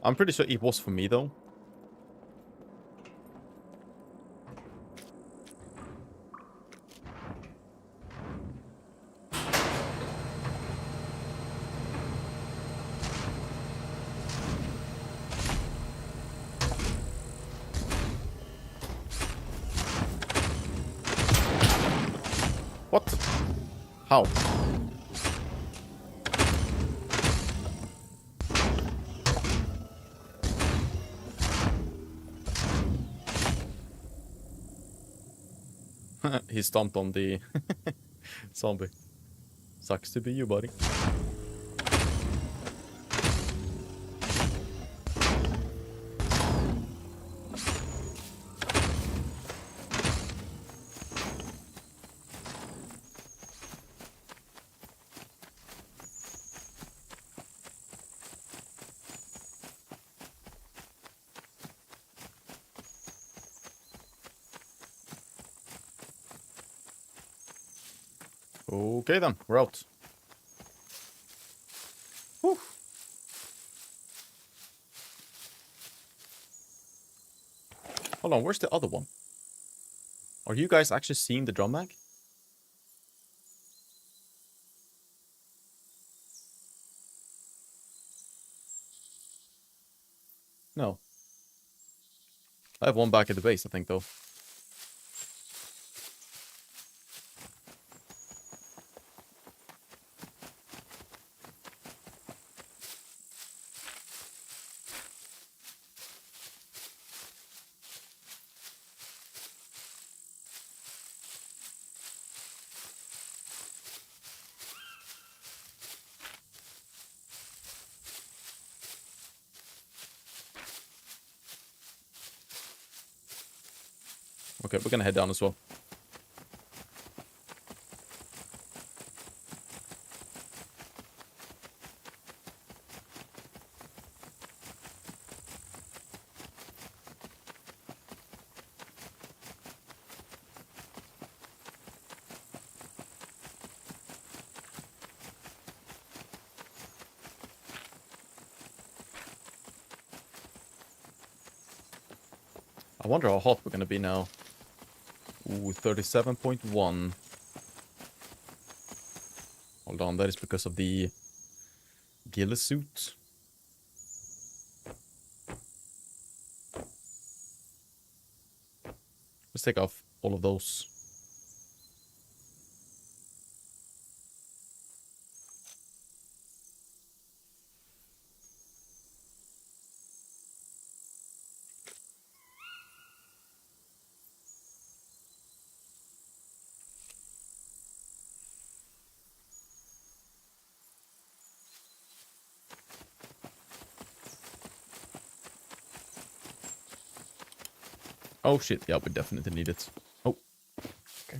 I'm pretty sure it was for me, though. What? How? He stomped on the zombie. Sucks to be you, buddy. Okay then, we're out. Whew. Hold on, where's the other one? Are you guys actually seeing the drum mag? No. I have one back at the base, I think, though. Okay, we're gonna head down as well. I wonder how hot we're gonna be now. Ooh, 37.1. Hold on, that is because of the ghillie suit. Let's take off all of those. Oh shit, yeah, we definitely need it. Oh, okay.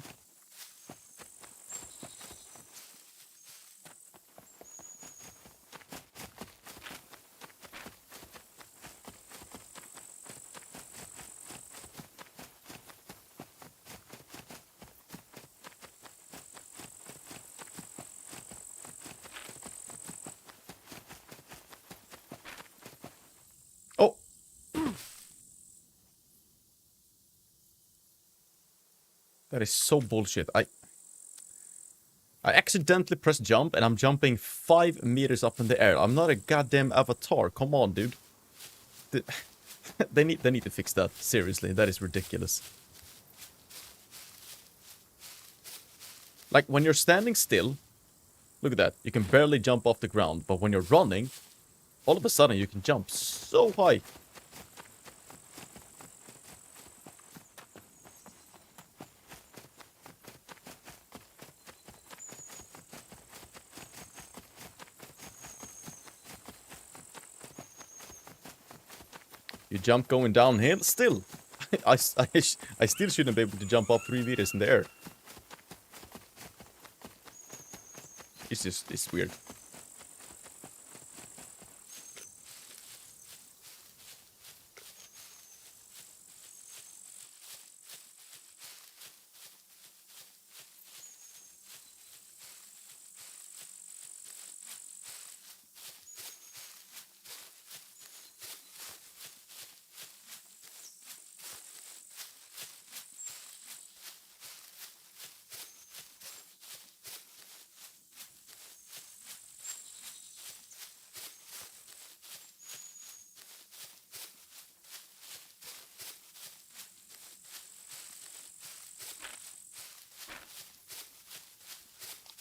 Oh! That is so bullshit. I accidentally pressed jump and I'm jumping 5 meters up in the air. I'm not a goddamn avatar. Come on, dude. They need to fix that. Seriously, that is ridiculous. Like, when you're standing still, look at that. You can barely jump off the ground. But when you're running, all of a sudden you can jump so high. You jump going downhill still. I still shouldn't be able to jump up 3 meters in the air. It's weird.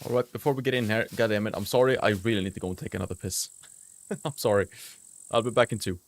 Alright, before we get in here, goddammit, I'm sorry, I really need to go and take another piss. I'm sorry. I'll be back in 2.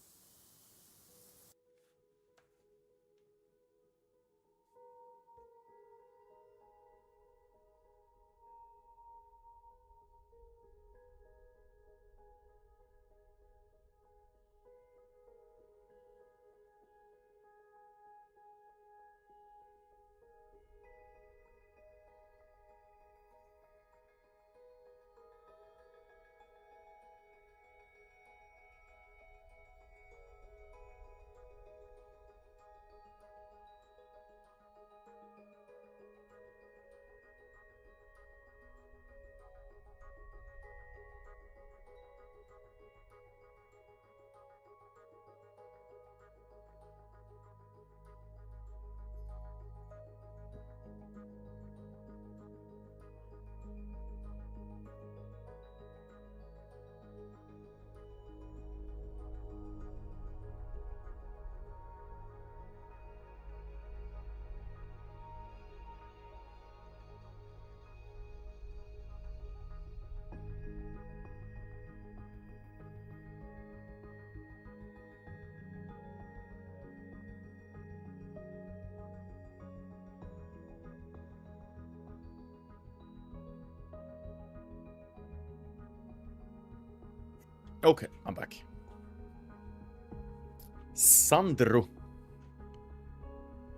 Okay, I'm back. Sandro.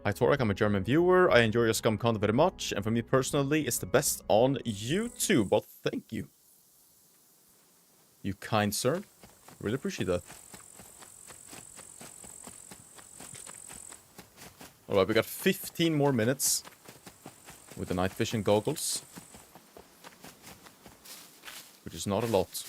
Hi Torak, I'm a German viewer. I enjoy your SCUM content very much, and for me personally, it's the best on YouTube. Well, thank you. You kind sir. Really appreciate that. Alright, we got 15 more minutes with the night vision goggles, which is not a lot.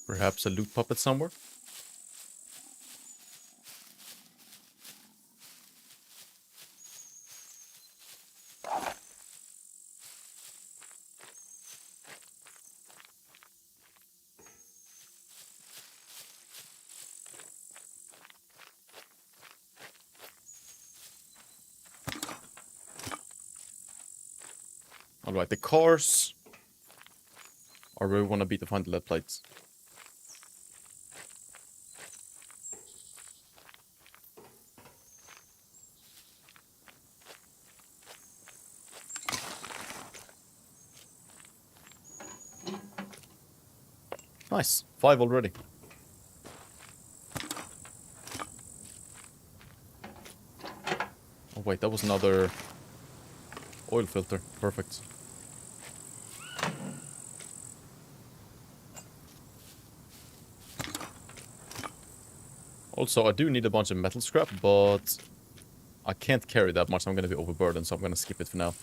Perhaps a loot puppet somewhere? Alright, the cars are where we want to be to find the lead plates. Nice. 5 already. Oh wait, that was another oil filter. Perfect. Also, I do need a bunch of metal scrap, but I can't carry that much. I'm going to be overburdened, so I'm going to skip it for now.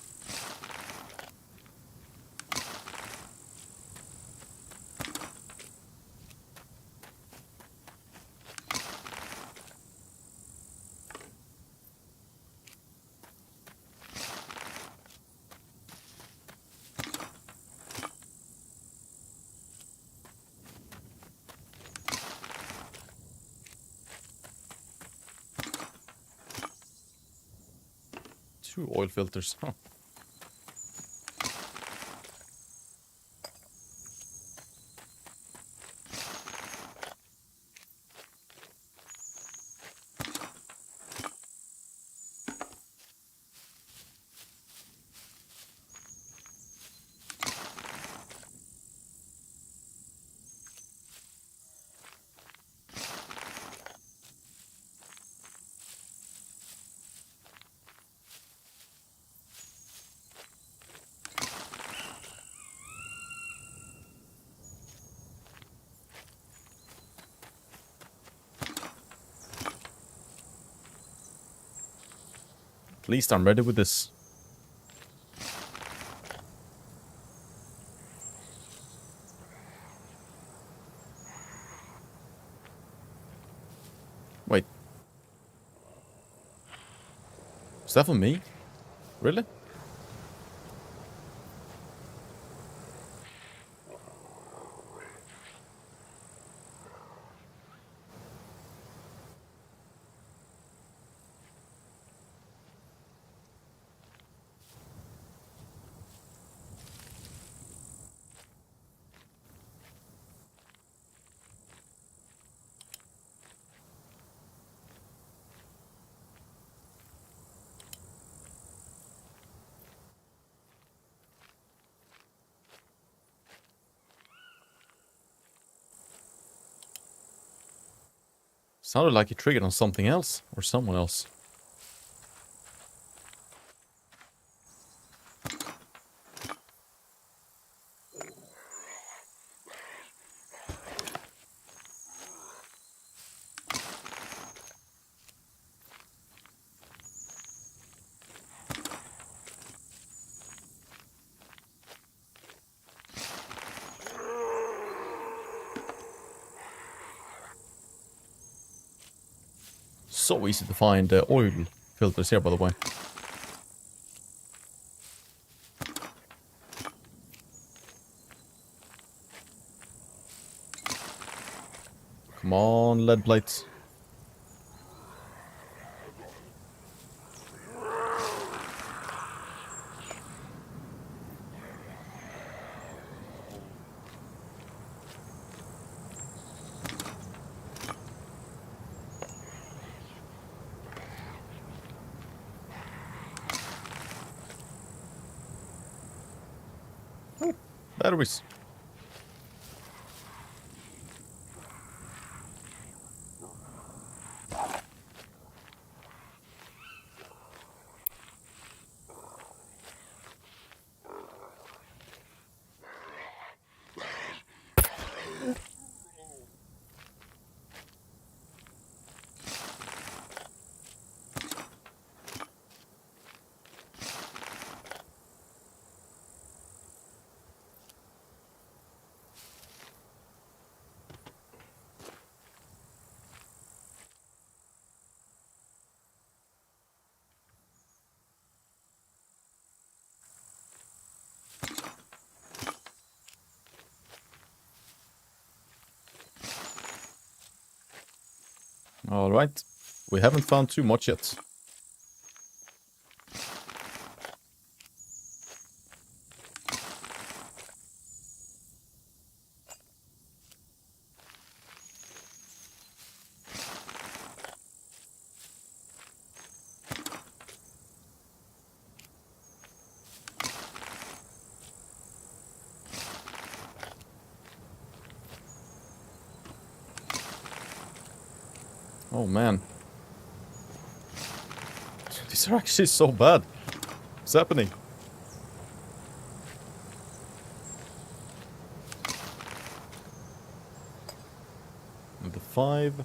Two oil filters. Huh. At least I'm ready with this. Wait. Is that for me? Really? Sounded like it triggered on something else. Or someone else. So easy to find oil filters here, by the way. Come on, lead plates. Oh, batteries. Alright. We haven't found too much yet. Oh man. These are actually so bad. What's happening? Number 5.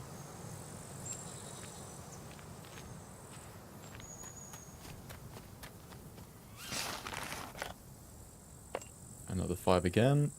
Another 5 again.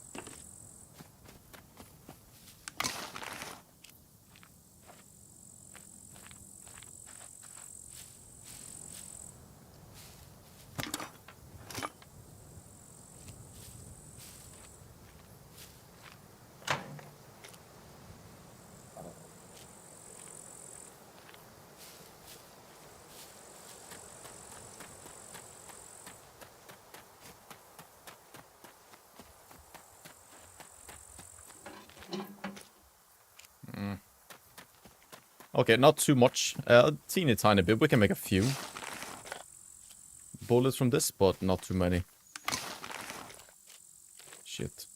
Okay, not too much. Teeny tiny bit. We can make a few bullets from this, but not too many. Shit.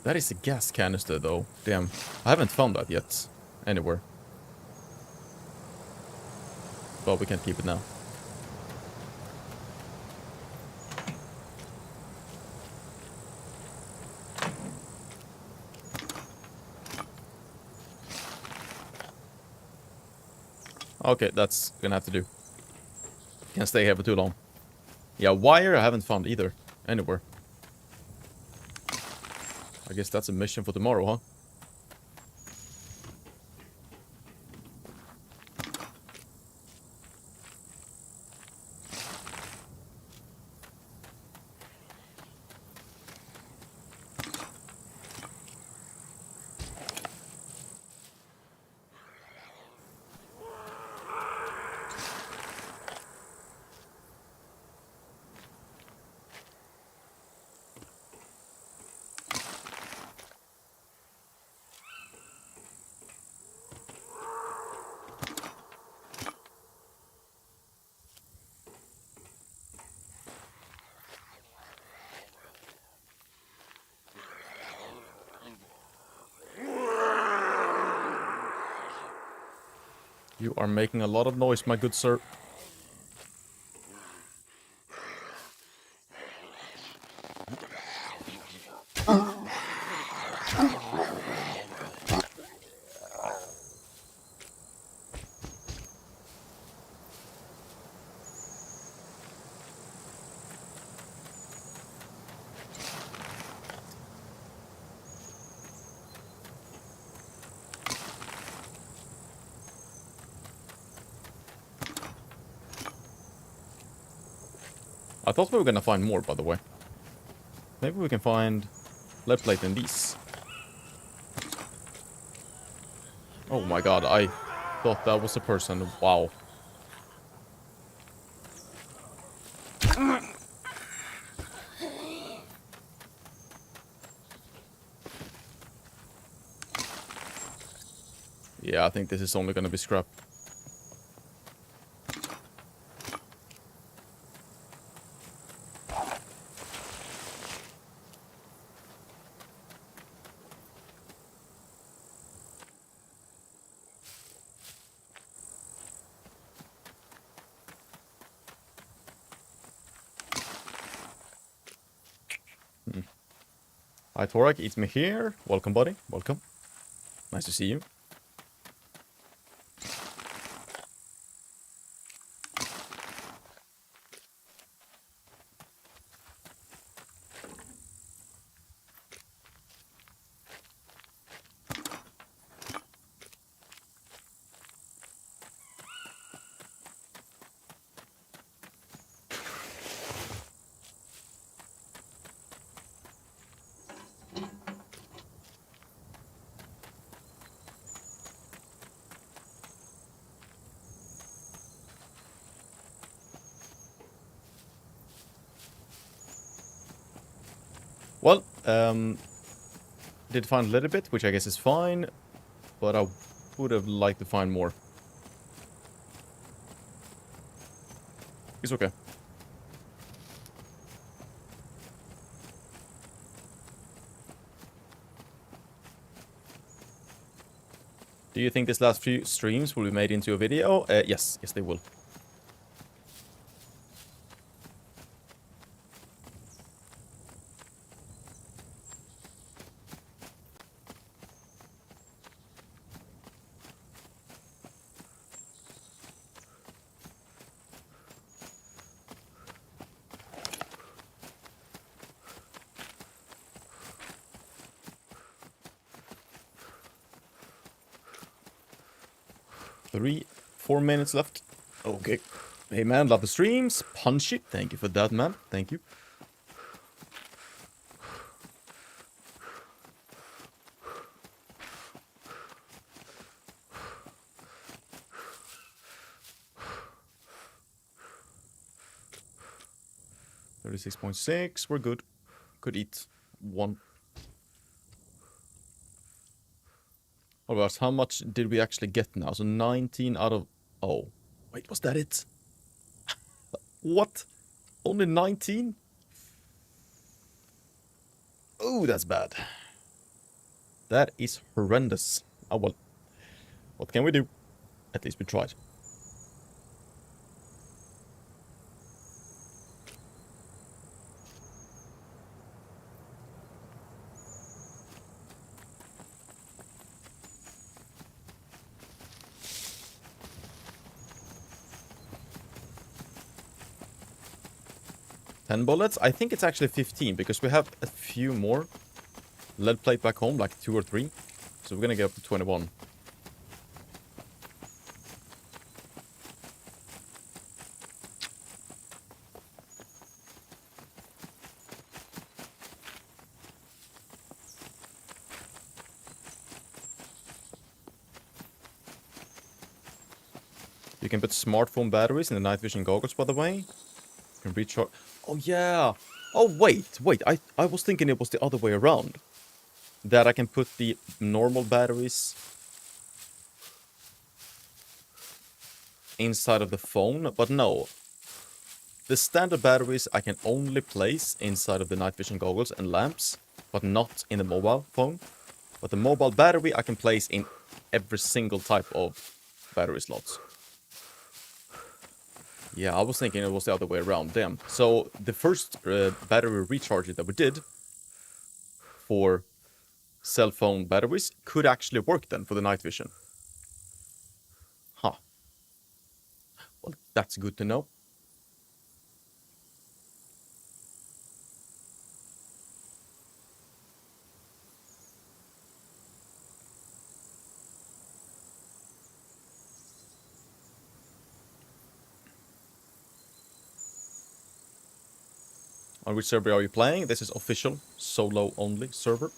That is a gas canister, though. Damn. I haven't found that yet. Anywhere. But we can keep it now. Okay, that's gonna have to do. Can't stay here for too long. Yeah, wire I haven't found either. Anywhere. I guess that's a mission for tomorrow, huh? You are making a lot of noise, my good sir. I thought we were gonna find more, by the way. Maybe we can find lead plate in these. Oh my god, I thought that was a person. Wow. Yeah, I think this is only gonna be scrap. Hi Torak, it's me here. Welcome buddy, welcome. Nice to see you. Well, did find a little bit, which I guess is fine, but I would have liked to find more. It's okay. Do you think this last few streams will be made into a video? Yes, they will. Four minutes left. Okay. Hey man, love the streams. Punch it. Thank you for that, man. Thank you. $36.6. We're good. Could eat one. Alright, how much did we actually get now? So 19 out of... Oh. Wait, was that it? What? Only 19? Oh, that's bad. That is horrendous. Oh well. What can we do? At least we tried. $10. I think it's actually 15 because we have a few more lead plate back home, like 2 or 3. So we're gonna get up to 21. You can put smartphone batteries in the night vision goggles, by the way. You can recharge. Oh yeah. Oh wait. I was thinking it was the other way around. That I can put the normal batteries inside of the phone, but no. The standard batteries I can only place inside of the night vision goggles and lamps, but not in the mobile phone. But the mobile battery I can place in every single type of battery slots. Yeah, I was thinking it was the other way around. Damn. So the first battery recharger that we did for cell phone batteries could actually work then for the night vision. Huh. Well, that's good to know. On which server are you playing? This is official, solo only server.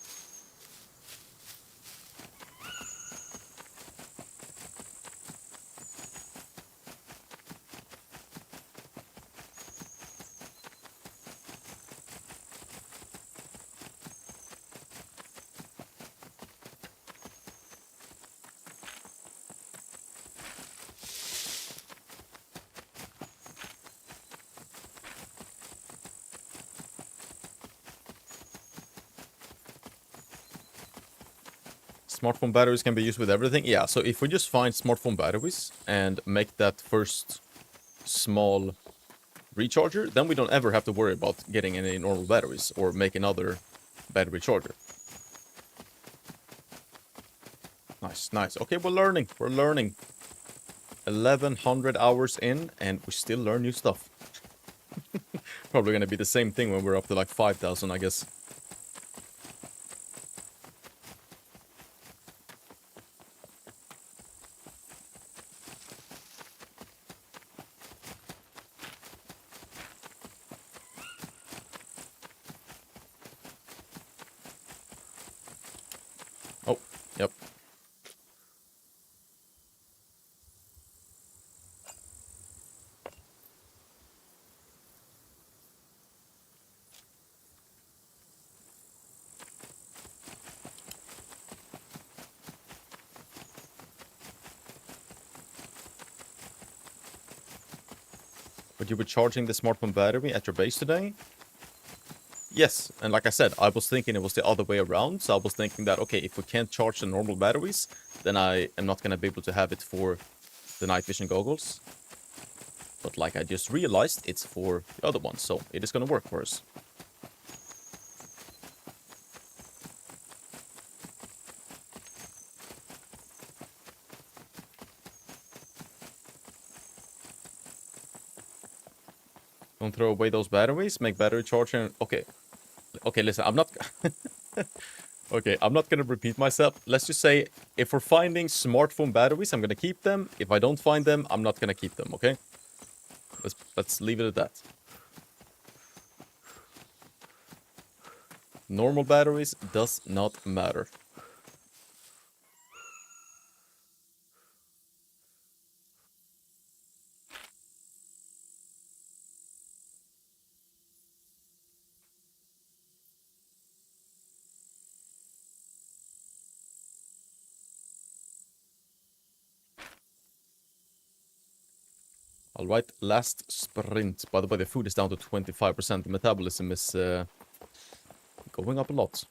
Smartphone batteries can be used with everything. Yeah, so if we just find smartphone batteries and make that first small recharger, then we don't ever have to worry about getting any normal batteries or make another battery charger. Nice, nice. Okay, we're learning. 1100 hours in, and we still learn new stuff. Probably gonna be the same thing when we're up to like 5,000, I guess. Oh, yep. but you were charging the smartphone battery at your base today? Yes, and like I said, I was thinking it was the other way around. So I was thinking that, okay, if we can't charge the normal batteries, then I am not going to be able to have it for the night vision goggles. But like I just realized, it's for the other one, so it is going to work for us. Don't throw away those batteries. Make battery charging. Okay. Okay, listen, I'm not... Okay, I'm not going to repeat myself. Let's just say, if we're finding smartphone batteries, I'm going to keep them. If I don't find them, I'm not going to keep them, okay? Let's leave it at that. Normal batteries does not matter. Alright, last sprint. By the way, the food is down to 25%. The metabolism is going up a lot.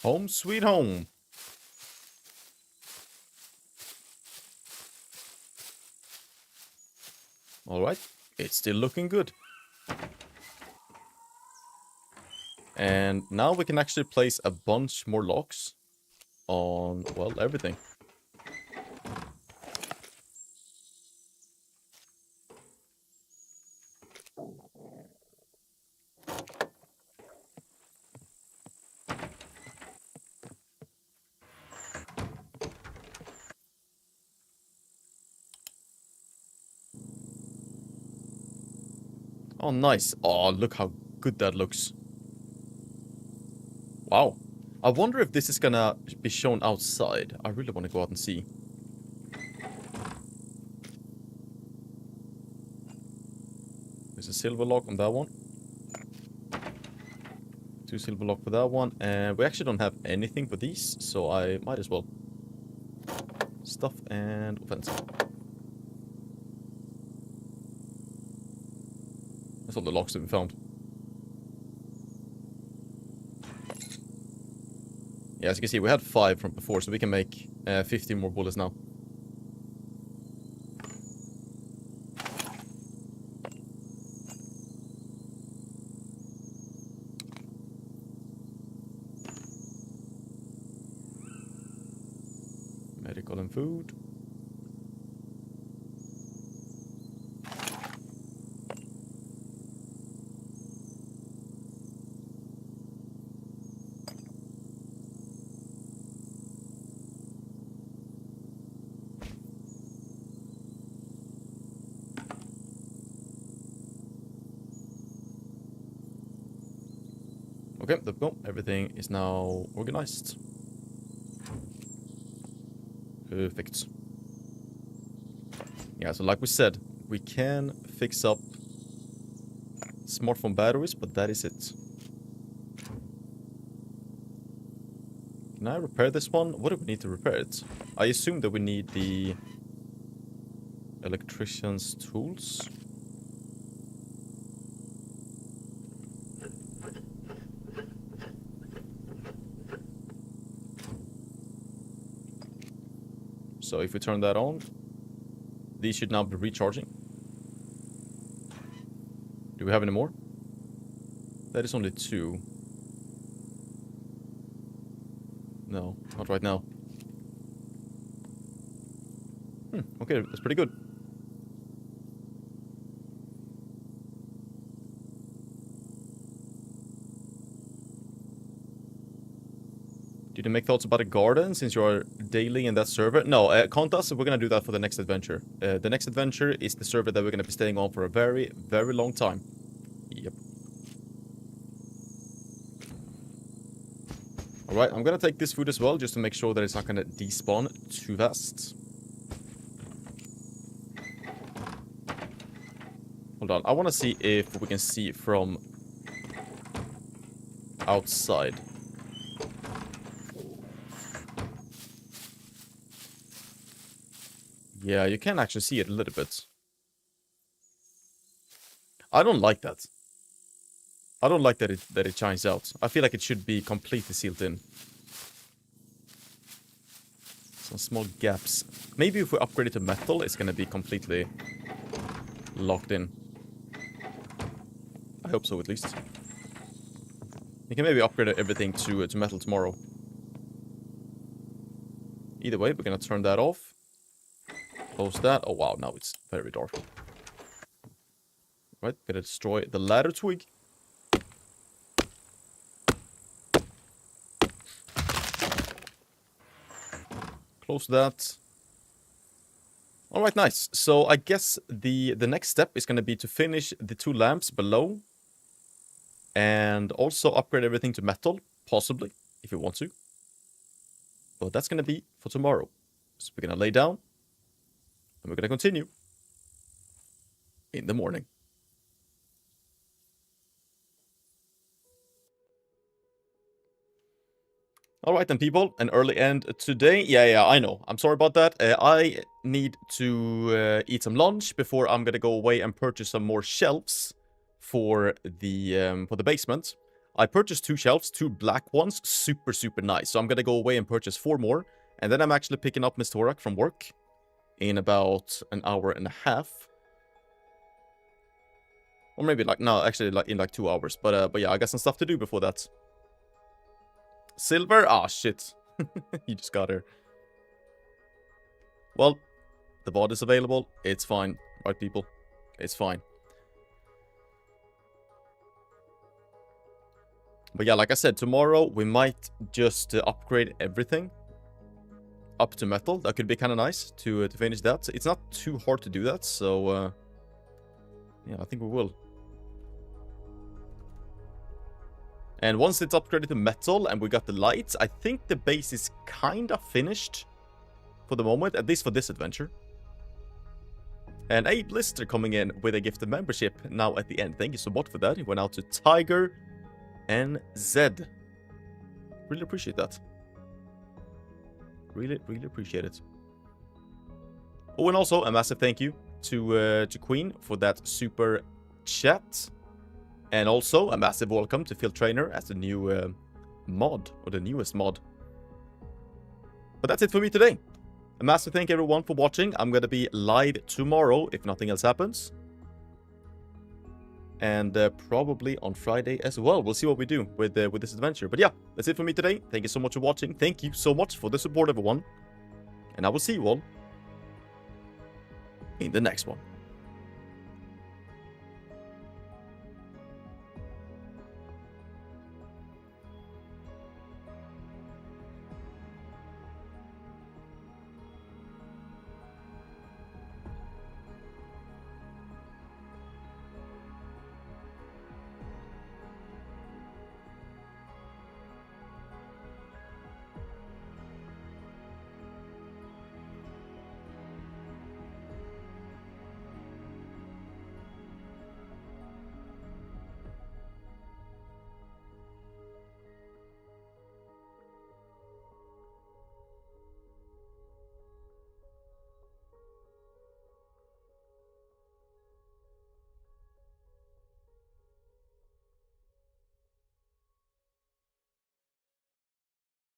Home sweet home. Alright, it's still looking good. And now we can actually place a bunch more locks on, well, everything. Oh, nice. Oh, look how good that looks. Wow. I wonder if this is gonna be shown outside. I really want to go out and see. There's a silver lock on that one. 2 silver lock for that one. And we actually don't have anything for these, so I might as well. Stuff and offensive. That's all the locks that we found. Yeah, as you can see, we had 5 from before, so we can make 15 more bullets now. Medical and food. Okay, there we go. Everything is now organized. Perfect. Yeah, so like we said, we can fix up smartphone batteries, but that is it. Can I repair this one? What do we need to repair it? I assume that we need the electrician's tools. So if we turn that on, these should now be recharging. Do we have any more? That is only 2. No, not right now. Okay, that's pretty good. Did you make thoughts about a garden since you are daily in that server? No, Contas, we're gonna do that for the next adventure. The next adventure is the server that we're gonna be staying on for a very, very long time. Yep. Alright, I'm gonna take this food as well, just to make sure that it's not gonna despawn too fast. Hold on, I wanna see if we can see from outside. Yeah, you can actually see it a little bit. I don't like that. I don't like that it shines out. I feel like it should be completely sealed in. Some small gaps. Maybe if we upgrade it to metal, it's gonna be completely locked in. I hope so, at least. You can maybe upgrade everything to metal tomorrow. Either way, we're gonna turn that off. Close that. Oh wow, now it's very dark. Right, gotta destroy the ladder twig. Close that. Alright, nice. So I guess the next step is gonna be to finish the 2 lamps below. And also upgrade everything to metal, possibly, if you want to. But that's gonna be for tomorrow. So we're gonna lay down. And we're going to continue in the morning. Alright then, people. An early end today. Yeah, I know. I'm sorry about that. I need to eat some lunch before I'm going to go away and purchase some more shelves for the basement. I purchased 2 shelves, 2 black ones. Super, super nice. So I'm going to go away and purchase 4 more. And then I'm actually picking up Miss Torak from work in about an hour and a half. Or maybe like, no, actually like in like 2 hours. But yeah, I got some stuff to do before that. Silver? Ah, shit. You just got her. Well, the VOD is available. It's fine. Right, people? It's fine. But yeah, like I said, tomorrow we might just upgrade everything up to metal. That could be kind of nice to finish that. It's not too hard to do that, so yeah, I think we will. And once it's upgraded to metal and we got the lights, I think the base is kind of finished for the moment, at least for this adventure. And a blister coming in with a gifted membership now at the end. Thank you so much for that. It went out to 𝐾𝐁𝐿 Really appreciate that. Really, really appreciate it. Oh, and also a massive thank you to Queen for that super chat. And also a massive welcome to Phil Trainer as the new mod, or the newest mod. But that's it for me today. A massive thank you everyone for watching. I'm going to be live tomorrow if nothing else happens. And probably on Friday as well. We'll see what we do with this adventure. But yeah, that's it for me today. Thank you so much for watching. Thank you so much for the support, everyone. And I will see you all in the next one.